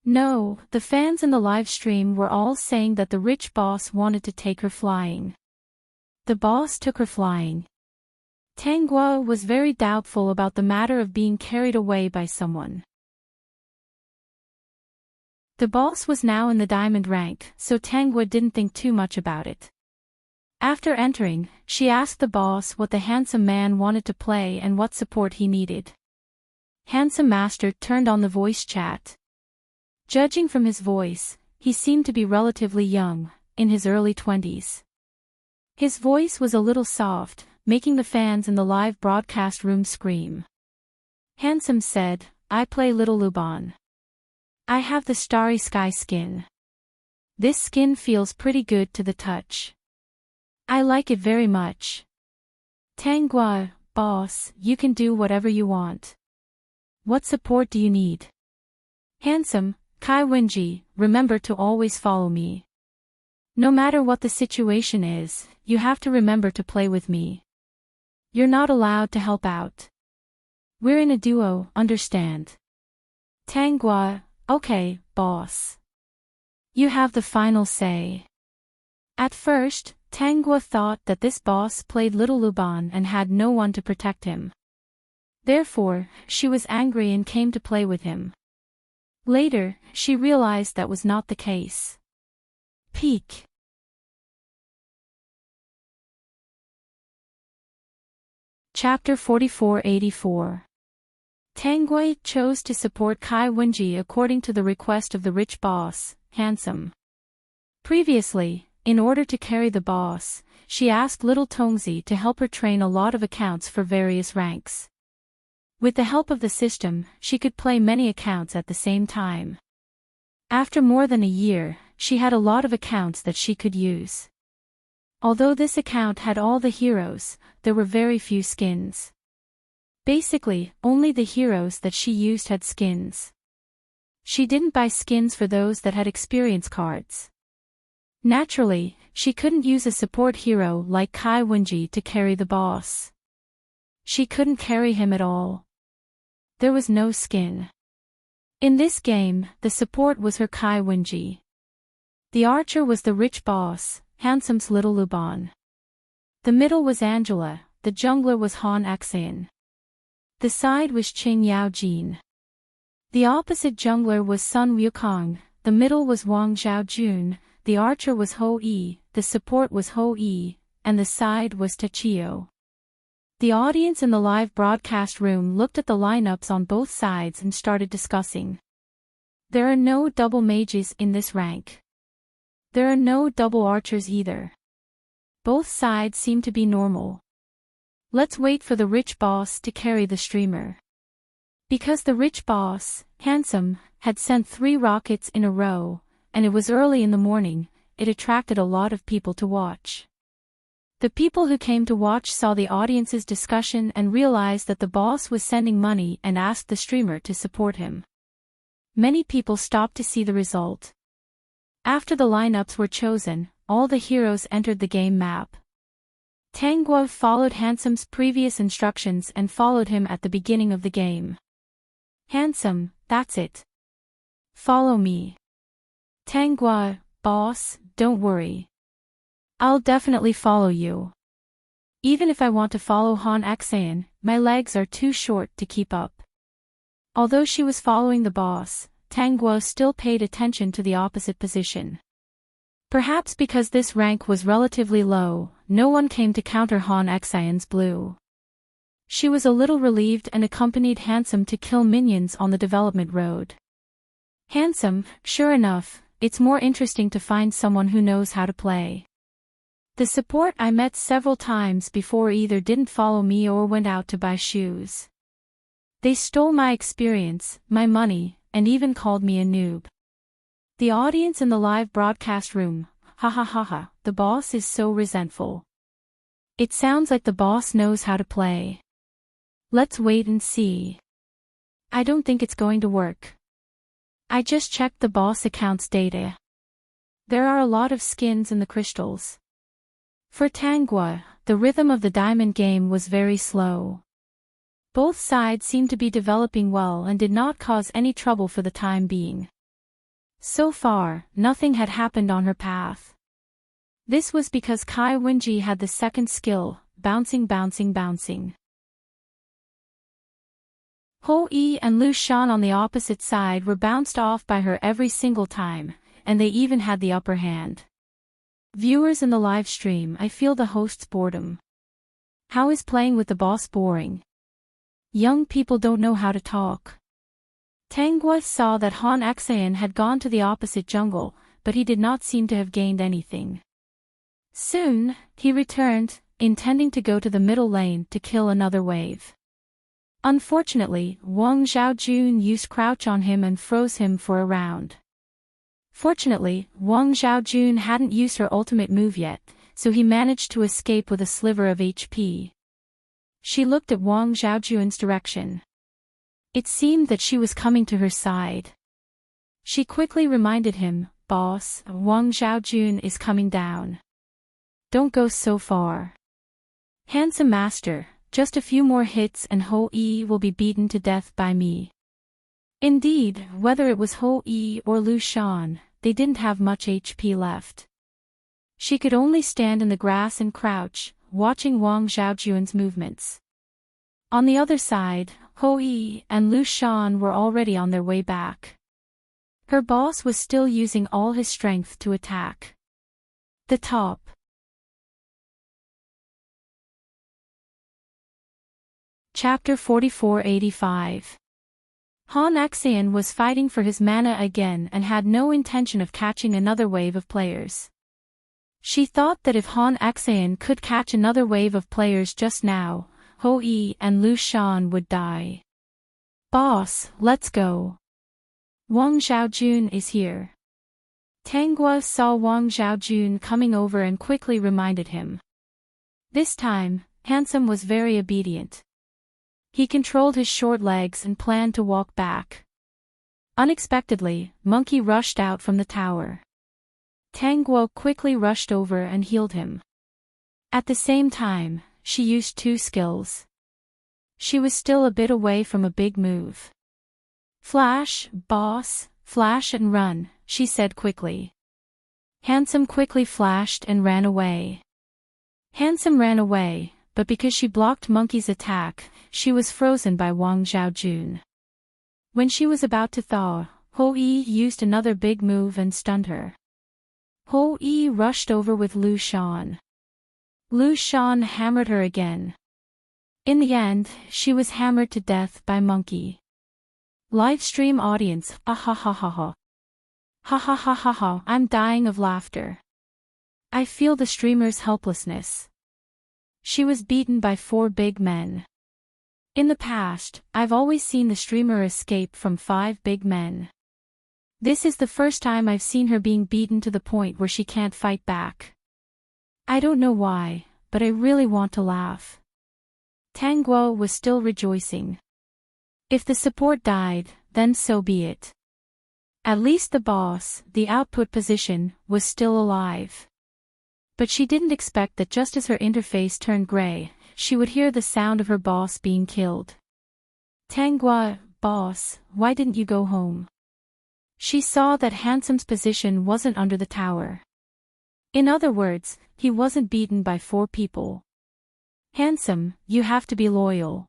No, the fans in the live stream were all saying that the rich boss wanted to take her flying. The boss took her flying. Tanguo was very doubtful about the matter of being carried away by someone. The boss was now in the diamond rank, so Tanguo didn't think too much about it. After entering, she asked the boss what the handsome man wanted to play and what support he needed. Handsome Master turned on the voice chat. Judging from his voice, he seemed to be relatively young, in his early 20s. His voice was a little soft, making the fans in the live broadcast room scream. Handsome said, I play Little Luban. I have the Starry Sky skin. This skin feels pretty good to the touch. I like it very much. Tanguo, boss, you can do whatever you want. What support do you need? Handsome, Kai Wenji, remember to always follow me. No matter what the situation is, you have to remember to play with me. You're not allowed to help out. We're in a duo, understand? Tanguo, okay, boss. You have the final say. At first, Tanguo thought that this boss played Little Luban and had no one to protect him. Therefore, she was angry and came to play with him. Later, she realized that was not the case. Peak. Chapter 4484. Tanguo chose to support Kai Wenji according to the request of the rich boss, Handsome. Previously, in order to carry the boss, she asked Little Tongzi to help her train a lot of accounts for various ranks. With the help of the system, she could play many accounts at the same time. After more than a year, she had a lot of accounts that she could use. Although this account had all the heroes, there were very few skins. Basically, only the heroes that she used had skins. She didn't buy skins for those that had experience cards. Naturally, she couldn't use a support hero like Kai Wenji to carry the boss. She couldn't carry him at all. There was no skin. In this game, the support was her Kai Wenji. The archer was the rich boss, Handsome's Little Luban. The middle was Angela, the jungler was Han Axin. The side was Qing Yao Jin. The opposite jungler was Sun Wukong, the middle was Wang Zhaojun, the archer was Ho Yi, the support was Ho Yi, and the side was Tachio. The audience in the live broadcast room looked at the lineups on both sides and started discussing. There are no double mages in this rank. There are no double archers either. Both sides seem to be normal. Let's wait for the rich boss to carry the streamer. Because the rich boss, Handsome, had sent 3 rockets in a row, and it was early in the morning, it attracted a lot of people to watch. The people who came to watch saw the audience's discussion and realized that the boss was sending money and asked the streamer to support him. Many people stopped to see the result. After the lineups were chosen, all the heroes entered the game map. Tanguo followed Handsome's previous instructions and followed him at the beginning of the game. Handsome, that's it. Follow me. Tanguo, boss, don't worry. I'll definitely follow you. Even if I want to follow Han Xan, my legs are too short to keep up. Although she was following the boss, Tanguo still paid attention to the opposite position. Perhaps because this rank was relatively low, no one came to counter Han Xan's blue. She was a little relieved and accompanied Handsome to kill minions on the development road. Handsome, sure enough, it's more interesting to find someone who knows how to play. The support I met several times before either didn't follow me or went out to buy shoes. They stole my experience, my money, and even called me a noob. The audience in the live broadcast room, ha ha ha ha, the boss is so resentful. It sounds like the boss knows how to play. Let's wait and see. I don't think it's going to work. I just checked the boss account's data. There are a lot of skins in the crystals. For Tanguo, the rhythm of the diamond game was very slow. Both sides seemed to be developing well and did not cause any trouble for the time being. So far, nothing had happened on her path. This was because Kai Wenji had the second skill, bouncing. Ho Yi and Lu Shan on the opposite side were bounced off by her every single time, and they even had the upper hand. Viewers in the live stream, I feel the host's boredom. How is playing with the boss boring? Young people don't know how to talk. Tanguo saw that Han Xan had gone to the opposite jungle, but he did not seem to have gained anything. Soon, he returned, intending to go to the middle lane to kill another wave. Unfortunately, Wang Xiaojun used crouch on him and froze him for a round. Fortunately, Wang Xiaojun hadn't used her ultimate move yet, so he managed to escape with a sliver of HP. She looked at Wang Xiaojun's direction. It seemed that she was coming to her side. She quickly reminded him, "Boss, Wang Xiaojun is coming down. Don't go so far. Handsome master, just a few more hits and Ho Yi will be beaten to death by me." Indeed, whether it was Ho Yi or Lu Shan, they didn't have much HP left. She could only stand in the grass and crouch, watching Wang Xiaojun's movements. On the other side, Ho Yi and Lu Shan were already on their way back. Her boss was still using all his strength to attack. The top. Chapter 4485. Han Xan was fighting for his mana again and had no intention of catching another wave of players. She thought that if Han Xan could catch another wave of players just now, Ho Yi and Lu Shan would die. "Boss, let's go. Wang Xiaojun is here." Tanguo saw Wang Xiaojun coming over and quickly reminded him. This time, Handsome was very obedient. He controlled his short legs and planned to walk back. Unexpectedly, Monkey rushed out from the tower. Tanguo quickly rushed over and healed him. At the same time, she used two skills. She was still a bit away from a big move. "Flash, boss, flash and run," she said quickly. Handsome quickly flashed and ran away. Handsome ran away, but because she blocked Monkey's attack, she was frozen by Wang Xiaojun. When she was about to thaw, Ho Yi used another big move and stunned her. Ho Yi rushed over with Lu Shan. Lu Shan hammered her again. In the end, she was hammered to death by Monkey. Livestream audience, ah ha ha ha ha. Ha ha ha ha ha, I'm dying of laughter. I feel the streamer's helplessness. She was beaten by 4 big men. In the past, I've always seen the streamer escape from 5 big men. This is the first time I've seen her being beaten to the point where she can't fight back. I don't know why, but I really want to laugh. Tanguo was still rejoicing. If the support died, then so be it. At least the boss, the output position, was still alive. But she didn't expect that just as her interface turned gray, she would hear the sound of her boss being killed. Tanghua, boss, why didn't you go home? She saw that Handsome's position wasn't under the tower. In other words, he wasn't beaten by 4 people. Handsome, you have to be loyal.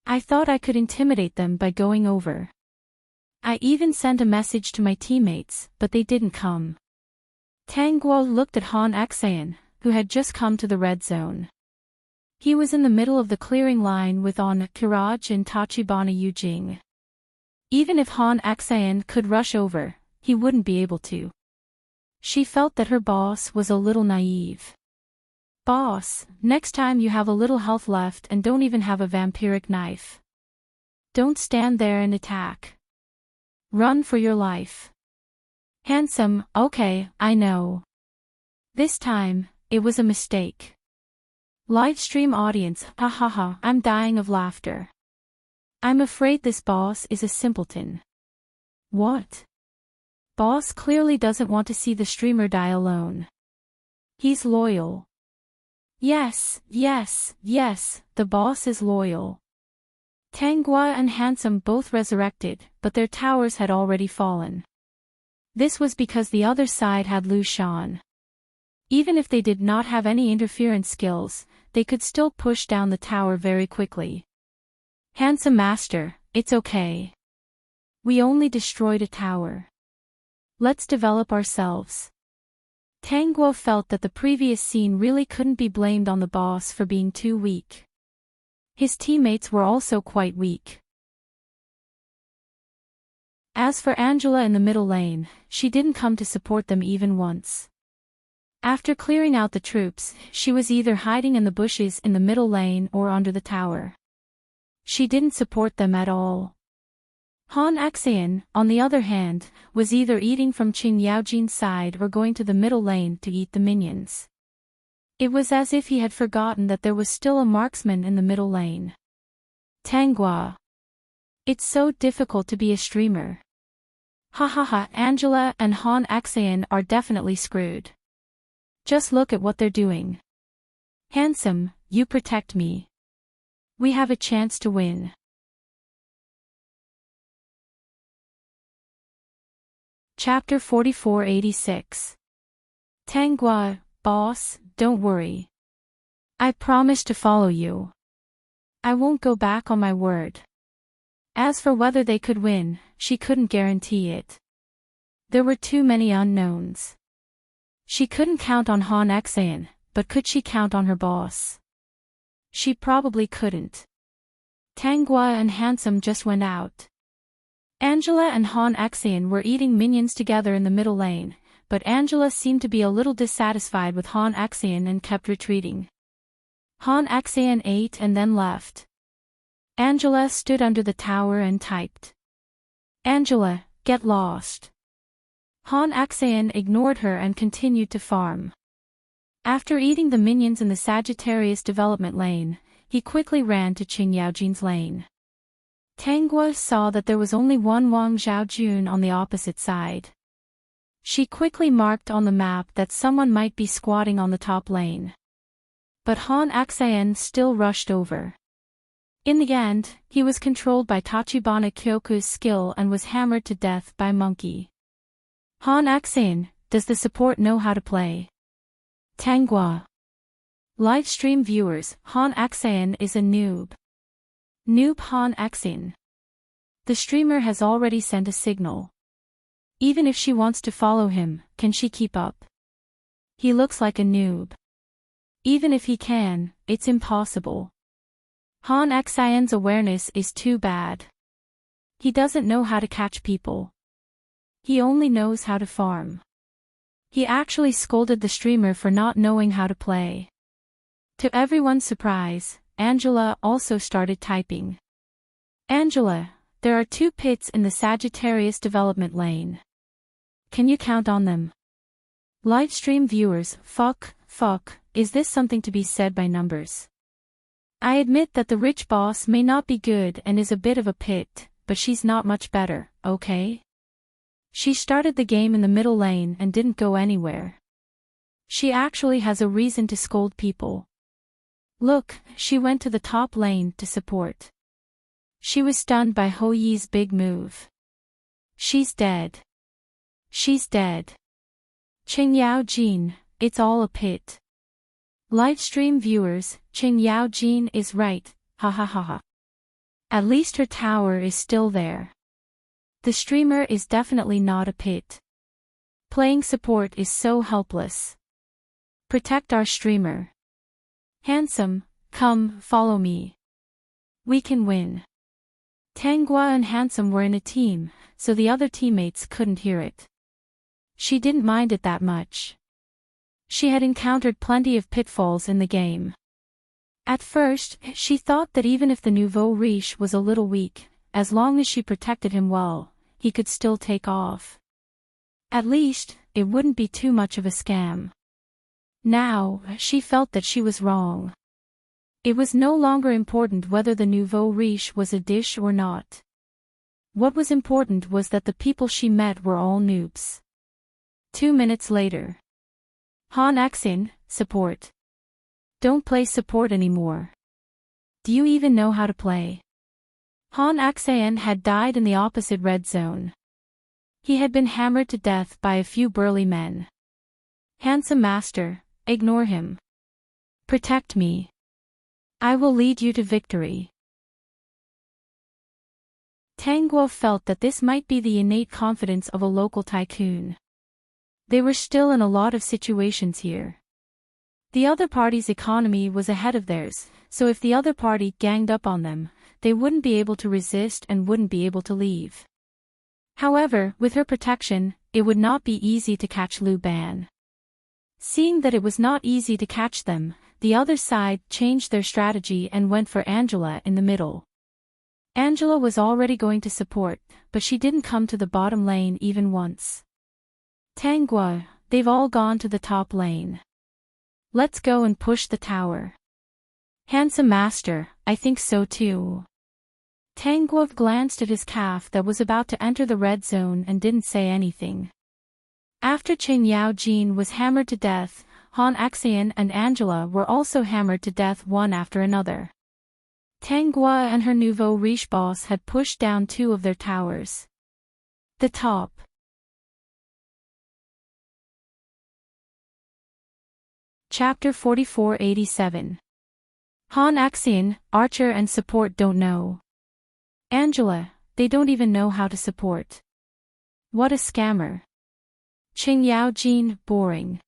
I thought I could intimidate them by going over. I even sent a message to my teammates, but they didn't come. Tanghua looked at Han Xan, who had just come to the red zone. He was in the middle of the clearing line with On Kiraj and Tachibana Yujing. Even if Han Xan could rush over, he wouldn't be able to. She felt that her boss was a little naive. Boss, next time you have a little health left and don't even have a vampiric knife. Don't stand there and attack. Run for your life. Handsome, okay, I know. This time, it was a mistake. Livestream audience, hahaha, I'm dying of laughter. I'm afraid this boss is a simpleton. What? Boss clearly doesn't want to see the streamer die alone. He's loyal. Yes, the boss is loyal. Tanghua and Handsome both resurrected, but their towers had already fallen. This was because the other side had Lu Shan. Even if they did not have any interference skills, they could still push down the tower very quickly. Handsome master, it's okay. We only destroyed a tower. Let's develop ourselves. Tanghua felt that the previous scene really couldn't be blamed on the boss for being too weak. His teammates were also quite weak. As for Angela in the middle lane, she didn't come to support them even once. After clearing out the troops, she was either hiding in the bushes in the middle lane or under the tower. She didn't support them at all. Han Xan, on the other hand, was either eating from Qing Yaojin's side or going to the middle lane to eat the minions. It was as if he had forgotten that there was still a marksman in the middle lane. Tanghua. It's so difficult to be a streamer. Hahaha, Angela and Han Xan are definitely screwed. Just look at what they're doing. Handsome, you protect me. We have a chance to win. Chapter 4486. Tanghua, boss, don't worry. I promise to follow you. I won't go back on my word. As for whether they could win, she couldn't guarantee it. There were too many unknowns. She couldn't count on Han Xan, but could she count on her boss? She probably couldn't. Tanghua and Handsome just went out. Angela and Han Xan were eating minions together in the middle lane, but Angela seemed to be a little dissatisfied with Han Xan and kept retreating. Han Xan ate and then left. Angela stood under the tower and typed. Angela, get lost. Han Xan ignored her and continued to farm. After eating the minions in the Sagittarius development lane, he quickly ran to Qing Yaojin's lane. Tanghua saw that there was only one Wang Zhaojun on the opposite side. She quickly marked on the map that someone might be squatting on the top lane. But Han Xan still rushed over. In the end, he was controlled by Tachibana Kyoku's skill and was hammered to death by Monkey. Han Xan, does the support know how to play? Tanghua. Livestream viewers, Han Xan is a noob. Noob Han Xan. The streamer has already sent a signal. Even if she wants to follow him, can she keep up? He looks like a noob. Even if he can, it's impossible. Han Xan's awareness is too bad. He doesn't know how to catch people. He only knows how to farm. He actually scolded the streamer for not knowing how to play. To everyone's surprise, Angela also started typing. Angela, there are 2 pits in the Sagittarius development lane. Can you count on them? Livestream viewers, fuck, is this something to be said by numbers? I admit that the rich boss may not be good and is a bit of a pit, but she's not much better, okay? She started the game in the middle lane and didn't go anywhere. She actually has a reason to scold people. Look, she went to the top lane to support. She was stunned by Hou Yi's big move. She's dead. She's dead. Qing Yao Jin, it's all a pit. Livestream viewers, Qing Yao Jin is right, ha ha ha ha. At least her tower is still there. The streamer is definitely not a pit. Playing support is so helpless. Protect our streamer. Handsome, come, follow me. We can win. Tanghua and Handsome were in a team, so the other teammates couldn't hear it. She didn't mind it that much. She had encountered plenty of pitfalls in the game. At first, she thought that even if the nouveau riche was a little weak, as long as she protected him well, he could still take off. At least, it wouldn't be too much of a scam. Now, she felt that she was wrong. It was no longer important whether the nouveau riche was a dish or not. What was important was that the people she met were all noobs. 2 minutes later. Han Xin, support. Don't play support anymore. Do you even know how to play? Han Xin had died in the opposite red zone. He had been hammered to death by a few burly men. Handsome master, ignore him. Protect me. I will lead you to victory. Tanghua felt that this might be the innate confidence of a local tycoon. They were still in a lot of situations here. The other party's economy was ahead of theirs, so if the other party ganged up on them, they wouldn't be able to resist and wouldn't be able to leave. However, with her protection, it would not be easy to catch Lu Ban. Seeing that it was not easy to catch them, the other side changed their strategy and went for Angela in the middle. Angela was already going to support, but she didn't come to the bottom lane even once. Tanghua, they've all gone to the top lane. Let's go and push the tower. Handsome master, I think so too. Tanghua glanced at his calf that was about to enter the red zone and didn't say anything. After Qing Yao Jin was hammered to death, Han Xin and Angela were also hammered to death one after another. Tanghua and her nouveau riche boss had pushed down 2 of their towers. The top. Chapter 4487. Han Xin, archer and support don't know. Angela, they don't even know how to support. What a scammer. Qing Yao Jin, boring.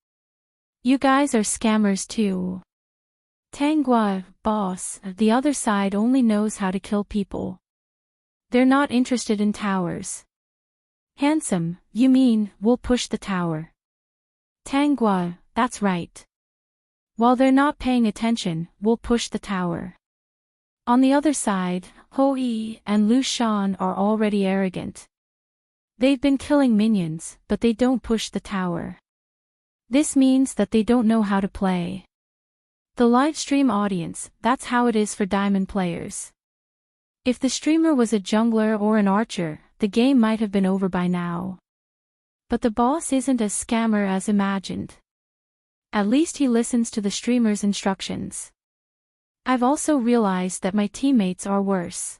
You guys are scammers too. Tanghua, boss, the other side only knows how to kill people. They're not interested in towers. Handsome, you mean, we'll push the tower. Tanghua, that's right. While they're not paying attention, we'll push the tower. On the other side, Hou Yi and Lu Shan are already arrogant. They've been killing minions, but they don't push the tower. This means that they don't know how to play. The livestream audience, that's how it is for diamond players. If the streamer was a jungler or an archer, the game might have been over by now. But the boss isn't as scammer as imagined. At least he listens to the streamer's instructions. I've also realized that my teammates are worse.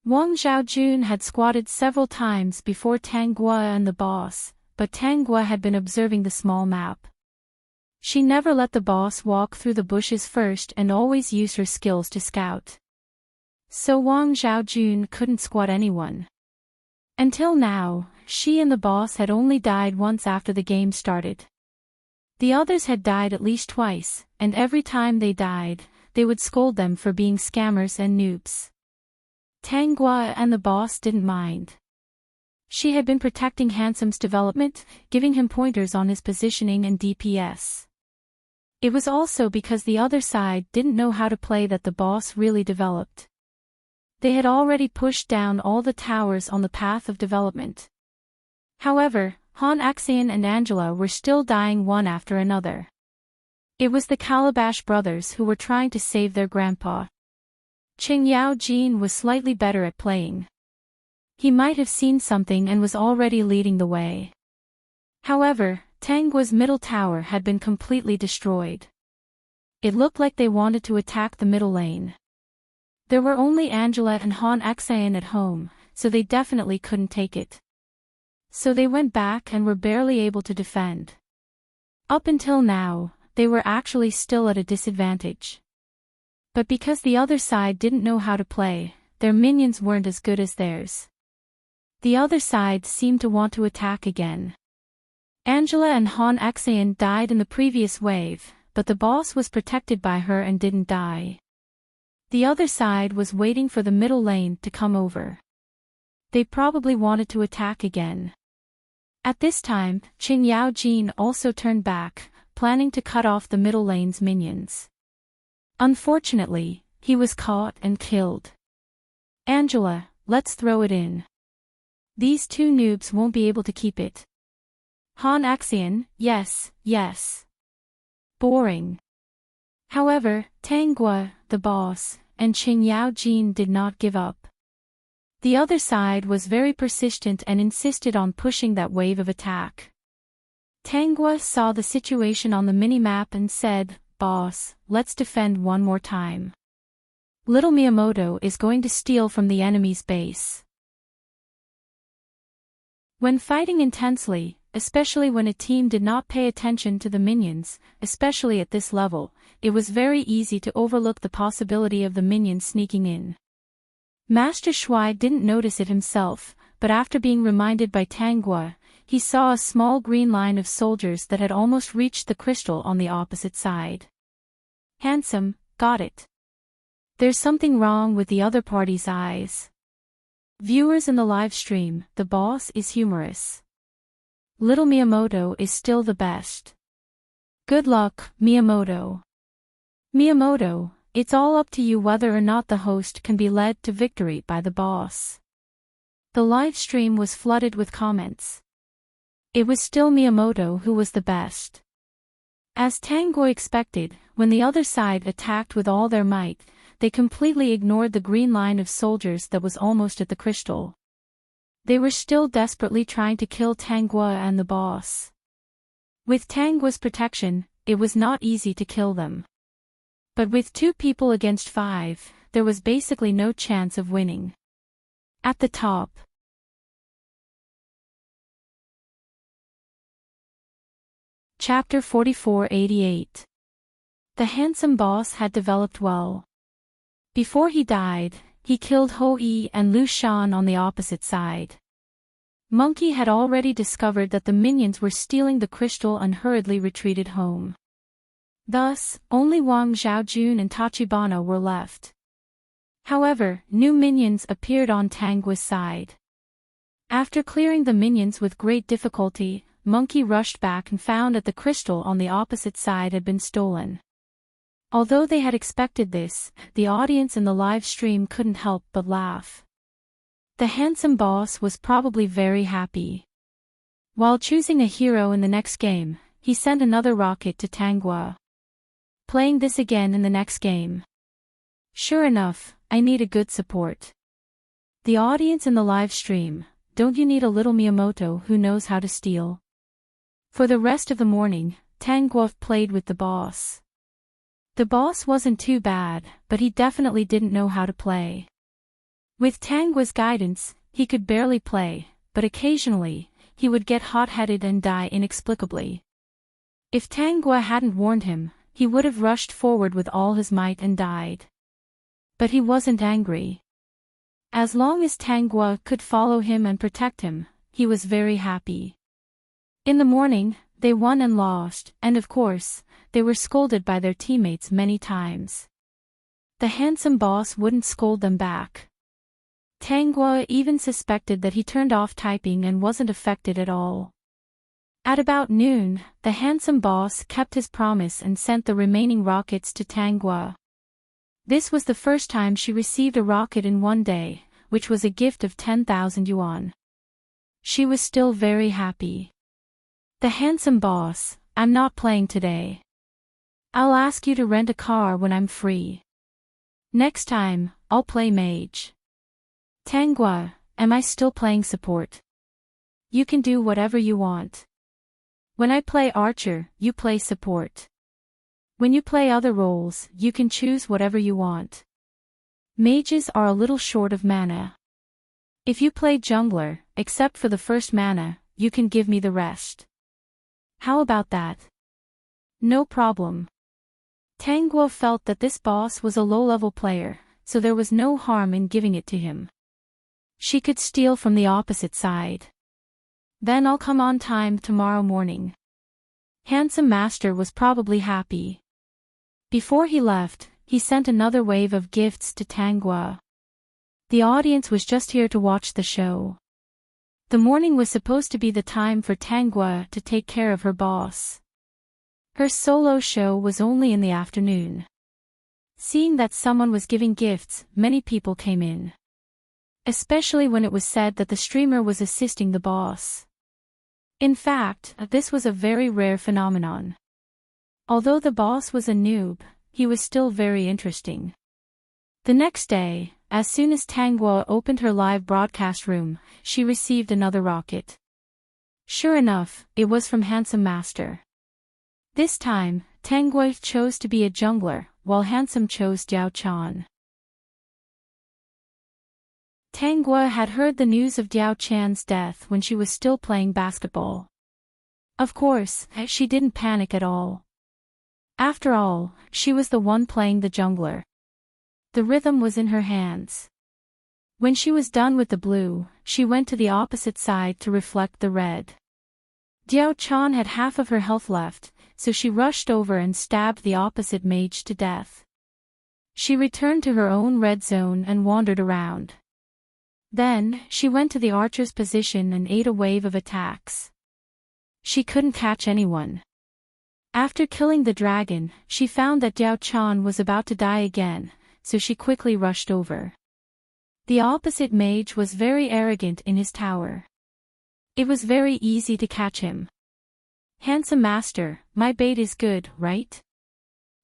Wang Xiaojun had squatted several times before Tanghua and the boss, but Tanghua had been observing the small map. She never let the boss walk through the bushes first and always used her skills to scout. So Wang Xiaojun couldn't squat anyone. Until now, she and the boss had only died once after the game started. The others had died at least twice, and every time they died, they would scold them for being scammers and noobs. Tanghua and the boss didn't mind. She had been protecting Handsome's development, giving him pointers on his positioning and DPS. It was also because the other side didn't know how to play that the boss really developed. They had already pushed down all the towers on the path of development. However, Han Xin and Angela were still dying one after another. It was the Calabash brothers who were trying to save their grandpa. Qing Yao Jin was slightly better at playing. He might have seen something and was already leading the way. However, Tangua's middle tower had been completely destroyed. It looked like they wanted to attack the middle lane. There were only Angela and Han Xayan at home, so they definitely couldn't take it. So they went back and were barely able to defend. Up until now, they were actually still at a disadvantage. But because the other side didn't know how to play, their minions weren't as good as theirs. The other side seemed to want to attack again. Angela and Han Xayan died in the previous wave, but the boss was protected by her and didn't die. The other side was waiting for the middle lane to come over. They probably wanted to attack again. At this time, Qing Yao Jin also turned back, planning to cut off the middle lane's minions. Unfortunately, he was caught and killed. Angela, let's throw it in. These two noobs won't be able to keep it. Han Xayan, yes, yes. Boring. However, Tangua, the boss, and Qing Yao Jin did not give up. The other side was very persistent and insisted on pushing that wave of attack. Tangua saw the situation on the minimap and said, "Boss, let's defend one more time. Little Miyamoto is going to steal from the enemy's base." When fighting intensely, especially when a team did not pay attention to the minions, especially at this level, it was very easy to overlook the possibility of the minions sneaking in. Master Shuai didn't notice it himself, but after being reminded by Tangua, he saw a small green line of soldiers that had almost reached the crystal on the opposite side. Handsome, got it. There's something wrong with the other party's eyes. Viewers in the live stream, the boss is humorous. Little Miyamoto is still the best. Good luck, Miyamoto. Miyamoto, it's all up to you whether or not the host can be led to victory by the boss. The live stream was flooded with comments. It was still Miyamoto who was the best. As Tango expected, when the other side attacked with all their might, they completely ignored the green line of soldiers that was almost at the crystal. They were still desperately trying to kill Tangua and the boss. With Tangua's protection, it was not easy to kill them. But with 2 people against 5, there was basically no chance of winning. At the top. Chapter 4488. The handsome boss had developed well. Before he died, he killed Ho Yi and Lu Shan on the opposite side. Monkey had already discovered that the minions were stealing the crystal and hurriedly retreated home. Thus, only Wang Zhaojun and Tachibana were left. However, new minions appeared on Tangua's side. After clearing the minions with great difficulty, Monkey rushed back and found that the crystal on the opposite side had been stolen. Although they had expected this, the audience in the live stream couldn't help but laugh. The handsome boss was probably very happy. While choosing a hero in the next game, he sent another rocket to Tangua. Playing this again in the next game. Sure enough, I need a good support. The audience in the live stream, don't you need a little Miyamoto who knows how to steal? For the rest of the morning, Tangua played with the boss. The boss wasn't too bad, but he definitely didn't know how to play. With Tangua's guidance, he could barely play, but occasionally, he would get hot-headed and die inexplicably. If Tangua hadn't warned him, he would have rushed forward with all his might and died. But he wasn't angry. As long as Tangua could follow him and protect him, he was very happy. In the morning, they won and lost, and of course, they were scolded by their teammates many times. The handsome boss wouldn't scold them back. Tangua even suspected that he turned off typing and wasn't affected at all. At about noon, the handsome boss kept his promise and sent the remaining rockets to Tangua. This was the first time she received a rocket in one day, which was a gift of 10,000 yuan. She was still very happy. The handsome boss, I'm not playing today. I'll ask you to rent a car when I'm free. Next time, I'll play mage. Tangua, am I still playing support? You can do whatever you want. When I play archer, you play support. When you play other roles, you can choose whatever you want. Mages are a little short of mana. If you play jungler, except for the first mana, you can give me the rest. How about that? No problem. Tanguo felt that this boss was a low-level player, so there was no harm in giving it to him. She could steal from the opposite side. Then I'll come on time tomorrow morning. Handsome Master was probably happy. Before he left, he sent another wave of gifts to Tanguo. The audience was just here to watch the show. The morning was supposed to be the time for Tanguo to take care of her boss. Her solo show was only in the afternoon. Seeing that someone was giving gifts, many people came in. Especially when it was said that the streamer was assisting the boss. In fact, this was a very rare phenomenon. Although the boss was a noob, he was still very interesting. The next day, as soon as Tanguo opened her live broadcast room, she received another rocket. Sure enough, it was from Handsome Master. This time, Tanguo chose to be a jungler, while Handsome chose Diao Chan. Tanguo had heard the news of Diao Chan's death when she was still playing basketball. Of course, she didn't panic at all. After all, she was the one playing the jungler. The rhythm was in her hands. When she was done with the blue, she went to the opposite side to reflect the red. Diao Chan had half of her health left, so she rushed over and stabbed the opposite mage to death. She returned to her own red zone and wandered around. Then, she went to the archer's position and ate a wave of attacks. She couldn't catch anyone. After killing the dragon, she found that Diao Chan was about to die again, so she quickly rushed over. The opposite mage was very arrogant in his tower. It was very easy to catch him. Handsome Master, my bait is good, right?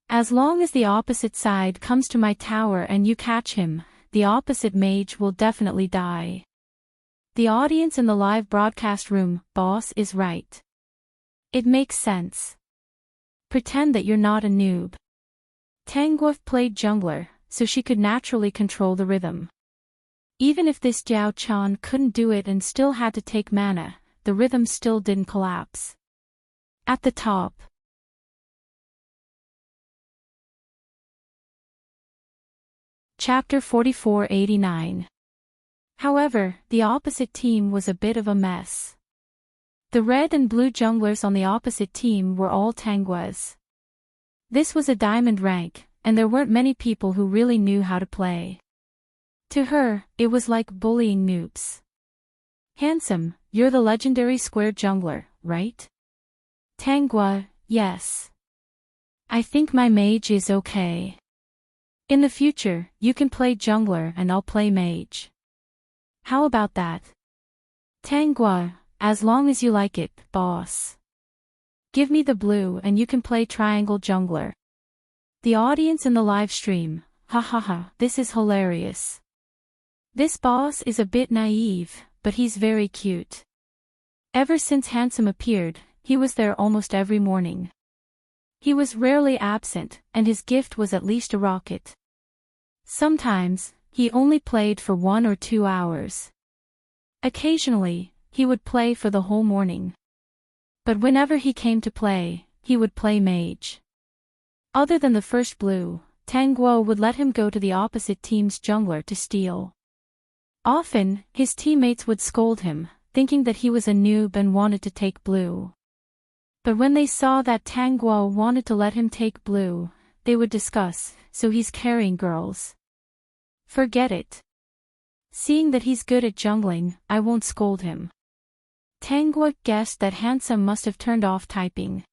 As long as the opposite side comes to my tower and you catch him, the opposite mage will definitely die. The audience in the live broadcast room, boss is right. It makes sense. Pretend that you're not a noob. Tanguo played jungler, so she could naturally control the rhythm. Even if this Diao Chan couldn't do it and still had to take mana, the rhythm still didn't collapse. At the top. Chapter 4489. However, the opposite team was a bit of a mess. The red and blue junglers on the opposite team were all Tanguos. This was a diamond rank, and there weren't many people who really knew how to play. To her, it was like bullying noobs. Handsome, you're the legendary square jungler, right? Tanguo, yes. I think my mage is okay. In the future, you can play jungler and I'll play mage. How about that? Tanguo, as long as you like it, boss. Give me the blue and you can play triangle jungler. The audience in the live stream, hahaha, this is hilarious. This boss is a bit naive, but he's very cute. Ever since Handsome appeared, he was there almost every morning. He was rarely absent, and his gift was at least a rocket. Sometimes, he only played for 1 or 2 hours. Occasionally, he would play for the whole morning. But whenever he came to play, he would play mage. Other than the first blue, Tanguo would let him go to the opposite team's jungler to steal. Often, his teammates would scold him, thinking that he was a noob and wanted to take blue. But when they saw that Tanguo wanted to let him take blue, they would discuss, so he's carrying girls. Forget it. Seeing that he's good at jungling, I won't scold him. Tanguo guessed that Handsome must have turned off typing.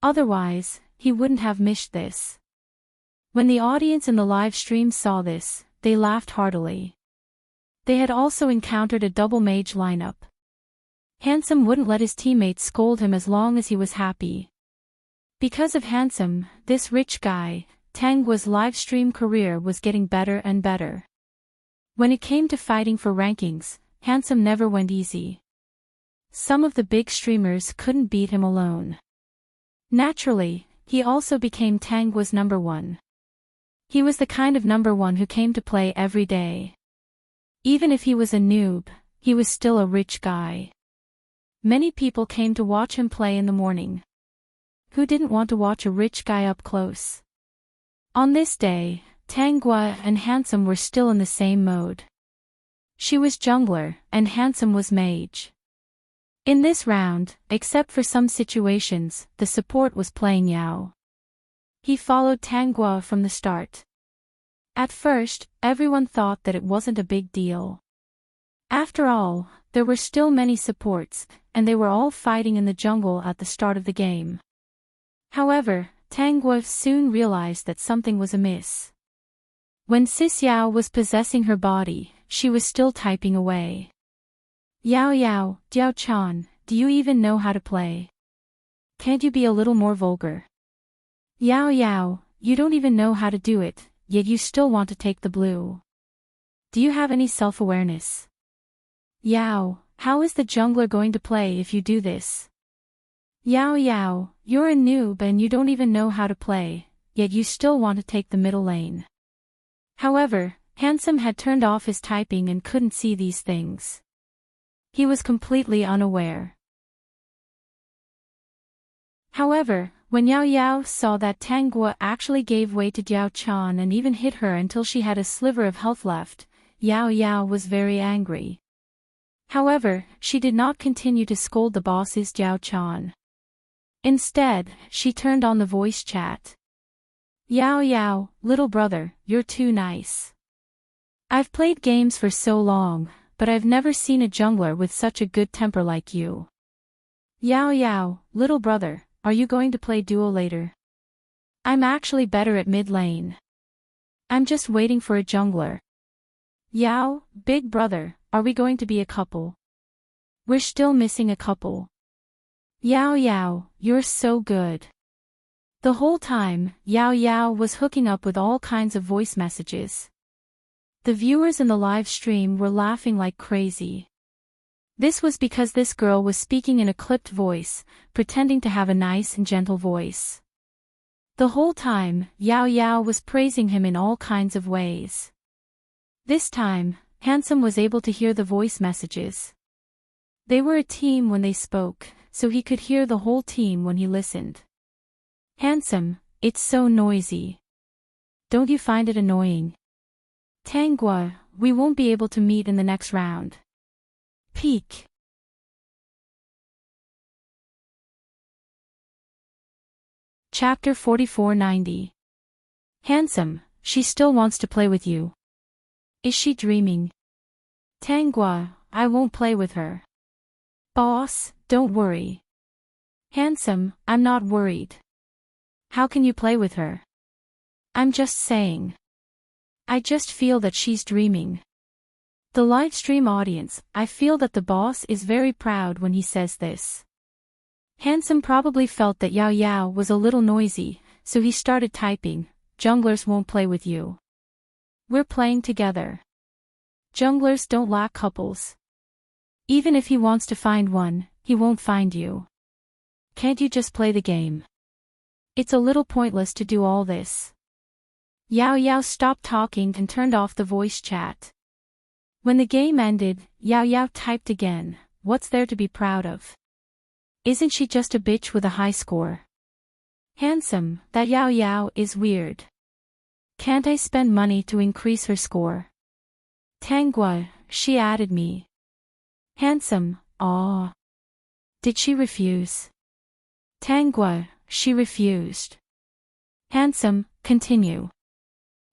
Otherwise, he wouldn't have missed this. When the audience in the live stream saw this, they laughed heartily. They had also encountered a double mage lineup. Handsome wouldn't let his teammates scold him as long as he was happy. Because of Handsome, this rich guy, Tanguo's live stream career was getting better and better. When it came to fighting for rankings, Handsome never went easy. Some of the big streamers couldn't beat him alone. Naturally, he also became Tangua's number one. He was the kind of number one who came to play every day. Even if he was a noob, he was still a rich guy. Many people came to watch him play in the morning. Who didn't want to watch a rich guy up close? On this day, Tangua and Handsome were still in the same mode. She was jungler, and Handsome was mage. In this round, except for some situations, the support was playing Yao. He followed Tangua from the start. At first, everyone thought that it wasn't a big deal. After all, there were still many supports, and they were all fighting in the jungle at the start of the game. However, Tangua soon realized that something was amiss. When Sis Yao was possessing her body, she was still typing away. Yao Yao, Diao Chan, do you even know how to play? Can't you be a little more vulgar? Yao Yao, you don't even know how to do it, yet you still want to take the blue. Do you have any self-awareness? Yao, how is the jungler going to play if you do this? Yao Yao, you're a noob and you don't even know how to play, yet you still want to take the middle lane. However, Handsome had turned off his typing and couldn't see these things. He was completely unaware. However, when Yao Yao saw that Tangua actually gave way to Diao Chan and even hit her until she had a sliver of health left, Yao Yao was very angry. However, she did not continue to scold the boss's Diao Chan. Instead, she turned on the voice chat. Yao Yao, little brother, you're too nice. I've played games for so long, but I've never seen a jungler with such a good temper like you. Yao Yao, little brother, are you going to play duo later? I'm actually better at mid lane. I'm just waiting for a jungler. Yao, big brother, are we going to be a couple? We're still missing a couple. Yao Yao, you're so good. The whole time, Yao Yao was hooking up with all kinds of voice messages. The viewers in the live stream were laughing like crazy. This was because this girl was speaking in a clipped voice, pretending to have a nice and gentle voice. The whole time, Yao Yao was praising him in all kinds of ways. This time, Handsome was able to hear the voice messages. They were a team when they spoke, so he could hear the whole team when he listened. Handsome, it's so noisy. Don't you find it annoying? Tangua, we won't be able to meet in the next round. Peak. Chapter 4490. Handsome, she still wants to play with you. Is she dreaming? Tangua, I won't play with her. Boss, don't worry. Handsome, I'm not worried. How can you play with her? I'm just saying. I just feel that she's dreaming. The livestream audience, I feel that the boss is very proud when he says this. Handsome probably felt that Yao Yao was a little noisy, so he started typing, junglers won't play with you. We're playing together. Junglers don't lack couples. Even if he wants to find one, he won't find you. Can't you just play the game? It's a little pointless to do all this. Yao Yao stopped talking and turned off the voice chat. When the game ended, Yao Yao typed again, what's there to be proud of? Isn't she just a bitch with a high score? Handsome, that Yao Yao is weird. Can't I spend money to increase her score? Tangua, she added me. Handsome, aw. Did she refuse? Tangua, she refused. Handsome, continue.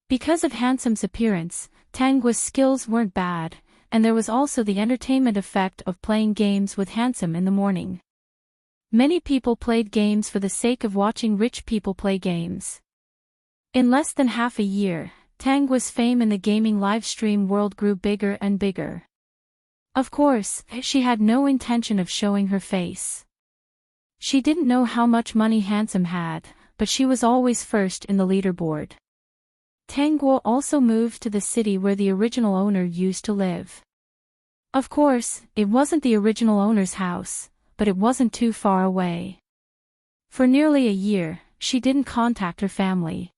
Because of Handsome's appearance, Tangua's skills weren't bad, and there was also the entertainment effect of playing games with Handsome in the morning. Many people played games for the sake of watching rich people play games. In less than half a year, Tangua's fame in the gaming livestream world grew bigger and bigger. Of course, she had no intention of showing her face. She didn't know how much money Handsome had, but she was always first in the leaderboard. Tangua also moved to the city where the original owner used to live. Of course, it wasn't the original owner's house, but it wasn't too far away. For nearly a year, she didn't contact her family.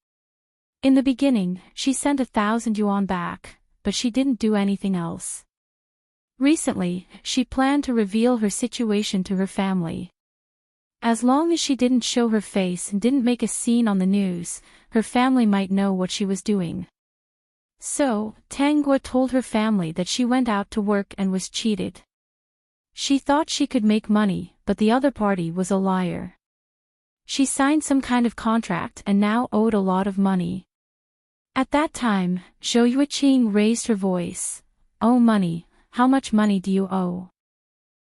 In the beginning, she sent 1,000 yuan back, but she didn't do anything else. Recently, she planned to reveal her situation to her family. As long as she didn't show her face and didn't make a scene on the news, her family might know what she was doing. So, Tang Guo told her family that she went out to work and was cheated. She thought she could make money, but the other party was a liar. She signed some kind of contract and now owed a lot of money. At that time, Zhou Yuqing raised her voice. "Oh, money, how much money do you owe?"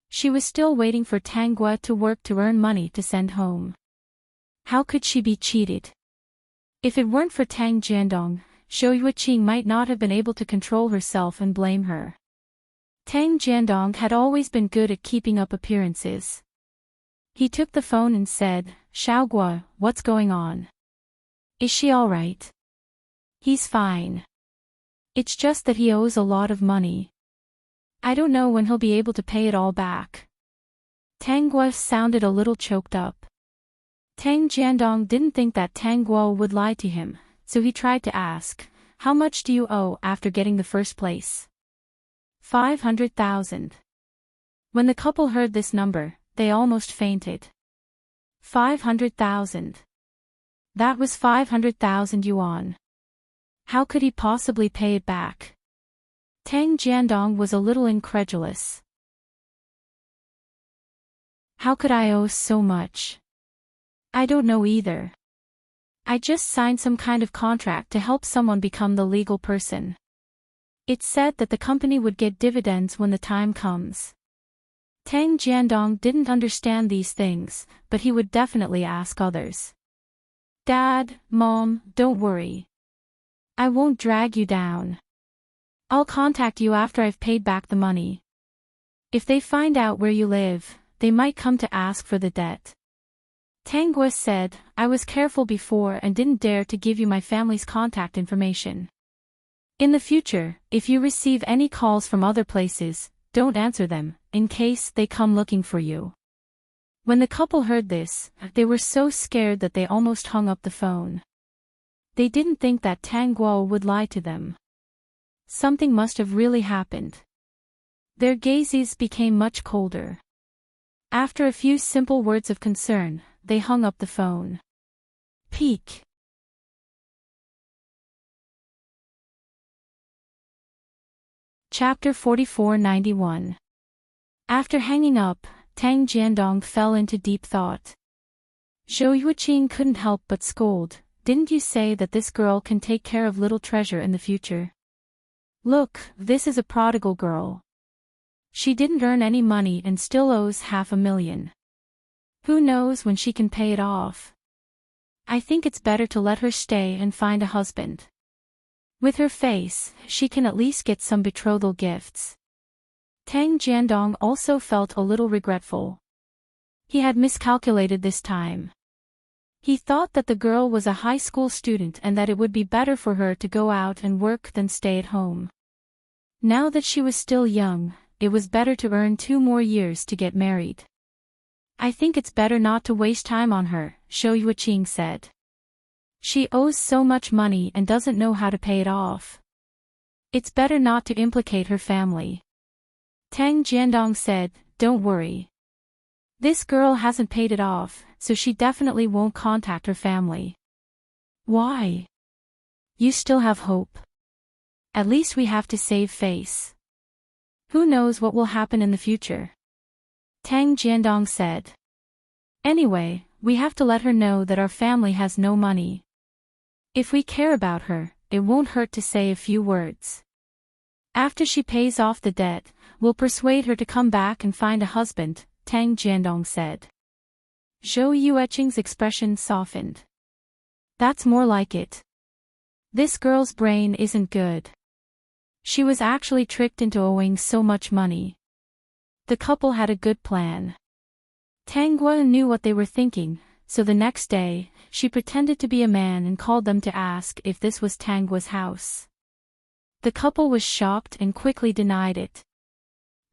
She was still waiting for Tang Guo to work to earn money to send home. How could she be cheated? If it weren't for Tang Jiandong, Zhou Yuqing might not have been able to control herself and blame her. Tang Jiandong had always been good at keeping up appearances. He took the phone and said, "Xiao Guo, what's going on? Is she all right?" "He's fine. It's just that he owes a lot of money. I don't know when he'll be able to pay it all back." Tang Guo sounded a little choked up. Tang Jiandong didn't think that Tang Guo would lie to him, so he tried to ask, "How much do you owe after getting the first place?" 500,000. When the couple heard this number, they almost fainted. 500,000. That was 500,000 yuan. How could he possibly pay it back? Tang Jiandong was a little incredulous. "How could I owe so much? I don't know either. I just signed some kind of contract to help someone become the legal person. It said that the company would get dividends when the time comes." Tang Jiandong didn't understand these things, but he would definitely ask others. "Dad, Mom, don't worry. I won't drag you down. I'll contact you after I've paid back the money. If they find out where you live, they might come to ask for the debt." Tang Guo said, "I was careful before and didn't dare to give you my family's contact information. In the future, if you receive any calls from other places, don't answer them, in case they come looking for you." When the couple heard this, they were so scared that they almost hung up the phone. They didn't think that Tang Guo would lie to them. Something must have really happened. Their gazes became much colder. After a few simple words of concern, they hung up the phone. Peak. Chapter 4491. After hanging up, Tang Jiandong fell into deep thought. Zhou Yuqing couldn't help but scold, "Didn't you say that this girl can take care of little treasure in the future? Look, this is a prodigal girl. She didn't earn any money and still owes 500,000. Who knows when she can pay it off? I think it's better to let her stay and find a husband. With her face, she can at least get some betrothal gifts." Tang Jiandong also felt a little regretful. He had miscalculated this time. He thought that the girl was a high school student and that it would be better for her to go out and work than stay at home. Now that she was still young, it was better to earn 2 more years to get married. "I think it's better not to waste time on her," Zhou Yuqing said. "She owes so much money and doesn't know how to pay it off. It's better not to implicate her family." Tang Jiandong said, "Don't worry. This girl hasn't paid it off, so she definitely won't contact her family." "Why? You still have hope. At least we have to save face. Who knows what will happen in the future?" Tang Jiandong said. "Anyway, we have to let her know that our family has no money. If we care about her, it won't hurt to say a few words. After she pays off the debt, we'll persuade her to come back and find a husband," Tang Jiandong said. Zhou Yuqing's expression softened. "That's more like it. This girl's brain isn't good. She was actually tricked into owing so much money." The couple had a good plan. Tang Guo knew what they were thinking, so the next day, she pretended to be a man and called them to ask if this was Tang Guo's house. The couple was shocked and quickly denied it.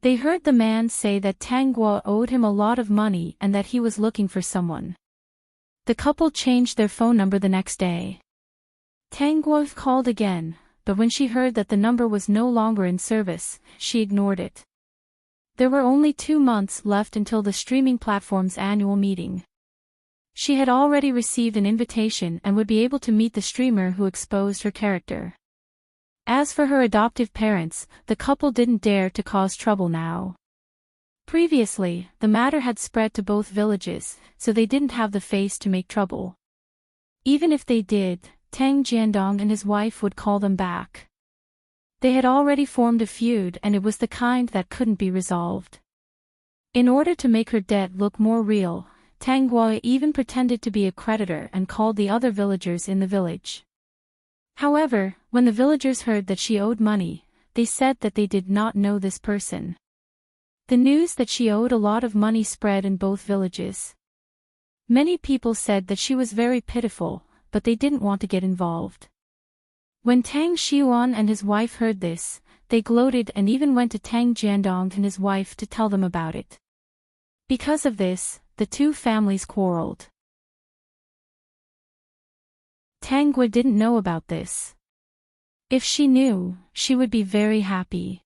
They heard the man say that Tangguo owed him a lot of money and that he was looking for someone. The couple changed their phone number the next day. Tangguo called again, but when she heard that the number was no longer in service, she ignored it. There were only 2 months left until the streaming platform's annual meeting. She had already received an invitation and would be able to meet the streamer who exposed her character. As for her adoptive parents, the couple didn't dare to cause trouble now. Previously, the matter had spread to both villages, so they didn't have the face to make trouble. Even if they did, Tang Jiandong and his wife would call them back. They had already formed a feud and it was the kind that couldn't be resolved. In order to make her debt look more real, Tang Guo even pretended to be a creditor and called the other villagers in the village. However, when the villagers heard that she owed money, they said that they did not know this person. The news that she owed a lot of money spread in both villages. Many people said that she was very pitiful, but they didn't want to get involved. When Tang Xiuan and his wife heard this, they gloated and even went to Tang Jiandong and his wife to tell them about it. Because of this, the two families quarreled. Tang Gui didn't know about this. If she knew, she would be very happy.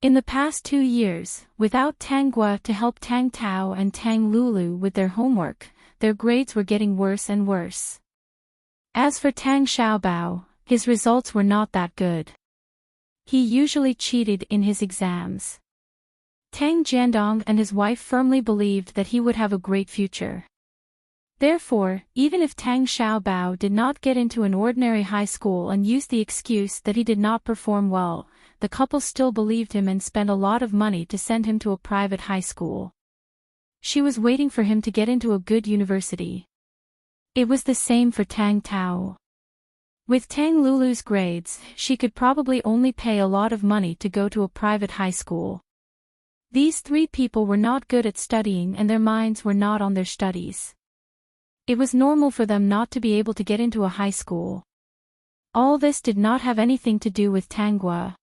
In the past 2 years, without Tang Gui to help Tang Tao and Tang Lulu with their homework, their grades were getting worse and worse. As for Tang Xiaobao, his results were not that good. He usually cheated in his exams. Tang Jiandong and his wife firmly believed that he would have a great future. Therefore, even if Tang Xiaobao did not get into an ordinary high school and used the excuse that he did not perform well, the couple still believed him and spent a lot of money to send him to a private high school. She was waiting for him to get into a good university. It was the same for Tang Tao. With Tang Lulu's grades, she could probably only pay a lot of money to go to a private high school. These 3 people were not good at studying and their minds were not on their studies. It was normal for them not to be able to get into a high school. All this did not have anything to do with Tang Gui.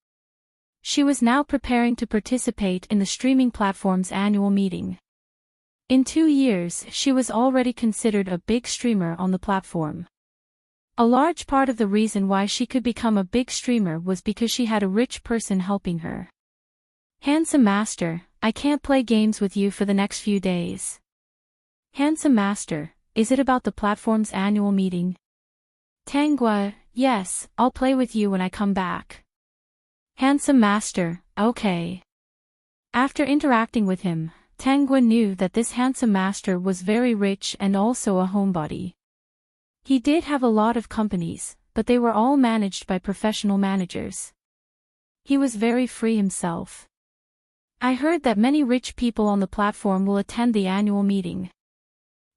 She was now preparing to participate in the streaming platform's annual meeting. In 2 years, she was already considered a big streamer on the platform. A large part of the reason why she could become a big streamer was because she had a rich person helping her. Handsome Master, I can't play games with you for the next few days. Handsome Master, is it about the platform's annual meeting? Tang Gui, yes, I'll play with you when I come back. Handsome Master, okay. After interacting with him, Tang Gui knew that this handsome master was very rich and also a homebody. He did have a lot of companies, but they were all managed by professional managers. He was very free himself. I heard that many rich people on the platform will attend the annual meeting.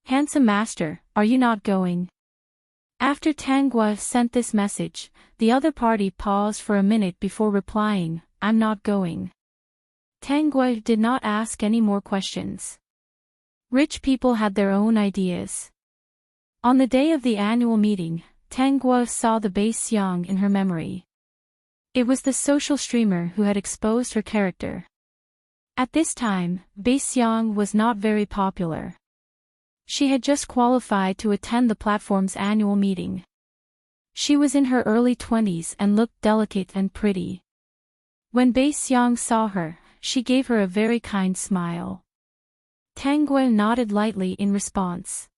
Handsome Master, are you not going? After Tang Gui sent this message, the other party paused for a minute before replying, I'm not going. Tang Gui did not ask any more questions. Rich people had their own ideas. On the day of the annual meeting, Tang Gui saw the Bei Xiang in her memory. It was the social streamer who had exposed her character. At this time, Bei Xiang was not very popular. She had just qualified to attend the platform's annual meeting. She was in her early 20s and looked delicate and pretty. When Bei Xiang saw her, she gave her a very kind smile. Tang Gui nodded lightly in response.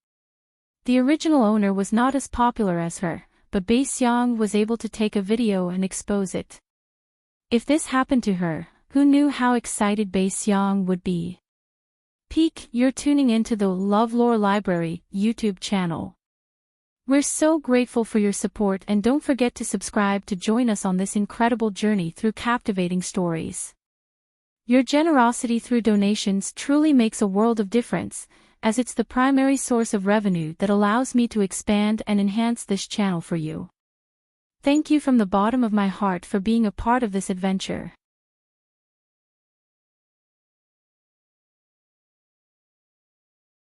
The original owner was not as popular as her, but Bei Xiang was able to take a video and expose it. If this happened to her, who knew how excited Bei Xiang would be? Peek, you're tuning into the LoveLore Library YouTube channel. We're so grateful for your support and don't forget to subscribe to join us on this incredible journey through captivating stories. Your generosity through donations truly makes a world of difference, as it's the primary source of revenue that allows me to expand and enhance this channel for you. Thank you from the bottom of my heart for being a part of this adventure.